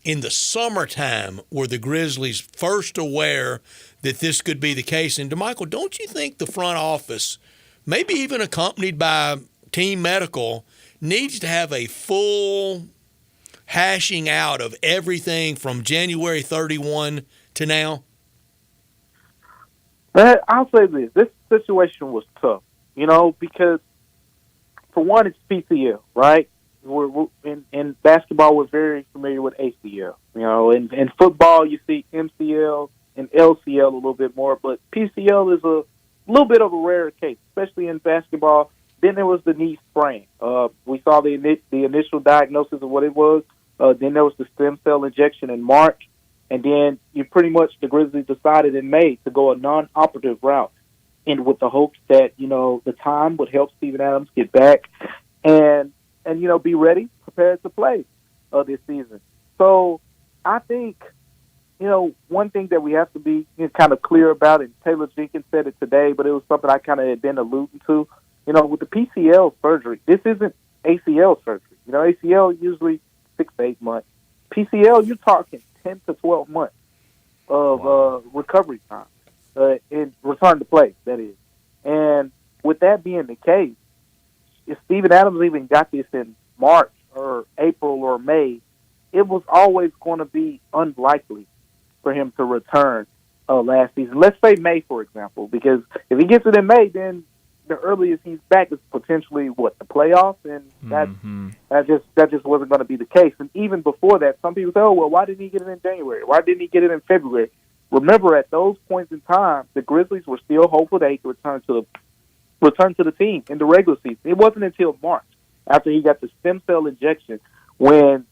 in the summertime were the Grizzlies first aware that this could be the case? And DeMichael, don't you think the front office, maybe even accompanied by team medical, needs to have a full hashing out of everything from January 31 to now? I'll say this. This situation was tough, because for one, it's PCL, right? We're in basketball, we're very familiar with ACL. In football, you see MCL and LCL a little bit more, but PCL is a little bit of a rare case, especially in basketball. Then there was the knee sprain. We saw the initial diagnosis of what it was. Then there was the stem cell injection in March. And then the Grizzlies decided in May to go a non-operative route, and with the hopes that, the time would help Steven Adams get back and be ready, prepared to play this season. So I think, one thing that we have to be kind of clear about, and Taylor Jenkins said it today, but it was something I kind of had been alluding to, with the PCL surgery, this isn't ACL surgery. ACL usually 6 to 8 months. PCL, you're talking 10 to 12 months of recovery time in return to play, that is. And with that being the case, if Steven Adams even got this in March or April or May, it was always going to be unlikely for him to return last season. Let's say May, for example, because if he gets it in May, then the earliest he's back is potentially the playoffs, and that just wasn't going to be the case. And even before that, some people say, "Oh, well, why didn't he get it in January? Why didn't he get it in February?" Remember, at those points in time, the Grizzlies were still hopeful that he could return to the team in the regular season. It wasn't until March, after he got the stem cell injection, when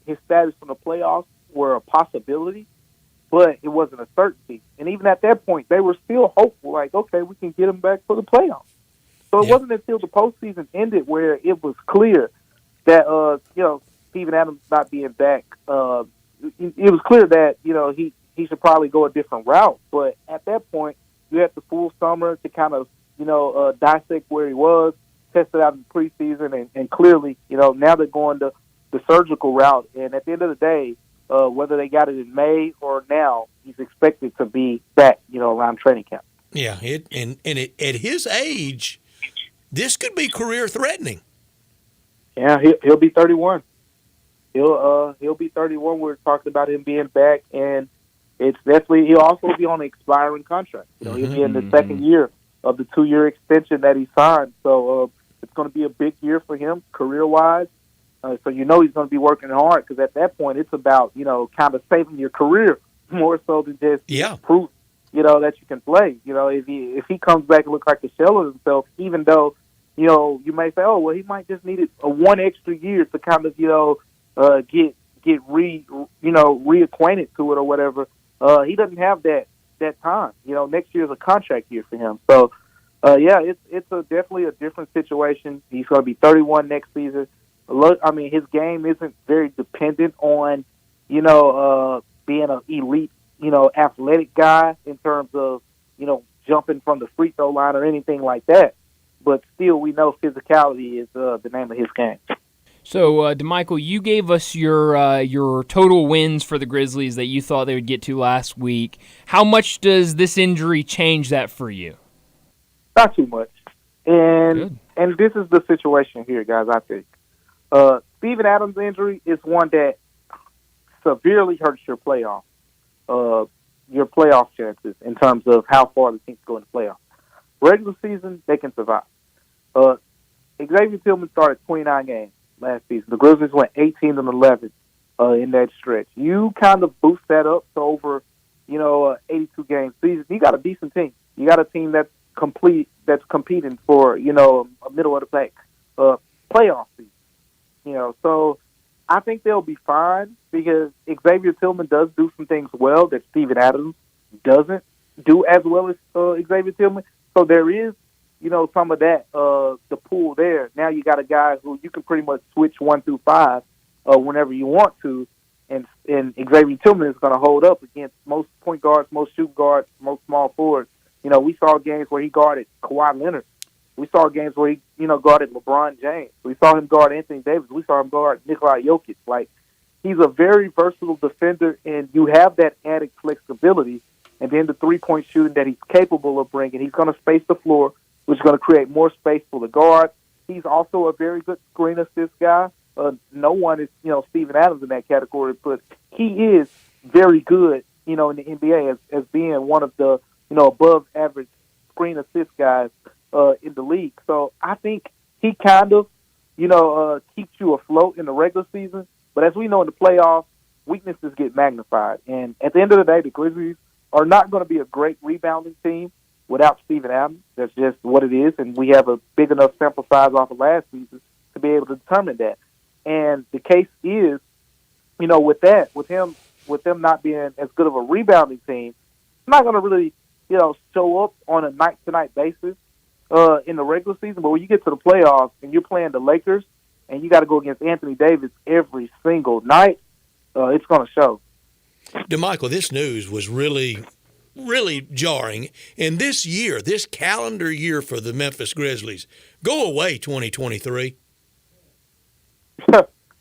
his status from the playoffs were a possibility, but it wasn't a certainty. And even at that point, they were still hopeful, like, okay, we can get him back for the playoffs. So it wasn't until the postseason ended where it was clear that, Steven Adams not being back, it was clear that, he should probably go a different route. But at that point, you had the full summer to kind of, dissect where he was, test it out in the preseason, and clearly, now they're going the surgical route. And at the end of the day, whether they got it in May or now, he's expected to be back, around training camp. Yeah, at his age, this could be career threatening. Yeah, he'll be 31. He'll be 31. We're talking about him being back, and it's definitely he'll also be on an expiring contract. He'll be in the second year of the 2-year extension that he signed. So it's going to be a big year for him career-wise. So he's going to be working hard, because at that point it's about, kind of saving your career more so than just proof, that you can play. If he comes back and looks like a shell of himself, even though, you may say, oh, well, he might just need a one extra year to kind of, get reacquainted to it or whatever. He doesn't have that time. Next year is a contract year for him. So, it's definitely a different situation. He's going to be 31 next season. Look, I mean, his game isn't very dependent on, being an elite, athletic guy in terms of, jumping from the free throw line or anything like that. But still, we know physicality is the name of his game. So, DeMichael, you gave us your total wins for the Grizzlies that you thought they would get to last week. How much does this injury change that for you? Not too much. And this is the situation here, guys, I think. Steven Adams' injury is one that severely hurts your playoff chances in terms of how far the team's going to playoffs. Regular season, they can survive. Xavier Tillman started 29 games last season. The Grizzlies went 18-11 in that stretch. You kind of boost that up to over, 82 game season. You got a decent team. You got a team that's competing for, a middle of the pack playoff season. So I think they'll be fine because Xavier Tillman does do some things well that Steven Adams doesn't do as well as Xavier Tillman. So there is, some of that, the pool there. Now you got a guy who you can pretty much switch 1 through 5 whenever you want to, and Xavier Tillman is going to hold up against most point guards, most shoot guards, most small forwards. We saw games where he guarded Kawhi Leonard. We saw games where he, guarded LeBron James. We saw him guard Anthony Davis. We saw him guard Nikola Jokic. Like, he's a very versatile defender, and you have that added flexibility. And then the three-point shooting that he's capable of bringing. He's going to space the floor, which is going to create more space for the guard. He's also a very good screen assist guy. No one is, Steven Adams in that category, but he is very good, in the NBA as being one of the, above average screen assist guys in the league. So I think he kind of, keeps you afloat in the regular season. But as we know in the playoffs, weaknesses get magnified. And at the end of the day, the Grizzlies are not going to be a great rebounding team without Steven Adams. That's just what it is. And we have a big enough sample size off of last season to be able to determine that. And the case is, with them not being as good of a rebounding team, it's not going to really, show up on a night-to-night basis in the regular season. But when you get to the playoffs and you're playing the Lakers and you got to go against Anthony Davis every single night, it's going to show. DeMichael, this news was really, really jarring. And this year, this calendar year for the Memphis Grizzlies, go away 2023.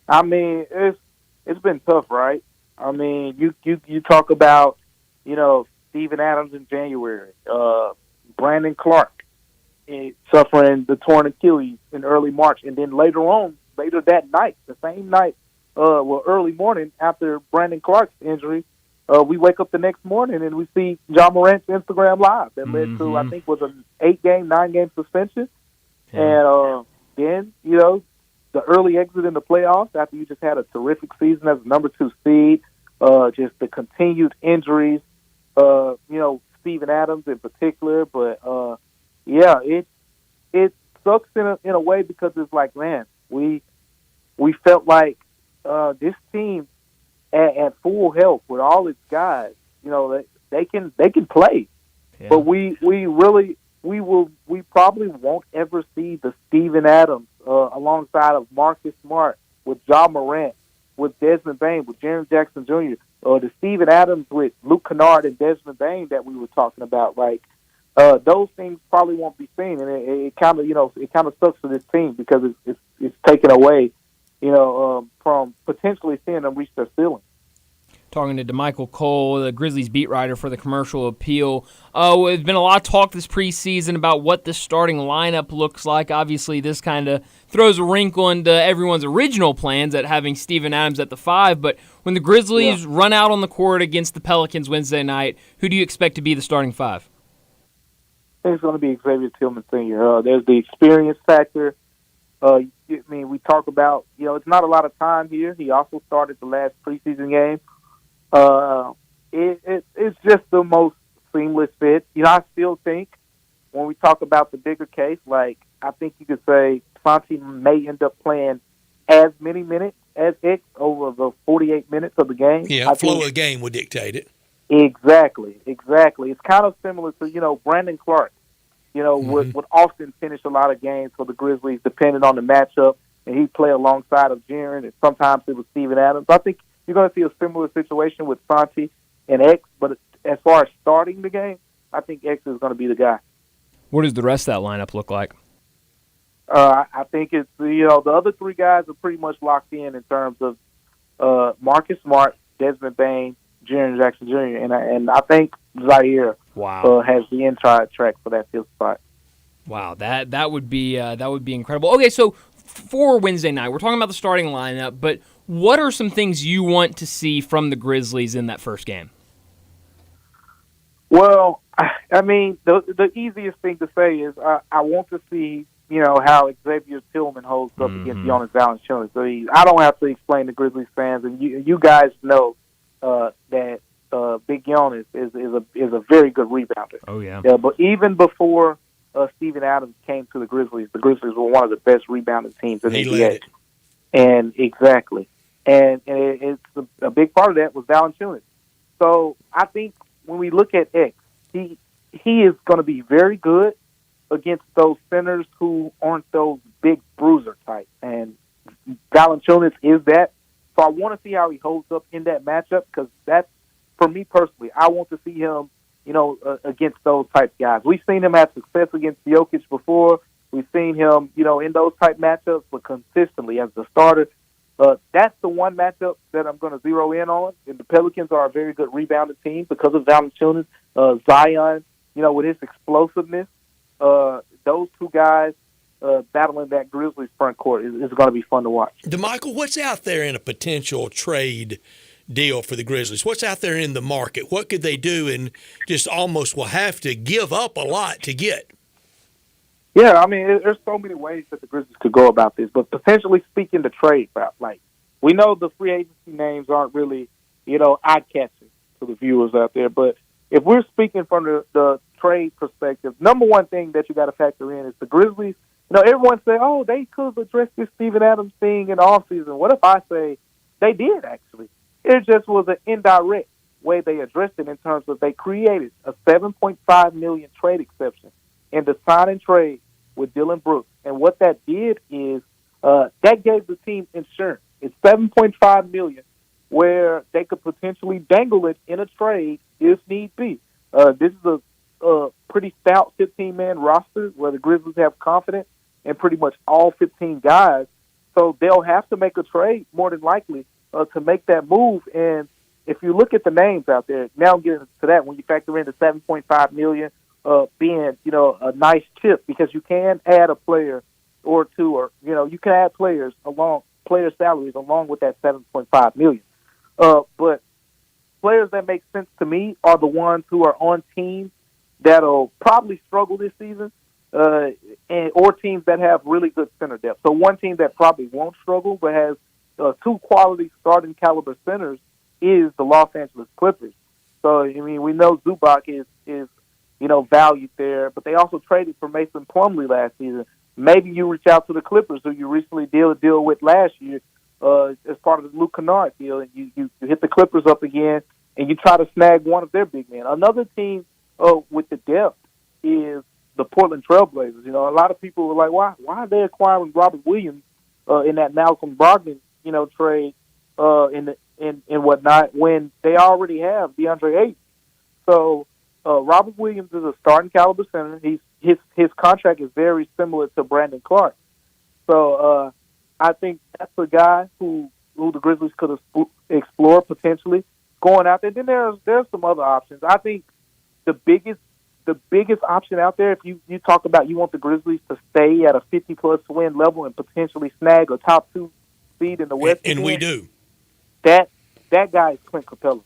I mean, it's been tough, right? I mean, you talk about, Steven Adams in January, Brandon Clark suffering the torn Achilles in early March, and then later that night, the same night, early morning after Brandon Clark's injury, we wake up the next morning and we see John Morant's Instagram Live that led to, I think, was an 9-game suspension. Yeah. And then, the early exit in the playoffs after you just had a terrific season as a number 2 seed, just the continued injuries, Steven Adams in particular. But, it sucks in a way because it's like, man, we felt like this team at full health with all its guys, they can play. Yeah. But we probably won't ever see the Steven Adams alongside of Marcus Smart, with Ja Morant, with Desmond Bain, with Jaren Jackson Jr., or the Steven Adams with Luke Kennard and Desmond Bain that we were talking about. Like, those things probably won't be seen, and it kind of sucks for this team because it's taken away, from potentially seeing them reach their ceiling. Talking to DeMichael Cole, the Grizzlies beat writer for the Commercial Appeal. There's been a lot of talk this preseason about what the starting lineup looks like. Obviously, this kind of throws a wrinkle into everyone's original plans at having Steven Adams at the 5. But when the Grizzlies run out on the court against the Pelicans Wednesday night, who do you expect to be the starting 5? I think it's going to be Xavier Tillman Sr. There's the experience factor. We talk about, it's not a lot of time here. He also started the last preseason game. It's just the most seamless fit. I still think when we talk about the bigger case, like, I think you could say Santi may end up playing as many minutes as X over the 48 minutes of the game. Yeah, flow of the game would dictate it. Exactly. It's kind of similar to, Brandon Clark, would often finish a lot of games for the Grizzlies depending on the matchup, and he'd play alongside of Jaren, and sometimes it was Steven Adams. I think you're going to see a similar situation with Santi and X, but as far as starting the game, I think X is going to be the guy. What does the rest of that lineup look like? I think it's, the other 3 guys are pretty much locked in terms of Marcus Smart, Desmond Bain, Jaren Jackson Jr., and I think Zaire has the inside track for that 5th spot. Wow, that would be incredible. Okay, so for Wednesday night, we're talking about the starting lineup, but what are some things you want to see from the Grizzlies in that first game? Well, I mean, the easiest thing to say is I want to see, how Xavier Tillman holds up against Jonas Valanciunas. So I don't have to explain to Grizzlies fans, and you guys know that Big Jonas is a very good rebounder. Oh, yeah. But even before Steven Adams came to the Grizzlies were one of the best rebounding teams in the NBA. And exactly. and it's a big part of that was Valanciunas. So I think when we look at X, he is going to be very good against those centers who aren't those big bruiser types, and Valanciunas is that. So I want to see how he holds up in that matchup, because that's, for me personally, I want to see him, against those type guys. We've seen him have success against Jokic before. We've seen him, in those type matchups, but consistently as the starter. That's the one matchup that I'm going to zero in on. And the Pelicans are a very good rebounding team because of Valanciunas. Zion, with his explosiveness, those two guys battling that Grizzlies front court is going to be fun to watch. DeMichael, what's out there in a potential trade deal for the Grizzlies? What's out there in the market? What could they do and just almost will have to give up a lot to get? Yeah, I mean, there's so many ways that the Grizzlies could go about this, but potentially speaking the trade route, like, we know the free agency names aren't really, eye-catching to the viewers out there, but if we're speaking from the trade perspective, number one thing that you got to factor in is the Grizzlies. Everyone say, oh, they could have addressed this Steven Adams thing in the offseason. What if I say they did, actually? It just was an indirect way they addressed it in terms of they created a $7.5 million trade exception in the sign and trade with Dylan Brooks. And what that did is that gave the team insurance. It's $7.5 million where they could potentially dangle it in a trade if need be. This is a pretty stout 15-man roster where the Grizzlies have confidence in pretty much all 15 guys. So they'll have to make a trade more than likely to make that move. And if you look at the names out there, now getting to that, when you factor in the $7.5 million being, a nice chip, because you can add a player or two, or, you can add player salaries along with that $7.5 million. But players that make sense to me are the ones who are on teams that'll probably struggle this season, or teams that have really good center depth. So one team that probably won't struggle but has two quality starting caliber centers is the Los Angeles Clippers. So, I mean, we know Zubac is valued there, but they also traded for Mason Plumlee last season. Maybe you reach out to the Clippers, who you recently did a deal with last year as part of the Luke Kennard deal, and you hit the Clippers up again, and you try to snag one of their big men. Another team with the depth is the Portland Trailblazers. A lot of people were like, why are they acquiring Robert Williams in that Malcolm Brogdon, trade and whatnot, when they already have DeAndre Ayton? So Robert Williams is a starting caliber center. His contract is very similar to Brandon Clark. So I think that's a guy who the Grizzlies could explore potentially going out there. Then there's some other options. I think the biggest option out there, if you talk about you want the Grizzlies to stay at a 50-plus win level and potentially snag a top 2 seed in the West, and we do. That guy is Clint Capella.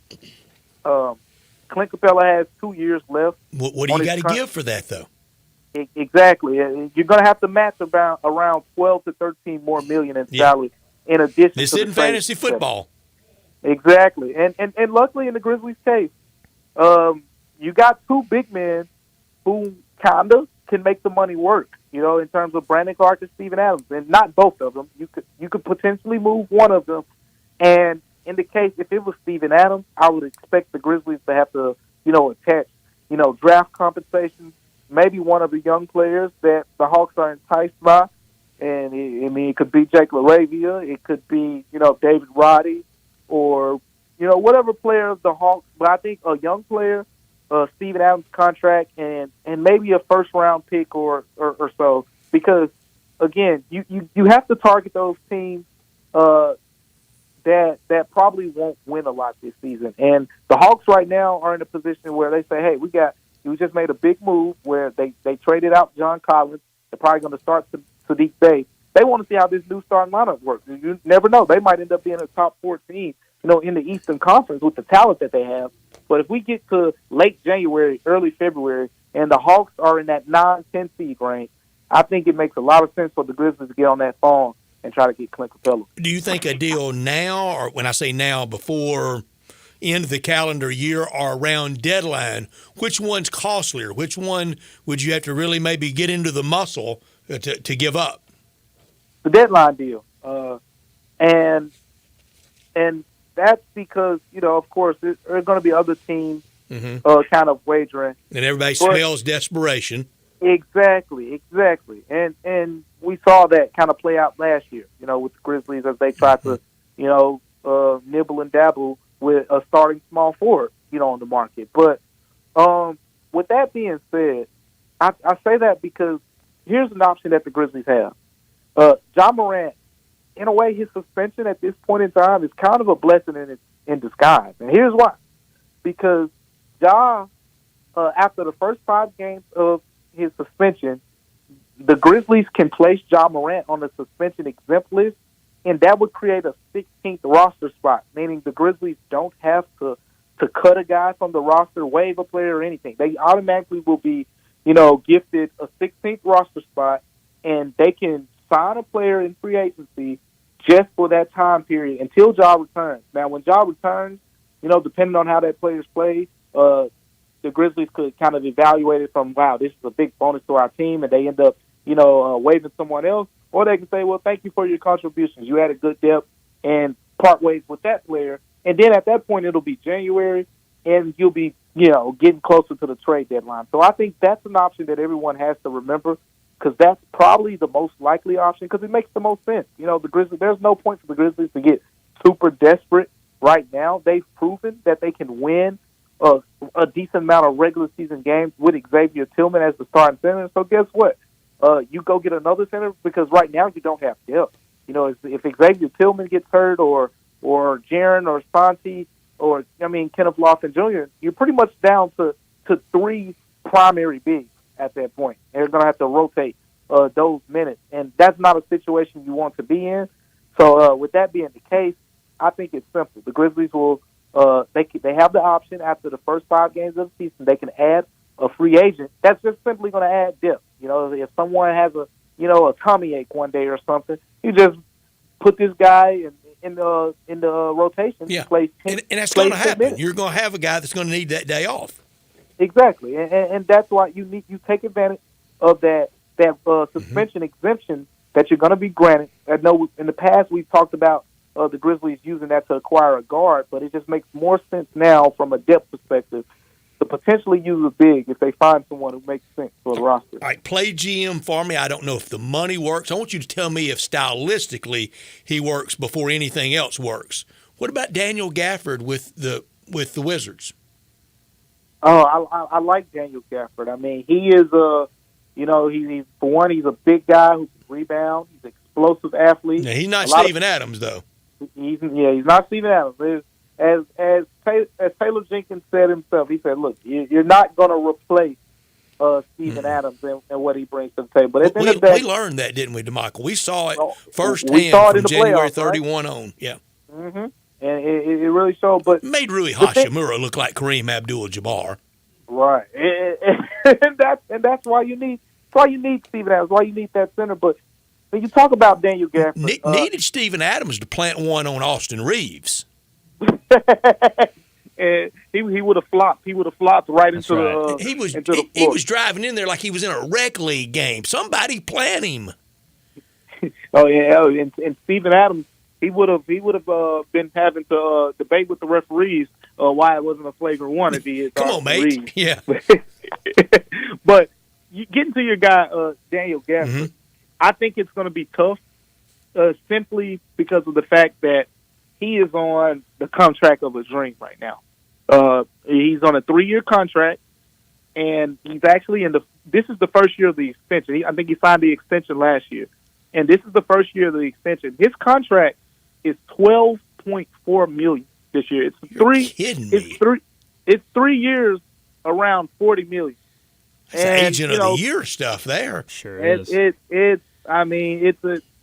Clint Capella has 2 years left. What do you got to give for that, though? Exactly. You're going to have to match around 12 to 13 more million in salary in addition this to isn't fantasy football. Exactly. And luckily in the Grizzlies' case, you got two big men who kind of can make the money work, in terms of Brandon Clark and Steven Adams. And not both of them. You could potentially move one of them. And in the case, if it was Steven Adams, I would expect the Grizzlies to have to, attach, draft compensation, maybe one of the young players that the Hawks are enticed by. And, it could be Jake LaRavia. It could be, David Roddy or, whatever player of the Hawks. But I think a young player, Steven Adams' contract, and maybe a first-round pick or so. Because, again, you have to target those teams that probably won't win a lot this season. And the Hawks right now are in a position where they say, hey, we just made a big move where they traded out John Collins. They're probably going to start Sadiq Bey. They want to see how this new starting lineup works. You never know. They might end up being a top 4 team, in the Eastern Conference with the talent that they have. But if we get to late January, early February, and the Hawks are in that 9-10 seed range, I think it makes a lot of sense for the Grizzlies to get on that phone and try to get Clint Capella. Do you think a deal now, or when I say now, before end of the calendar year or around deadline, which one's costlier? Which one would you have to really maybe get into the muscle to give up? The deadline deal. And and that's because, of course, there are going to be other teams kind of wagering. And everybody smells desperation. Exactly. And we saw that kind of play out last year, with the Grizzlies as they tried to, nibble and dabble with a starting small forward, on the market. But with that being said, I say that because here's an option that the Grizzlies have. Ja Morant, in a way, his suspension at this point in time is kind of a blessing in disguise. And here's why. Because Ja, after the first 5 games of his suspension, the Grizzlies can place Ja Morant on the suspension exempt list, and that would create a 16th roster spot, meaning the Grizzlies don't have to cut a guy from the roster, waive a player, or anything. They automatically will be, gifted a 16th roster spot, and they can sign a player in free agency just for that time period until Ja returns. Now, when Ja returns, depending on how that player's played, the Grizzlies could kind of evaluate it from, wow, this is a big bonus to our team, and they end up, waiving someone else. Or they can say, well, thank you for your contributions. You had a good depth, and part ways with that player. And then at that point, it'll be January, and you'll be, getting closer to the trade deadline. So I think that's an option that everyone has to remember, because that's probably the most likely option, because it makes the most sense. The Grizzlies, there's no point for the Grizzlies to get super desperate right now. They've proven that they can win a decent amount of regular season games with Xavier Tillman as the starting center. So guess what? You go get another center, because right now you don't have depth. If Xavier Tillman gets hurt, or Jaren or Santi, or Kenneth Lofton Jr., you're pretty much down to 3 primary bigs at that point. And they're going to have to rotate those minutes, and that's not a situation you want to be in. So with that being the case, I think it's simple. The Grizzlies will they have the option after the first 5 games of the season. They can add a free agent. That's just simply going to add depth. If someone has a tummy ache one day or something, you just put this guy in the rotation. Yeah, plays and that's going to happen. Minutes. You're going to have a guy that's going to need that day off. Exactly, and that's why you take advantage of that suspension exemption that you're going to be granted. I know in the past we've talked about the Grizzlies using that to acquire a guard, but it just makes more sense now from a depth perspective to potentially use a big if they find someone who makes sense for the roster. All right, play GM for me. I don't know if the money works. I want you to tell me if stylistically he works before anything else works. What about Daniel Gafford with the Wizards? Oh, I like Daniel Gafford. I mean, he is he's for one, he's a big guy who can rebound. He's an explosive athlete. Now, he's not Steven Adams, though. He's not Steven Adams. As Taylor Jenkins said himself, he said, "Look, you're not going to replace Steven Adams and what he brings to the table." But at the end of the day, we learned that, didn't we, DeMichael? We saw it firsthand from January 31 on. Yeah. Mm-hmm. And it really showed. But it made Rui Hachimura look like Kareem Abdul-Jabbar. Right, and that's why you need Steven Adams. Why you need that center. But when you talk about Daniel Gafford, needed Steven Adams to plant one on Austin Reeves. And he would have flopped. He would have flopped right into the. He was driving in there like he was in a rec league game. Somebody plant him. Oh yeah, and Steven Adams, he would have been having to debate with the referees why it wasn't a flagrant one if he is. Come on, mate. Reeves. Yeah. But getting to your guy Daniel Gafford, I think it's going to be tough, simply because of the fact that he is on the contract of a dream right now. He's on a 3-year contract, and he's actually this is the first year of the extension. I think he signed the extension last year, and this is the first year of the extension. His contract is $12.4 million this year. It's 3 years, around $40 million. That's agent of the year stuff there. Sure is.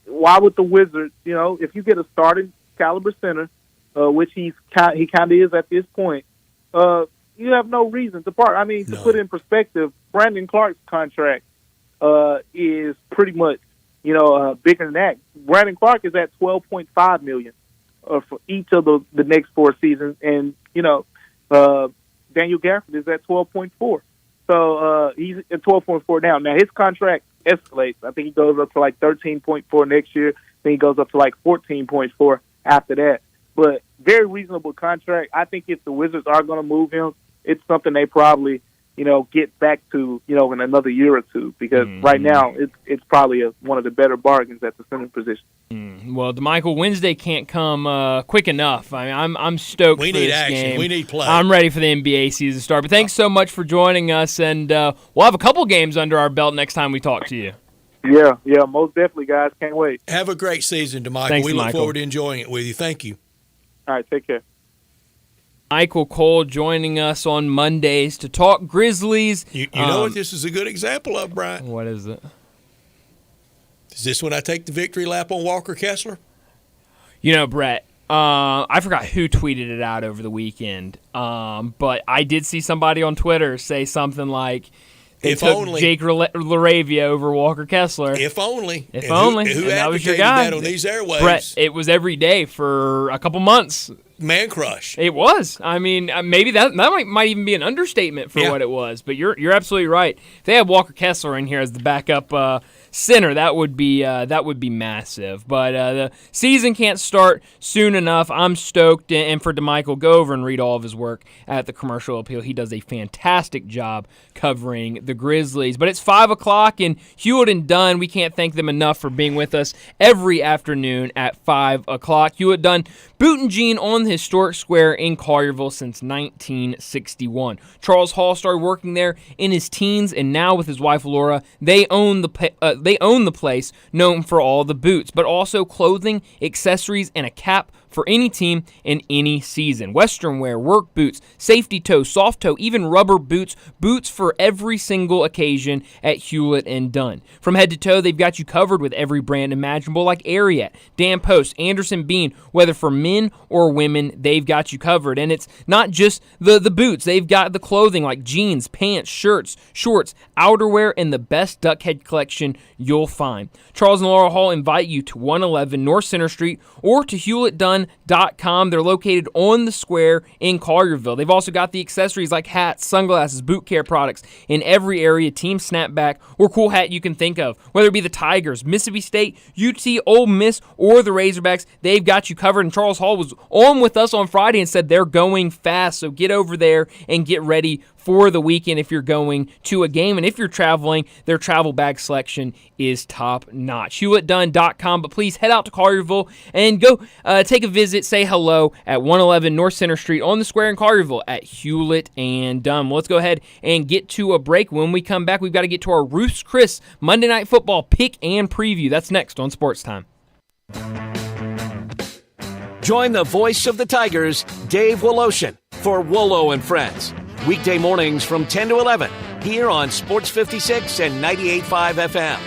Why would the Wizards? If you get a starting caliber center, which he kind of is at this point, you have no reason to part. I mean, to put it in perspective, Brandon Clark's contract is pretty much bigger than that. Brandon Clark is at $12.5 million for each of the next 4 seasons, and Daniel Gafford is at $12.4. So he's at $12.4 now. Now his contract escalates. I think he goes up to like $13.4 next year. Then he goes up to like $14.4 after that. But very reasonable contract. I think if the Wizards are going to move him, it's something they probably, get back to, in another year or two, because right now it's probably one of the better bargains at the center position. Well, DeMichael, Wednesday can't come quick enough. I mean, I'm stoked for need this action. game. We need play. I'm ready for the NBA season to start. But thanks so much for joining us, and we'll have a couple games under our belt next time we talk to you. Yeah, most definitely, guys. Can't wait. Have a great season, DeMichael. Thanks, we look DeMichael. forward to enjoying it with you. Thank you. All right, take care. Michael Cole joining us on Mondays to talk Grizzlies. You know what this is a good example of, Brian? What is it? Is this when I take the victory lap on Walker Kessler? Brett, I forgot who tweeted it out over the weekend, but I did see somebody on Twitter say something like, they took Jake LaRavia over Walker Kessler. If only. If and only. Who and that was your advocated guy. that on these airwaves? Brett, it was every day for a couple months. Man crush. It was. I mean, maybe that might even be an understatement for what it was. But you're absolutely right. If they had Walker Kessler in here as the backup center, that would be massive. But the season can't start soon enough. I'm stoked. And for DeMichael, go over and read all of his work at the Commercial Appeal. He does a fantastic job covering the Grizzlies. But it's 5 o'clock, and Hewitt and Dunn, we can't thank them enough for being with us every afternoon at 5 o'clock. Hewitt Dunn, Boot and Jean on the historic square in Collierville since 1961. Charles Hall started working there in his teens, and now with his wife Laura, they own the place, known for all the boots, but also clothing, accessories, and a cap for any team in any season. Western wear, work boots, safety toe, soft toe, even rubber boots, boots for every single occasion at Hewlett and Dunn. From head to toe, they've got you covered with every brand imaginable, like Ariat, Dan Post, Anderson Bean. Whether for men or women, they've got you covered. And it's not just the boots. They've got the clothing like jeans, pants, shirts, shorts, outerwear, and the best duckhead collection you'll find. Charles and Laura Hall invite you to 111 North Center Street or to HewlettDunn.com. They're located on the square in Collierville. They've also got the accessories like hats, sunglasses, boot care products in every area, team snapback, or cool hat you can think of. Whether it be the Tigers, Mississippi State, UT, Ole Miss, or the Razorbacks, they've got you covered. And Charles Hall was on with us on Friday and said they're going fast. So get over there and get ready for the weekend if you're going to a game. And if you're traveling, their travel bag selection is top-notch. HewlettDunn.com. But please head out to Collierville and go take a visit, say hello at 111 North Center Street on the square in Collierville at Hewlett and Dunn. Well, let's go ahead and get to a break. When we come back, we've got to get to our Ruth's Chris Monday Night Football pick and preview. That's next on Sports Time. Join the voice of the Tigers, Dave Woloshin, for Wolo and Friends. Weekday mornings from 10 to 11 here on Sports 56 and 98.5 FM.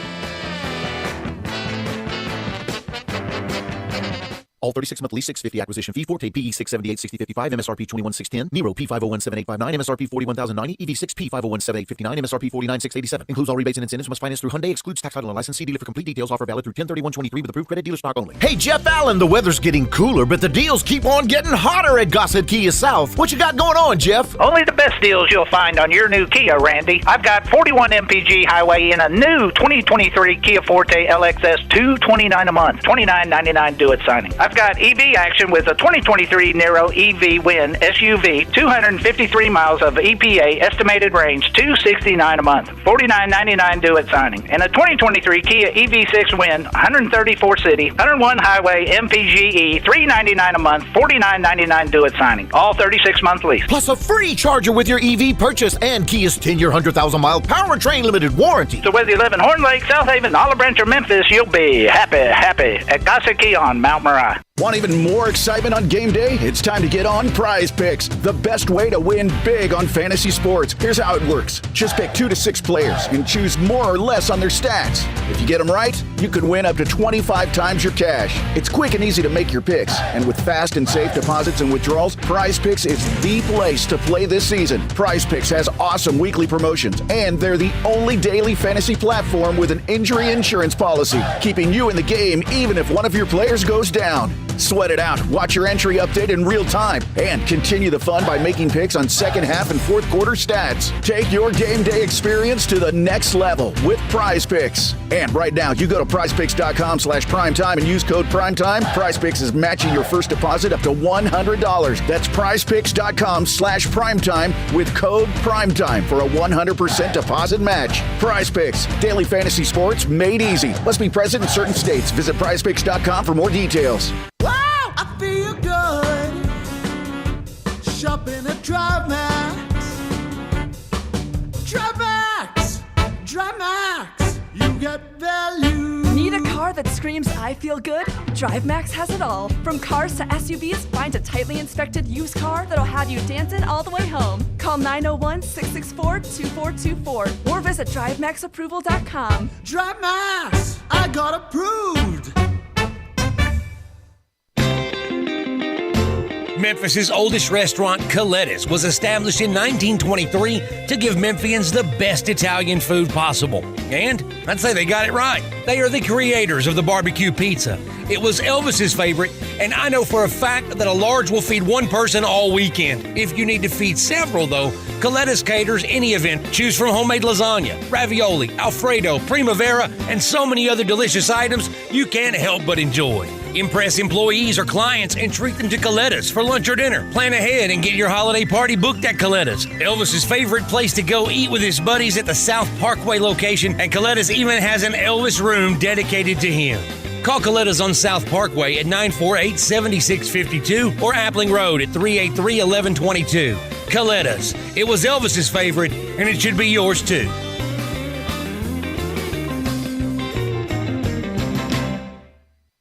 All 36-month lease, $650 acquisition fee, Forte PE 678 6055, MSRP 21610, Nero P5017859, MSRP 41090, EV6 P5017859, MSRP 49687. Includes all rebates and incentives. Must finance through Hyundai. Excludes tax, title, and license. See dealer for complete details. Offer valid through 10/31/23 with approved credit. Dealer stock only. Hey, Jeff Allen, the weather's getting cooler, but the deals keep on getting hotter at Gossett Kia South. What you got going on, Jeff? Only the best deals you'll find on your new Kia, Randy. I've got 41 MPG highway in a new 2023 Kia Forte LXS, $229 a month, $29.99 do it signing. I've got EV action with a 2023 Nero EV Win SUV, 253 miles of EPA estimated range, $269 a month, $49.99 do it signing. And a 2023 Kia EV6 Win, 134 city, 101 highway MPGE, $399 a month, $49.99 do it signing. All 36-month lease. Plus a free charger with your EV purchase and Kia's 10-year, 100,000-mile powertrain limited warranty. So whether you live in Horn Lake, South Haven, Olive Branch, or Memphis, you'll be happy at Gossett Kia on Mount Moriah. Want even more excitement on game day? It's time to get on Prize Picks, the best way to win big on fantasy sports. Here's how it works. Just pick 2 to 6 players and choose more or less on their stats. If you get them right, you could win up to 25 times your cash. It's quick and easy to make your picks, and with fast and safe deposits and withdrawals, Prize Picks is the place to play this season. Prize Picks has awesome weekly promotions, and they're the only daily fantasy platform with an injury insurance policy, keeping you in the game even if one of your players goes down. Sweat it out. Watch your entry update in real time. And continue the fun by making picks on second half and fourth quarter stats. Take your game day experience to the next level with Prize Picks. And right now, you go to prizepicks.com/primetime and use code primetime. Prize Picks is matching your first deposit up to $100. That's prizepicks.com/primetime with code primetime for a 100% deposit match. Prize Picks, daily fantasy sports made easy. Must be present in certain states. Visit prizepicks.com for more details. Wow, I feel good. Shopping at DriveMax. DriveMax. DriveMax. You get value. Need a car that screams I feel good? DriveMax has it all. From cars to SUVs, find a tightly inspected used car that'll have you dancing all the way home. Call 901-664-2424 or visit DriveMaxApproval.com. DriveMax. I got approved. Memphis's oldest restaurant, Coletta's, was established in 1923 to give Memphians the best Italian food possible. And I'd say they got it right. They are the creators of the barbecue pizza. It was Elvis's favorite, and I know for a fact that a large will feed one person all weekend. If you need to feed several, though, Coletta's caters any event. Choose from homemade lasagna, ravioli, Alfredo, primavera, and so many other delicious items you can't help but enjoy. Impress employees or clients and treat them to Coletta's for lunch or dinner. Plan ahead and get your holiday party booked at Coletta's. Elvis's favorite place to go eat with his buddies at the South Parkway location, and Coletta's even has an Elvis room dedicated to him. Call Coletta's on South Parkway at 948-7652 or Appling Road at 383-1122. Coletta's. It was Elvis's favorite, and it should be yours too.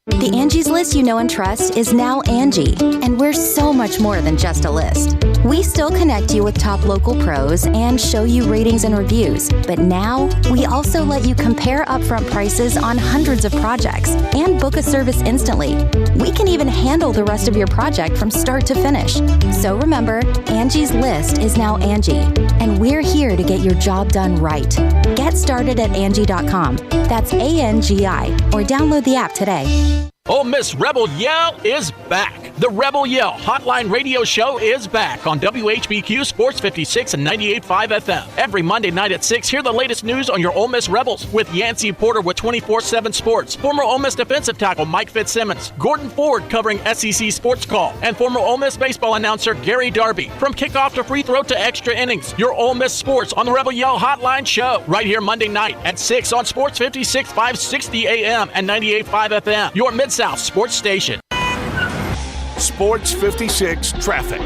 The Angie's List you know and trust is now Angie, and we're so much more than just a list. We still connect you with top local pros and show you ratings and reviews, but now we also let you compare upfront prices on hundreds of projects and book a service instantly. We can even handle the rest of your project from start to finish. So remember, Angie's List is now Angie, and we're here to get your job done right. Get started at Angie.com. That's ANGI, or download the app today. Ole Miss Rebel Yell is back. The Rebel Yell Hotline Radio Show is back on WHBQ Sports 56 and 98.5 FM. Every Monday night at 6, hear the latest news on your Ole Miss Rebels with Yancey Porter with 24/7 Sports, former Ole Miss defensive tackle Mike Fitzsimmons, Gordon Ford covering SEC Sports Call, and former Ole Miss baseball announcer Gary Darby. From kickoff to free throw to extra innings, your Ole Miss Sports on the Rebel Yell Hotline Show right here Monday night at 6 on Sports 56, 560 AM and 98.5 FM. Your Mid-South Sports Station. Sports 56 Traffic.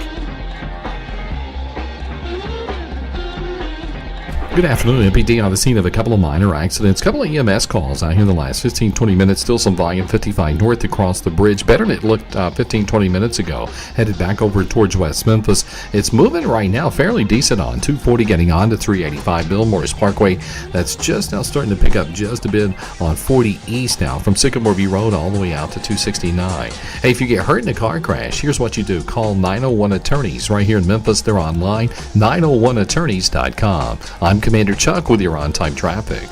Good afternoon. MPD on the scene of a couple of minor accidents. A couple of EMS calls out here in the last 15-20 minutes. Still some volume 55 north across the bridge. Better than it looked 15-20 minutes ago. Headed back over towards West Memphis. It's moving right now fairly decent on 240 getting on to 385 Bill Morris Parkway. That's just now starting to pick up just a bit on 40 East now from Sycamore View Road all the way out to 269. Hey, if you get hurt in a car crash, here's what you do. Call 901 Attorneys right here in Memphis. They're online, 901attorneys.com. I'm Commander Chuck with your on-time traffic.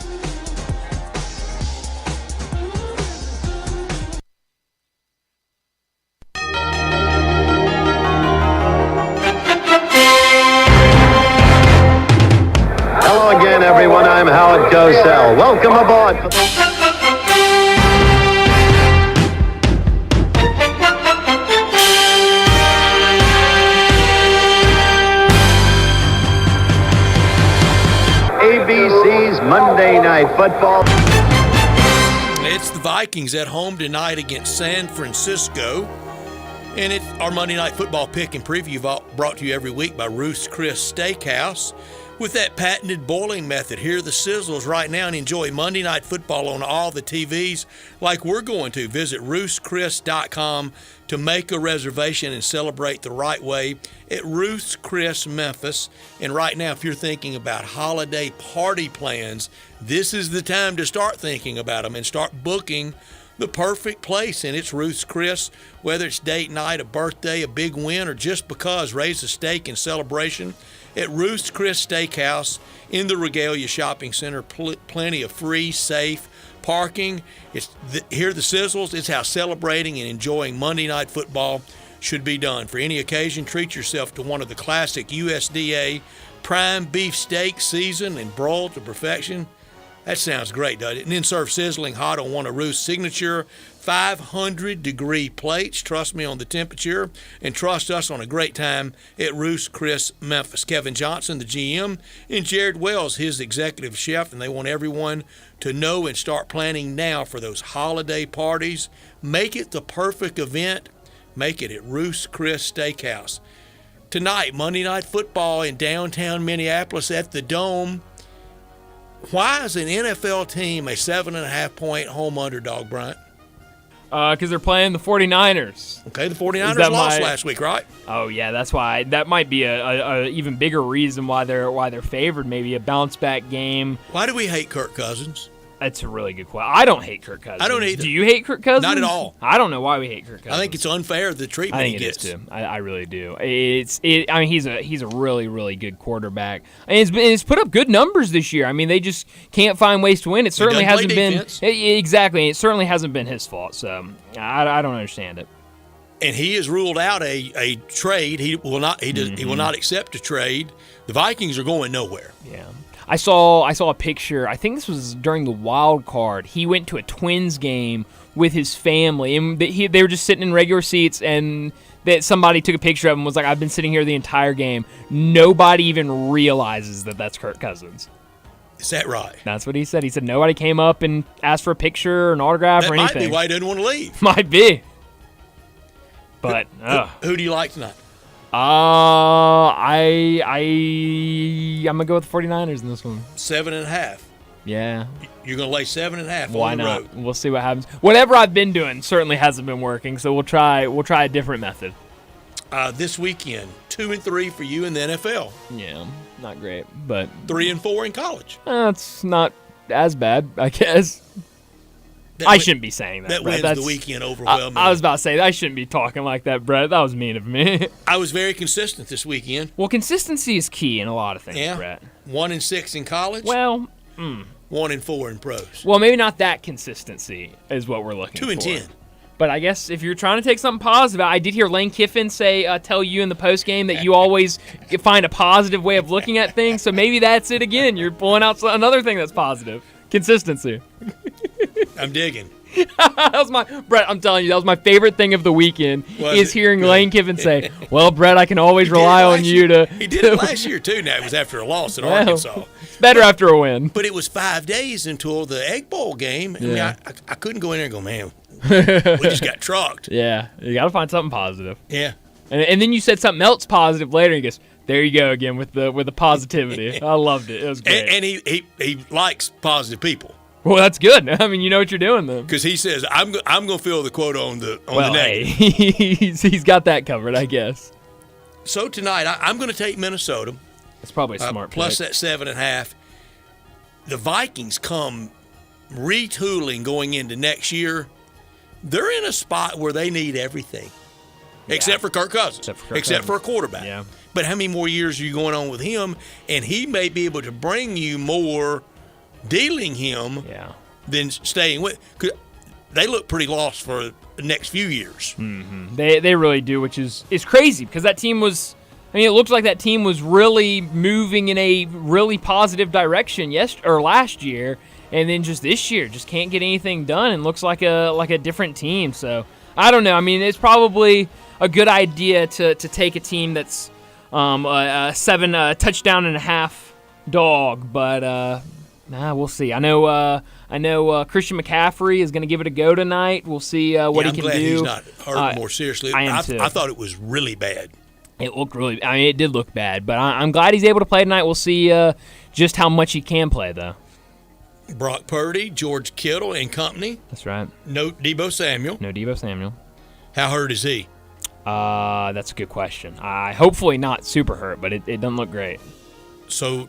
Hello again, everyone. I'm Howard Cosell. Welcome aboard. ABC's Monday Night Football. It's the Vikings at home tonight against San Francisco. And it's our Monday Night Football pick and preview brought to you every week by Ruth's Chris Steakhouse. With that patented boiling method, hear the sizzles right now and enjoy Monday Night Football on all the TVs like we're going to. Visit Ruth'sChris.com to make a reservation and celebrate the right way at Ruth's Chris Memphis. And right now, if you're thinking about holiday party plans, this is the time to start thinking about them and start booking the perfect place. And it's Ruth's Chris. Whether it's date night, a birthday, a big win, or just because, raise a steak in celebration. At Ruth's Chris Steakhouse in the Regalia Shopping Center, plenty of free, safe, parking. Hear the sizzles. It's how celebrating and enjoying Monday Night Football should be done. For any occasion, treat yourself to one of the classic USDA prime beef steaks seasoned and broiled to perfection. That sounds great, doesn't it? And then serve sizzling hot on one of Ruth's signature 500-degree plates. Trust me on the temperature, and trust us on a great time at Ruth's Chris Memphis. Kevin Johnson, the GM, and Jared Wells, his executive chef, and they want everyone to know and start planning now for those holiday parties. Make it the perfect event. Make it at Ruth's Chris Steakhouse. Tonight, Monday Night Football in downtown Minneapolis at the Dome. Why is an NFL team a 7.5-point home underdog, Bryant? Because they're playing the 49ers. Okay, the 49ers lost last week, right? Oh, yeah, that's why. That might be a even bigger reason why they're favored, maybe a bounce-back game. Why do we hate Kirk Cousins? That's a really good question. I don't hate Kirk Cousins. I don't either. Do you hate Kirk Cousins? Not at all. I don't know why we hate Kirk Cousins. I think it's unfair, the treatment he gets. I think it is, too. I really do. I mean, he's a really, really good quarterback. And he's put up good numbers this year. I mean, they just can't find ways to win. It certainly hasn't been – exactly. It certainly hasn't been his fault. So I don't understand it. And he has ruled out a trade. He will not accept a trade. The Vikings are going nowhere. Yeah. I saw a picture. I think this was during the wild card. He went to a Twins game with his family, and they were just sitting in regular seats, and that somebody took a picture of him and was like, I've been sitting here the entire game. Nobody even realizes that that's Kirk Cousins. Is that right? That's what he said. He said nobody came up and asked for a picture or an autograph or anything. That might be why he doesn't want to leave. Might be. But who do you like tonight? I'm gonna go with the 49ers in this one. 7.5. Yeah. You're gonna lay 7.5. Why on the not? road. We'll see what happens. Whatever I've been doing certainly hasn't been working, so we'll try a different method. This weekend, 2-3 for you in the NFL. Yeah, not great, but 3-4 in college. It's not as bad, I guess. I shouldn't be saying that. That Brett. wins the weekend overwhelmingly. I was about to say, I shouldn't be talking like that, Brett. That was mean of me. I was very consistent this weekend. Well, consistency is key in a lot of things, Brett. 1-6 in college. Well, 1-4 in pros. Well, maybe not that consistency is what we're looking for. 2-10. But I guess if you're trying to take something positive, I did hear Lane Kiffin tell you in the postgame that you always find a positive way of looking at things. So maybe that's it again. You're pulling out another thing that's positive. Consistency. I'm digging. Brett, I'm telling you, that was my favorite thing of the weekend hearing Lane Kiffin say, well, Brett, I can always rely on you to... He did it last year, too. Now, it was after a loss in Arkansas. It's better after a win. But it was 5 days until the Egg Bowl game. I mean, I couldn't go in there and go, man, we just got trucked. Yeah, you got to find something positive. Yeah. And then you said something else positive later, and he goes, there you go again with the positivity. I loved it. It was great. And he likes positive people. Well, that's good. I mean, you know what you're doing then. Because he says, I'm going to fill the quote on the negative. Hey, he's got that covered, I guess. So tonight, I'm going to take Minnesota. That's probably a smart plus pick. That 7.5. The Vikings come retooling going into next year. They're in a spot where they need everything. Yeah. Except for Kirk Cousins. Except for a quarterback. Yeah. But how many more years are you going on with him? And he may be able to bring you more dealing him than staying with. Cause they look pretty lost for the next few years. Mm-hmm. They really do, which is crazy because that team was – I mean, it looks like that team was really moving in a really positive direction last year, and then just this year just can't get anything done and looks like a different team. So I don't know. I mean, it's probably a good idea to take a team that's a 7 touchdown and a half dog, but we'll see. I know Christian McCaffrey is going to give it a go tonight. We'll see what he can do. I'm glad he's not hurt more seriously. I am too. I thought it was really bad. It looked really. I mean, it did look bad, but I'm glad he's able to play tonight. We'll see just how much he can play, though. Brock Purdy, George Kittle, and company. That's right. No Deebo Samuel. How hurt is he? That's a good question. Hopefully not super hurt, but it doesn't look great. So,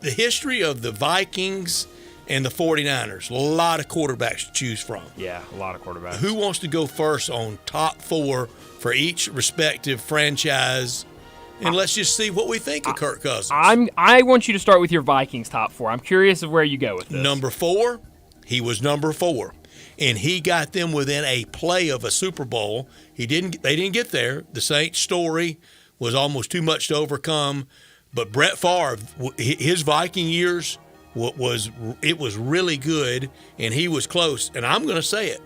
the history of the Vikings and the 49ers, a lot of quarterbacks to choose from. Yeah, a lot of quarterbacks. Who wants to go first on top 4 for each respective franchise? And let's just see what we think of Kirk Cousins. I want you to start with your Vikings top 4. I'm curious of where you go with this. Number 4, He was number 4. And he got them within a play of a Super Bowl. They didn't get there. The Saints' story was almost too much to overcome. But Brett Favre, his Viking years, was really good, and he was close. And I'm going to say it: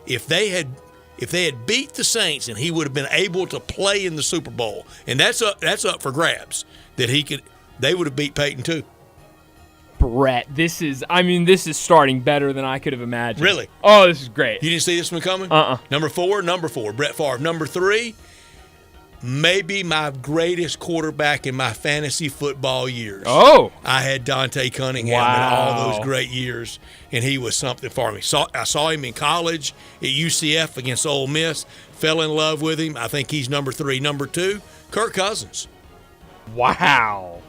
if they had beat the Saints, and he would have been able to play in the Super Bowl, and that's up for grabs, they would have beat Peyton too. Brett, this is starting better than I could have imagined. Really? Oh, this is great. You didn't see this one coming? Number 4, Brett Favre. Number 3, maybe my greatest quarterback in my fantasy football years. Oh. I had Dante Cunningham in all those great years, and he was something for me. I saw him in college at UCF against Ole Miss, fell in love with him. I think he's number 3. Number 2, Kirk Cousins. Wow.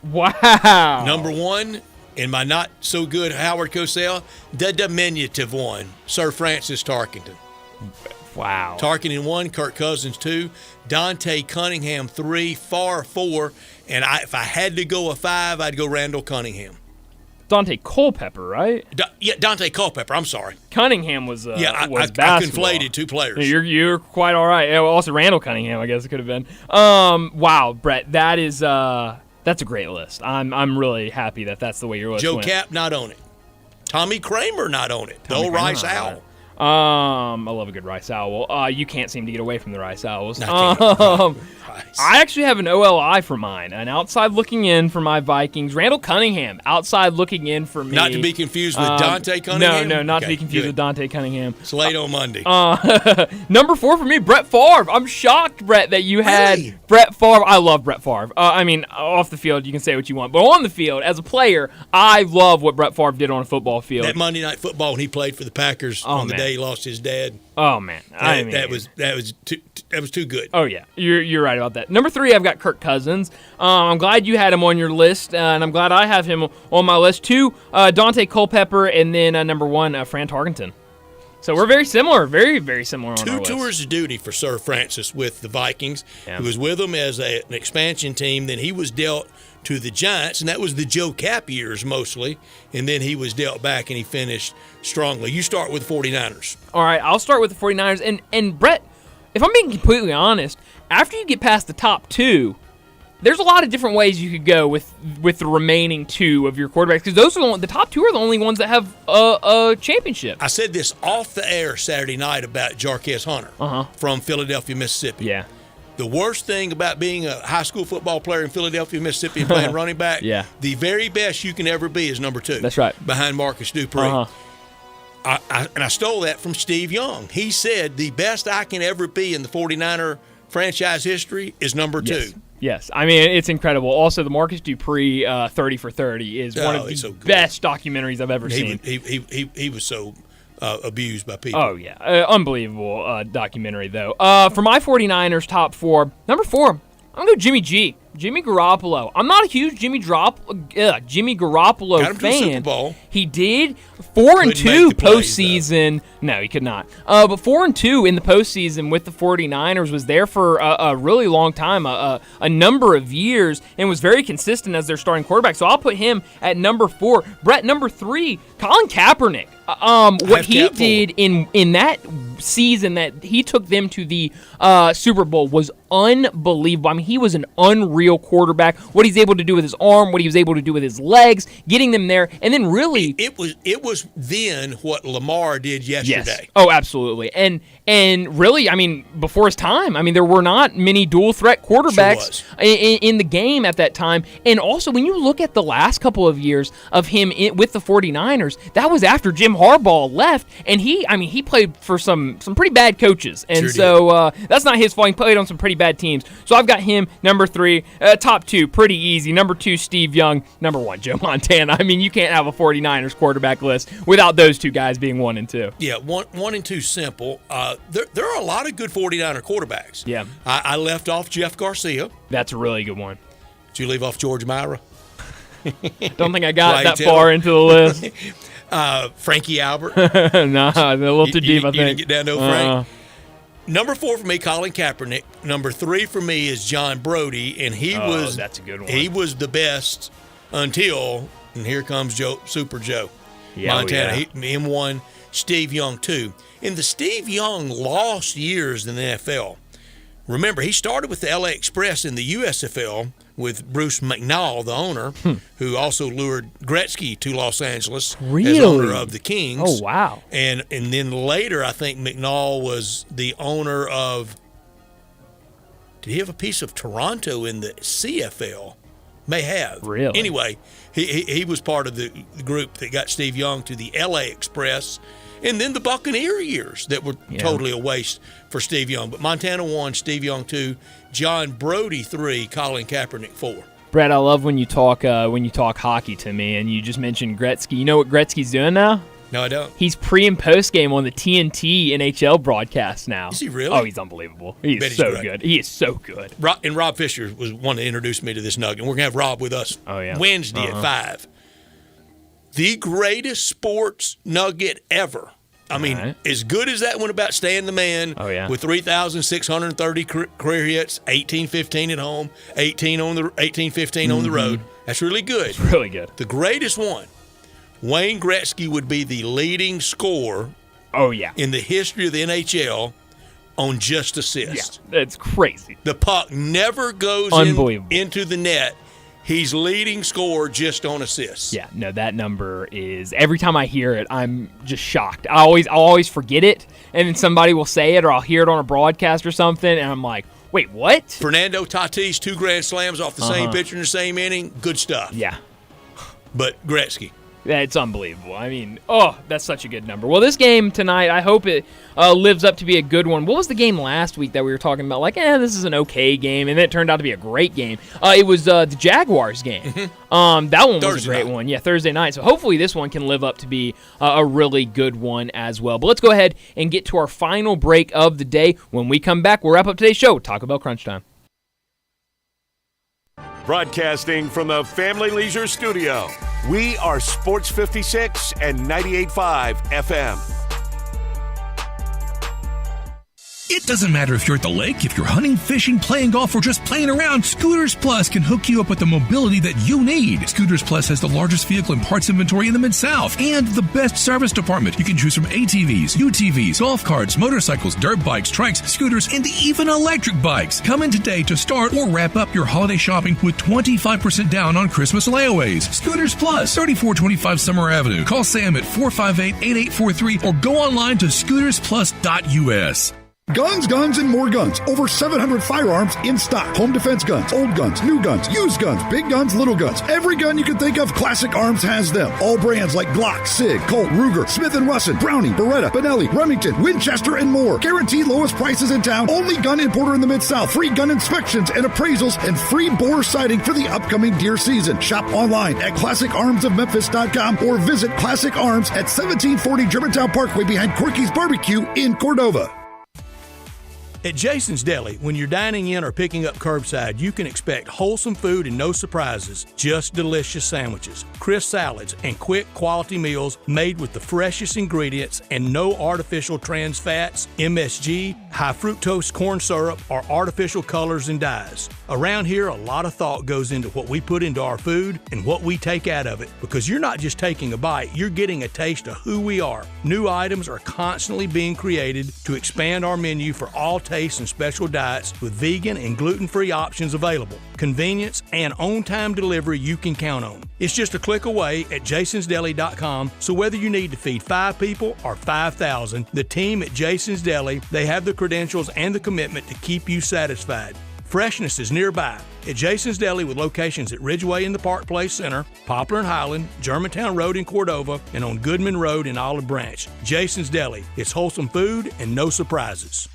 Number 1, in my not-so-good Howard Cosell, the diminutive one, Sir Francis Tarkenton. Wow. Tarkenton 1, Kirk Cousins 2, Dante Cunningham 3, Favre 4, and if I had to go a 5, I'd go Randall Cunningham. Dante Culpepper, right? Dante Culpepper. I'm sorry. Cunningham was I basketball. conflated 2 players. You're quite all right. Also Randall Cunningham, I guess it could have been. Wow, Brett, that is that's a great list. I'm really happy that's the way your list went. Joe Kapp not on it. Tommy Kramer not on it. The old Rice Owl. I love a good Rice Owl. You can't seem to get away from the Rice Owls. I actually have an OLI for mine, an outside looking in for my Vikings. Randall Cunningham, outside looking in for me. Not to be confused with Dante Cunningham? No, not to be confused with Dante Cunningham. It's late on Monday. Number 4 for me, Brett Favre. I'm shocked, Brett, that you had Brett Favre. I love Brett Favre. Off the field, you can say what you want. But on the field, as a player, I love what Brett Favre did on a football field. That Monday Night Football when he played for the Packers on the day he lost his dad. Oh, man. That was too good. Oh, yeah. You're right about that. Number 3, I've got Kirk Cousins. I'm glad you had him on your list, and I'm glad I have him on my list. 2, Dante Culpepper, and then number 1, Fran Tarkenton. So we're very similar, very, very similar on our list. 2 tours of duty for Sir Francis with the Vikings. Yeah. He was with them as an expansion team. Then he was dealt to the Giants, and that was the Joe Kapp years mostly. And then he was dealt back, and he finished strongly. You start with the 49ers. All right, I'll start with the 49ers. And Brett, if I'm being completely honest, after you get past the top 2, there's a lot of different ways you could go with the remaining 2 of your quarterbacks, because those are the top 2 are the only ones that have a championship. I said this off the air Saturday night about Jarquez Hunter from Philadelphia, Mississippi. Yeah. The worst thing about being a high school football player in Philadelphia, Mississippi, and playing running back, the very best you can ever be is number 2. That's right. Behind Marcus Dupree. I stole that from Steve Young. He said the best I can ever be in the 49er franchise history is number 2. Yes. I mean, it's incredible. Also, the Marcus Dupree 30 for 30 is one of the best documentaries I've ever seen. He was so abused by people. Oh, yeah. Unbelievable documentary, though. For my 49ers top 4, number 4, I'm going to go Jimmy G. Jimmy Garoppolo. I'm not a huge Jimmy Garoppolo Got him to the fan. Super Bowl. He did 4-2 plays, postseason. No, he could not. But 4-2 in the postseason with the 49ers, was there for a really long time, a number of years, and was very consistent as their starting quarterback. So I'll put him at number 4. Brett, number 3, Colin Kaepernick. What he did in that season that he took them to the Super Bowl was unbelievable. I mean, he was an unreal quarterback. What he's able to do with his arm, what he was able to do with his legs, getting them there, and then really it was then what Lamar did yesterday. Yes. Oh, absolutely. And really, I mean, before his time, I mean, there were not many dual threat quarterbacks in the game at that time. And also, when you look at the last couple of years of him with the 49ers, that was after Jim Harbaugh left, and he played for some pretty bad coaches. And that's not his fault. He played on some pretty bad teams. So I've got him number 3. Top 2, pretty easy. Number 2, Steve Young. Number 1, Joe Montana. I mean, you can't have a 49ers quarterback list without those 2 guys being 1 and 2. Yeah, 1 and 2 simple. There are a lot of good 49er quarterbacks. Yeah. I left off Jeff Garcia. That's a really good one. Did you leave off George Myra? Don't think I got that far into the list. Frankie Albert. No, a little too deep, I think. You didn't get down to Frank. Number 4 for me, Colin Kaepernick. Number 3 for me is John Brody, and that's a good one. He was the best until, and here comes Super Joe. Montana, him one, Steve Young two. In the Steve Young lost years in the NFL, remember, he started with the LA Express in the USFL with Bruce McNall, the owner, who also lured Gretzky to Los Angeles as owner of the Kings. Oh, wow. And then later, I think McNall was the owner of – did he have a piece of Toronto in the CFL? May have. Really? Anyway, he was part of the group that got Steve Young to the LA Express. And then the Buccaneer years that were totally a waste for Steve Young. But Montana 1, Steve Young 2, John Brody 3, Colin Kaepernick 4. Brad, I love when you talk hockey to me, and you just mentioned Gretzky. You know what Gretzky's doing now? No, I don't. He's pre- and post-game on the TNT NHL broadcast now. Is he really? Oh, he's unbelievable. He is so good. He is so good. And Rob Fisher was one that introduced me to this nugget. And we're going to have Rob with us Wednesday at 5. The greatest sports nugget ever. I mean, as good as that one about Stan the Man with 3,630 career hits, 18-15 at home, 18-15 on the road. That's really good. It's really good. The greatest one, Wayne Gretzky would be the leading scorer in the history of the NHL on just assists. Yeah, that's crazy. The puck never goes into the net. He's leading scorer just on assists. Yeah, no, that number is, every time I hear it, I'm just shocked. I'll always forget it, and then somebody will say it, or I'll hear it on a broadcast or something, and I'm like, wait, what? Fernando Tatis, 2 grand slams off the same pitcher in the same inning. Good stuff. Yeah. But Gretzky. It's unbelievable. I mean, that's such a good number. Well, this game tonight, I hope it lives up to be a good one. What was the game last week that we were talking about? Like, this is an okay game, and then it turned out to be a great game. It was the Jaguars game. That one was a great one. Yeah, Thursday night. So hopefully this one can live up to be a really good one as well. But let's go ahead and get to our final break of the day. When we come back, we'll wrap up today's show. Taco Bell Crunch Time. Broadcasting from the Family Leisure Studio, we are Sports 56 and 98.5 FM. It doesn't matter if you're at the lake, if you're hunting, fishing, playing golf, or just playing around, Scooters Plus can hook you up with the mobility that you need. Scooters Plus has the largest vehicle and parts inventory in the Mid-South and the best service department. You can choose from ATVs, UTVs, golf carts, motorcycles, dirt bikes, trikes, scooters, and even electric bikes. Come in today to start or wrap up your holiday shopping with 25% down on Christmas layaways. Scooters Plus, 3425 Summer Avenue. Call Sam at 458-8843 or go online to scootersplus.us. Guns, guns, and more guns. Over 700 firearms in stock. Home defense guns, old guns, new guns, used guns, big guns, little guns. Every gun you can think of, Classic Arms has them. All brands like Glock, Sig, Colt, Ruger, Smith & Wesson, Browning, Beretta, Benelli, Remington, Winchester, and more. Guaranteed lowest prices in town. Only gun importer in the Mid-South. Free gun inspections and appraisals and free bore sighting for the upcoming deer season. Shop online at ClassicArmsOfMemphis.com or visit Classic Arms at 1740 Germantown Parkway behind Corky's Barbecue in Cordova. At Jason's Deli, when you're dining in or picking up curbside, you can expect wholesome food and no surprises, just delicious sandwiches, crisp salads, and quick quality meals made with the freshest ingredients and no artificial trans fats, MSG, high fructose corn syrup, or artificial colors and dyes. Around here, a lot of thought goes into what we put into our food and what we take out of it, because you're not just taking a bite, you're getting a taste of who we are. New items are constantly being created to expand our menu for all tastes and special diets with vegan and gluten-free options available. Convenience and on-time delivery you can count on. It's just a click away at jasonsdeli.com, so whether you need to feed 5 people or 5,000, the team at Jason's Deli, they have the credentials and the commitment to keep you satisfied. Freshness is nearby at Jason's Deli with locations at Ridgeway in the Park Place Center, Poplar and Highland, Germantown Road in Cordova, and on Goodman Road in Olive Branch. Jason's Deli. It's wholesome food and no surprises.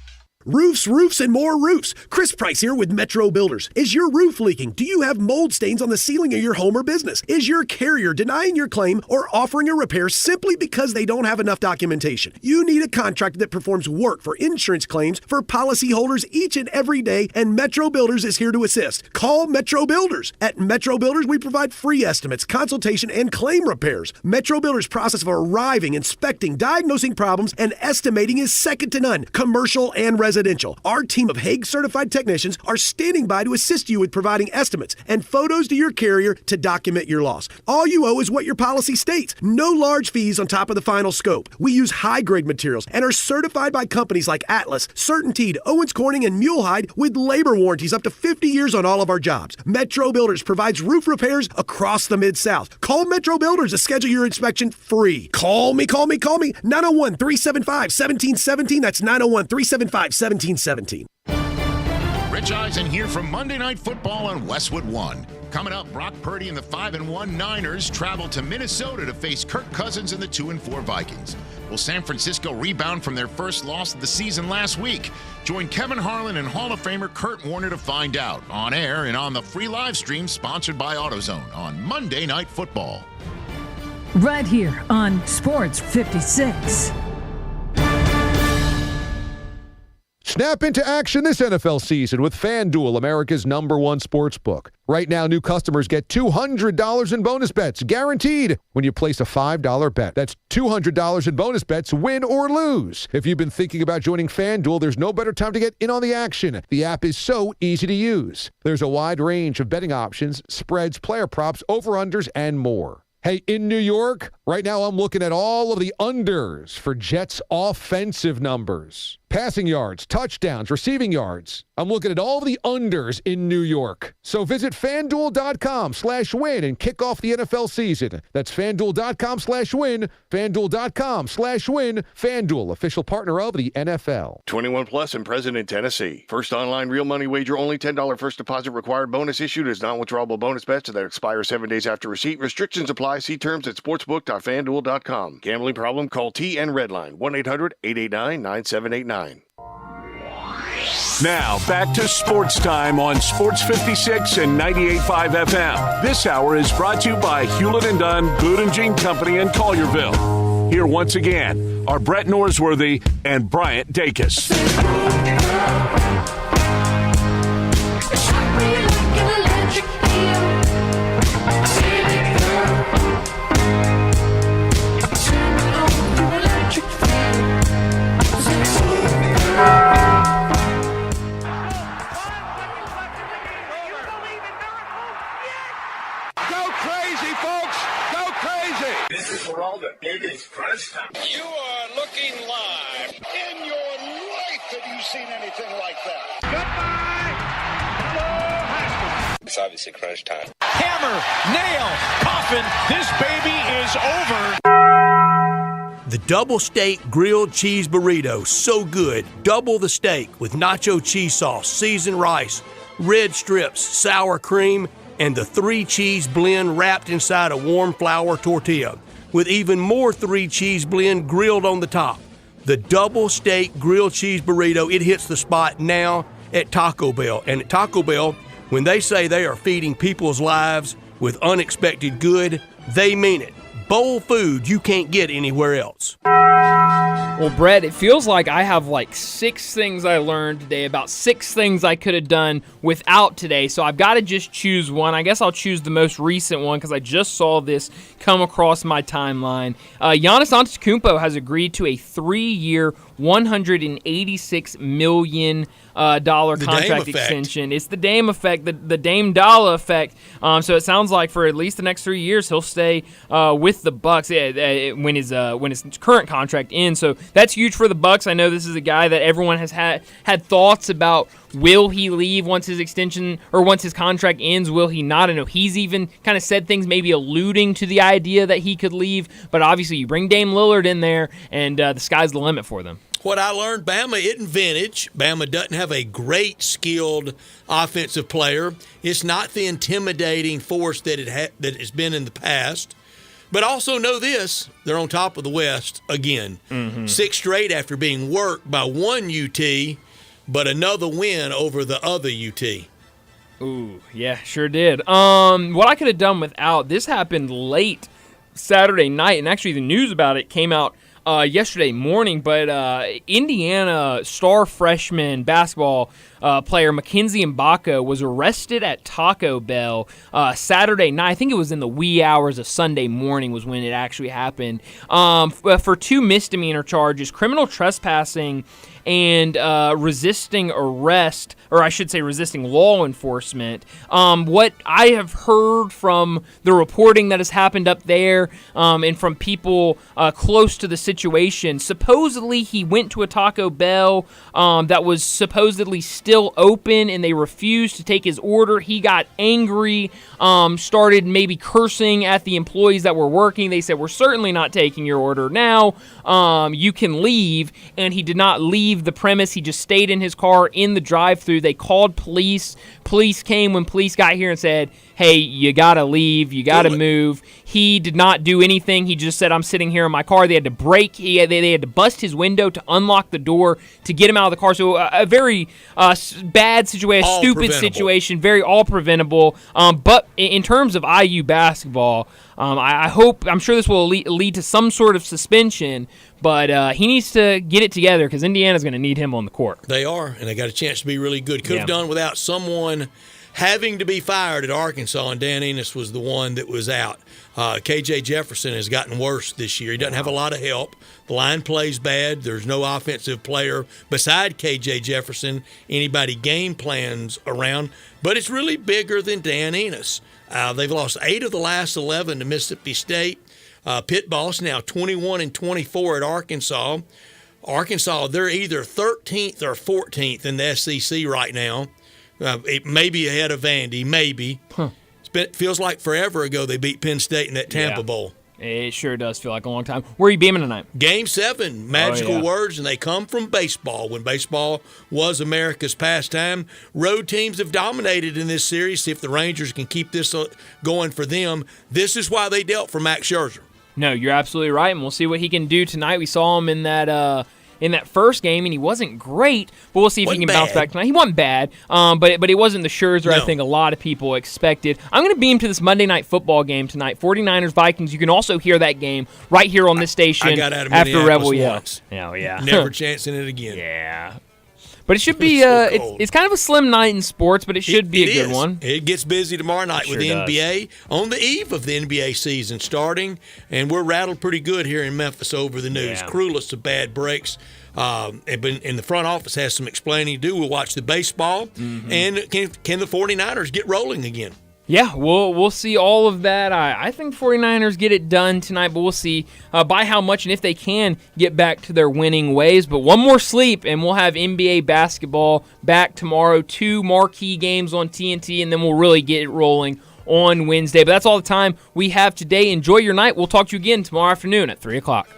Roofs, roofs, and more roofs. Chris Price here with Metro Builders. Is your roof leaking? Do you have mold stains on the ceiling of your home or business? Is your carrier denying your claim or offering a repair simply because they don't have enough documentation? You need a contractor that performs work for insurance claims for policyholders each and every day, and Metro Builders is here to assist. Call Metro Builders. At Metro Builders, we provide free estimates, consultation, and claim repairs. Metro Builders' process of arriving, inspecting, diagnosing problems, and estimating is second to none, commercial and residential. Residential. Our team of Hague-certified technicians are standing by to assist you with providing estimates and photos to your carrier to document your loss. All you owe is what your policy states. No large fees on top of the final scope. We use high-grade materials and are certified by companies like Atlas, CertainTeed, Owens Corning, and Mulehide with labor warranties up to 50 years on all of our jobs. Metro Builders provides roof repairs across the Mid-South. Call Metro Builders to schedule your inspection free. Call me. 901-375-1717. That's 901-375-1717. Rich Eisen here from Monday Night Football on Westwood One. Coming up, Brock Purdy and the 5-1 Niners travel to Minnesota to face Kirk Cousins and the 2-4 Vikings. Will San Francisco rebound from their first loss of the season last week? Join Kevin Harlan and Hall of Famer Kurt Warner to find out on air and on the free live stream sponsored by AutoZone on Monday Night Football. Right here on Sports 56. Snap into action this NFL season with FanDuel, America's #1 sports book. Right now, new customers get $200 in bonus bets, guaranteed, when you place a $5 bet. That's $200 in bonus bets, win or lose. If you've been thinking about joining FanDuel, there's no better time to get in on the action. The app is so easy to use. There's a wide range of betting options, spreads, player props, over-unders, and more. Hey, in New York, right now I'm looking at all of the unders for Jets offensive numbers. Passing yards, touchdowns, receiving yards. I'm looking at all of the unders in New York. So visit FanDuel.com/win and kick off the NFL season. That's FanDuel.com/win, FanDuel.com/win. FanDuel, official partner of the NFL. 21 plus and present in Tennessee. First online real money wager, only $10 first deposit required. Bonus issued is non-withdrawable bonus bets that expire 7 days after receipt. Restrictions apply. See terms at sportsbook.fanduel.com. Gambling problem? Call TN Redline 1-800-889-9789. Now, back to Sports Time on Sports 56 and 98.5 FM. This hour is brought to you by Hewlett & Dunn, Boot and Jean Company in Collierville. Here once again are Brett Norsworthy and Bryant Dacus. This is for all the biggest crunch time. You are looking live. In your life have you seen anything like that? Goodbye. Hello, Haskins. It's obviously crunch time. Hammer, nail, coffin. This baby is over. The double steak grilled cheese burrito, so good. Double the steak with nacho cheese sauce, seasoned rice, red strips, sour cream, and the 3-cheese blend wrapped inside a warm flour tortilla, with even more 3-cheese blend grilled on the top. The double steak grilled cheese burrito, it hits the spot now at Taco Bell. And at Taco Bell, when they say they are feeding people's lives with unexpected good, they mean it. Bowl food you can't get anywhere else. Well, Brett, it feels like I have like 6 things I learned today, about 6 things I could have done without today. So I've got to just choose one. I guess I'll choose the most recent one because I just saw this come across my timeline. Giannis Antetokounmpo has agreed to a 3-year, $186 million contract extension. It's the Dame effect, the Dame Dollar effect. So it sounds like for at least the next 3 years, he'll stay with the Bucks when his current contract ends. So that's huge for the Bucks. I know this is a guy that everyone has had thoughts about. Will he leave once his extension or once his contract ends? Will he not? I know he's even kind of said things maybe alluding to the idea that he could leave. But obviously you bring Dame Lillard in there, and the sky's the limit for them. What I learned, Bama isn't vintage. Bama doesn't have a great skilled offensive player. It's not the intimidating force that that it's been in the past. But also know this, they're on top of the West again. 6 straight after being worked by one UT, but another win over the other UT. Ooh, yeah, sure did. What I could have done without, this happened late Saturday night, and actually the news about it came out yesterday morning, but Indiana star freshman basketball player Mackenzie Mbaka was arrested at Taco Bell Saturday night. I think it was in the wee hours of Sunday morning was when it actually happened, for 2 misdemeanor charges, criminal trespassing and resisting arrest, or I should say resisting law enforcement. What I have heard from the reporting that has happened up there and from people close to the situation, supposedly he went to a Taco Bell that was supposedly still open, and they refused to take his order. He got angry, started maybe cursing at the employees that were working. They said, "We're certainly not taking your order now. You can leave." And he did not leave the premise. He just stayed in his car in the drive-thru. They called police. Police came when police got here and said, "Hey, you got to leave. You got to move." He did not do anything. He just said, "I'm sitting here in my car." They had to break. They had to bust his window to unlock the door to get him out of the car. So a very bad situation, a stupid situation, very all preventable. But in terms of IU basketball, I'm sure this will lead to some sort of suspension, but he needs to get it together because Indiana's going to need him on the court. They are, and they got a chance to be really good. Could have done without someone having to be fired at Arkansas, and Dan Enos was the one that was out. KJ Jefferson has gotten worse this year. He doesn't have a lot of help. The line plays bad. There's no offensive player beside KJ Jefferson, anybody game plans around. But it's really bigger than Dan Enos. They've lost 8 of the last 11 to Mississippi State. Pitt Boss now 21-24 at Arkansas. Arkansas, they're either 13th or 14th in the SEC right now. It may be ahead of Vandy, maybe. Feels like forever ago they beat Penn State in that Tampa Bowl. It sure does feel like a long time. Where are you beaming tonight? Game 7, magical words, and they come from baseball. When baseball was America's pastime, road teams have dominated in this series. See if the Rangers can keep this going for them. This is why they dealt for Max Scherzer. No, you're absolutely right, and we'll see what he can do tonight. We saw him in that first game, and he wasn't great, but we'll see if he can bounce back tonight. He wasn't bad, but he wasn't the Scherzer I think a lot of people expected. I'm going to beam to this Monday Night Football game tonight, 49ers-Vikings. You can also hear that game right here on this station I got out of after Rebel Minneapolis Yell. once. Oh, yeah. Never chancing it again. Yeah. But it should be it's kind of a slim night in sports, but it should be a good one. It gets busy tomorrow night with the NBA on the eve of the NBA season starting, and we're rattled pretty good here in Memphis over the news. Cruelest of bad breaks. And the front office has some explaining to do. We'll watch the baseball, and can the 49ers get rolling again? Yeah, we'll see all of that. I think 49ers get it done tonight, but we'll see by how much and if they can get back to their winning ways. But one more sleep, and we'll have NBA basketball back tomorrow. 2 marquee games on TNT, and then we'll really get it rolling on Wednesday. But that's all the time we have today. Enjoy your night. We'll talk to you again tomorrow afternoon at 3 o'clock.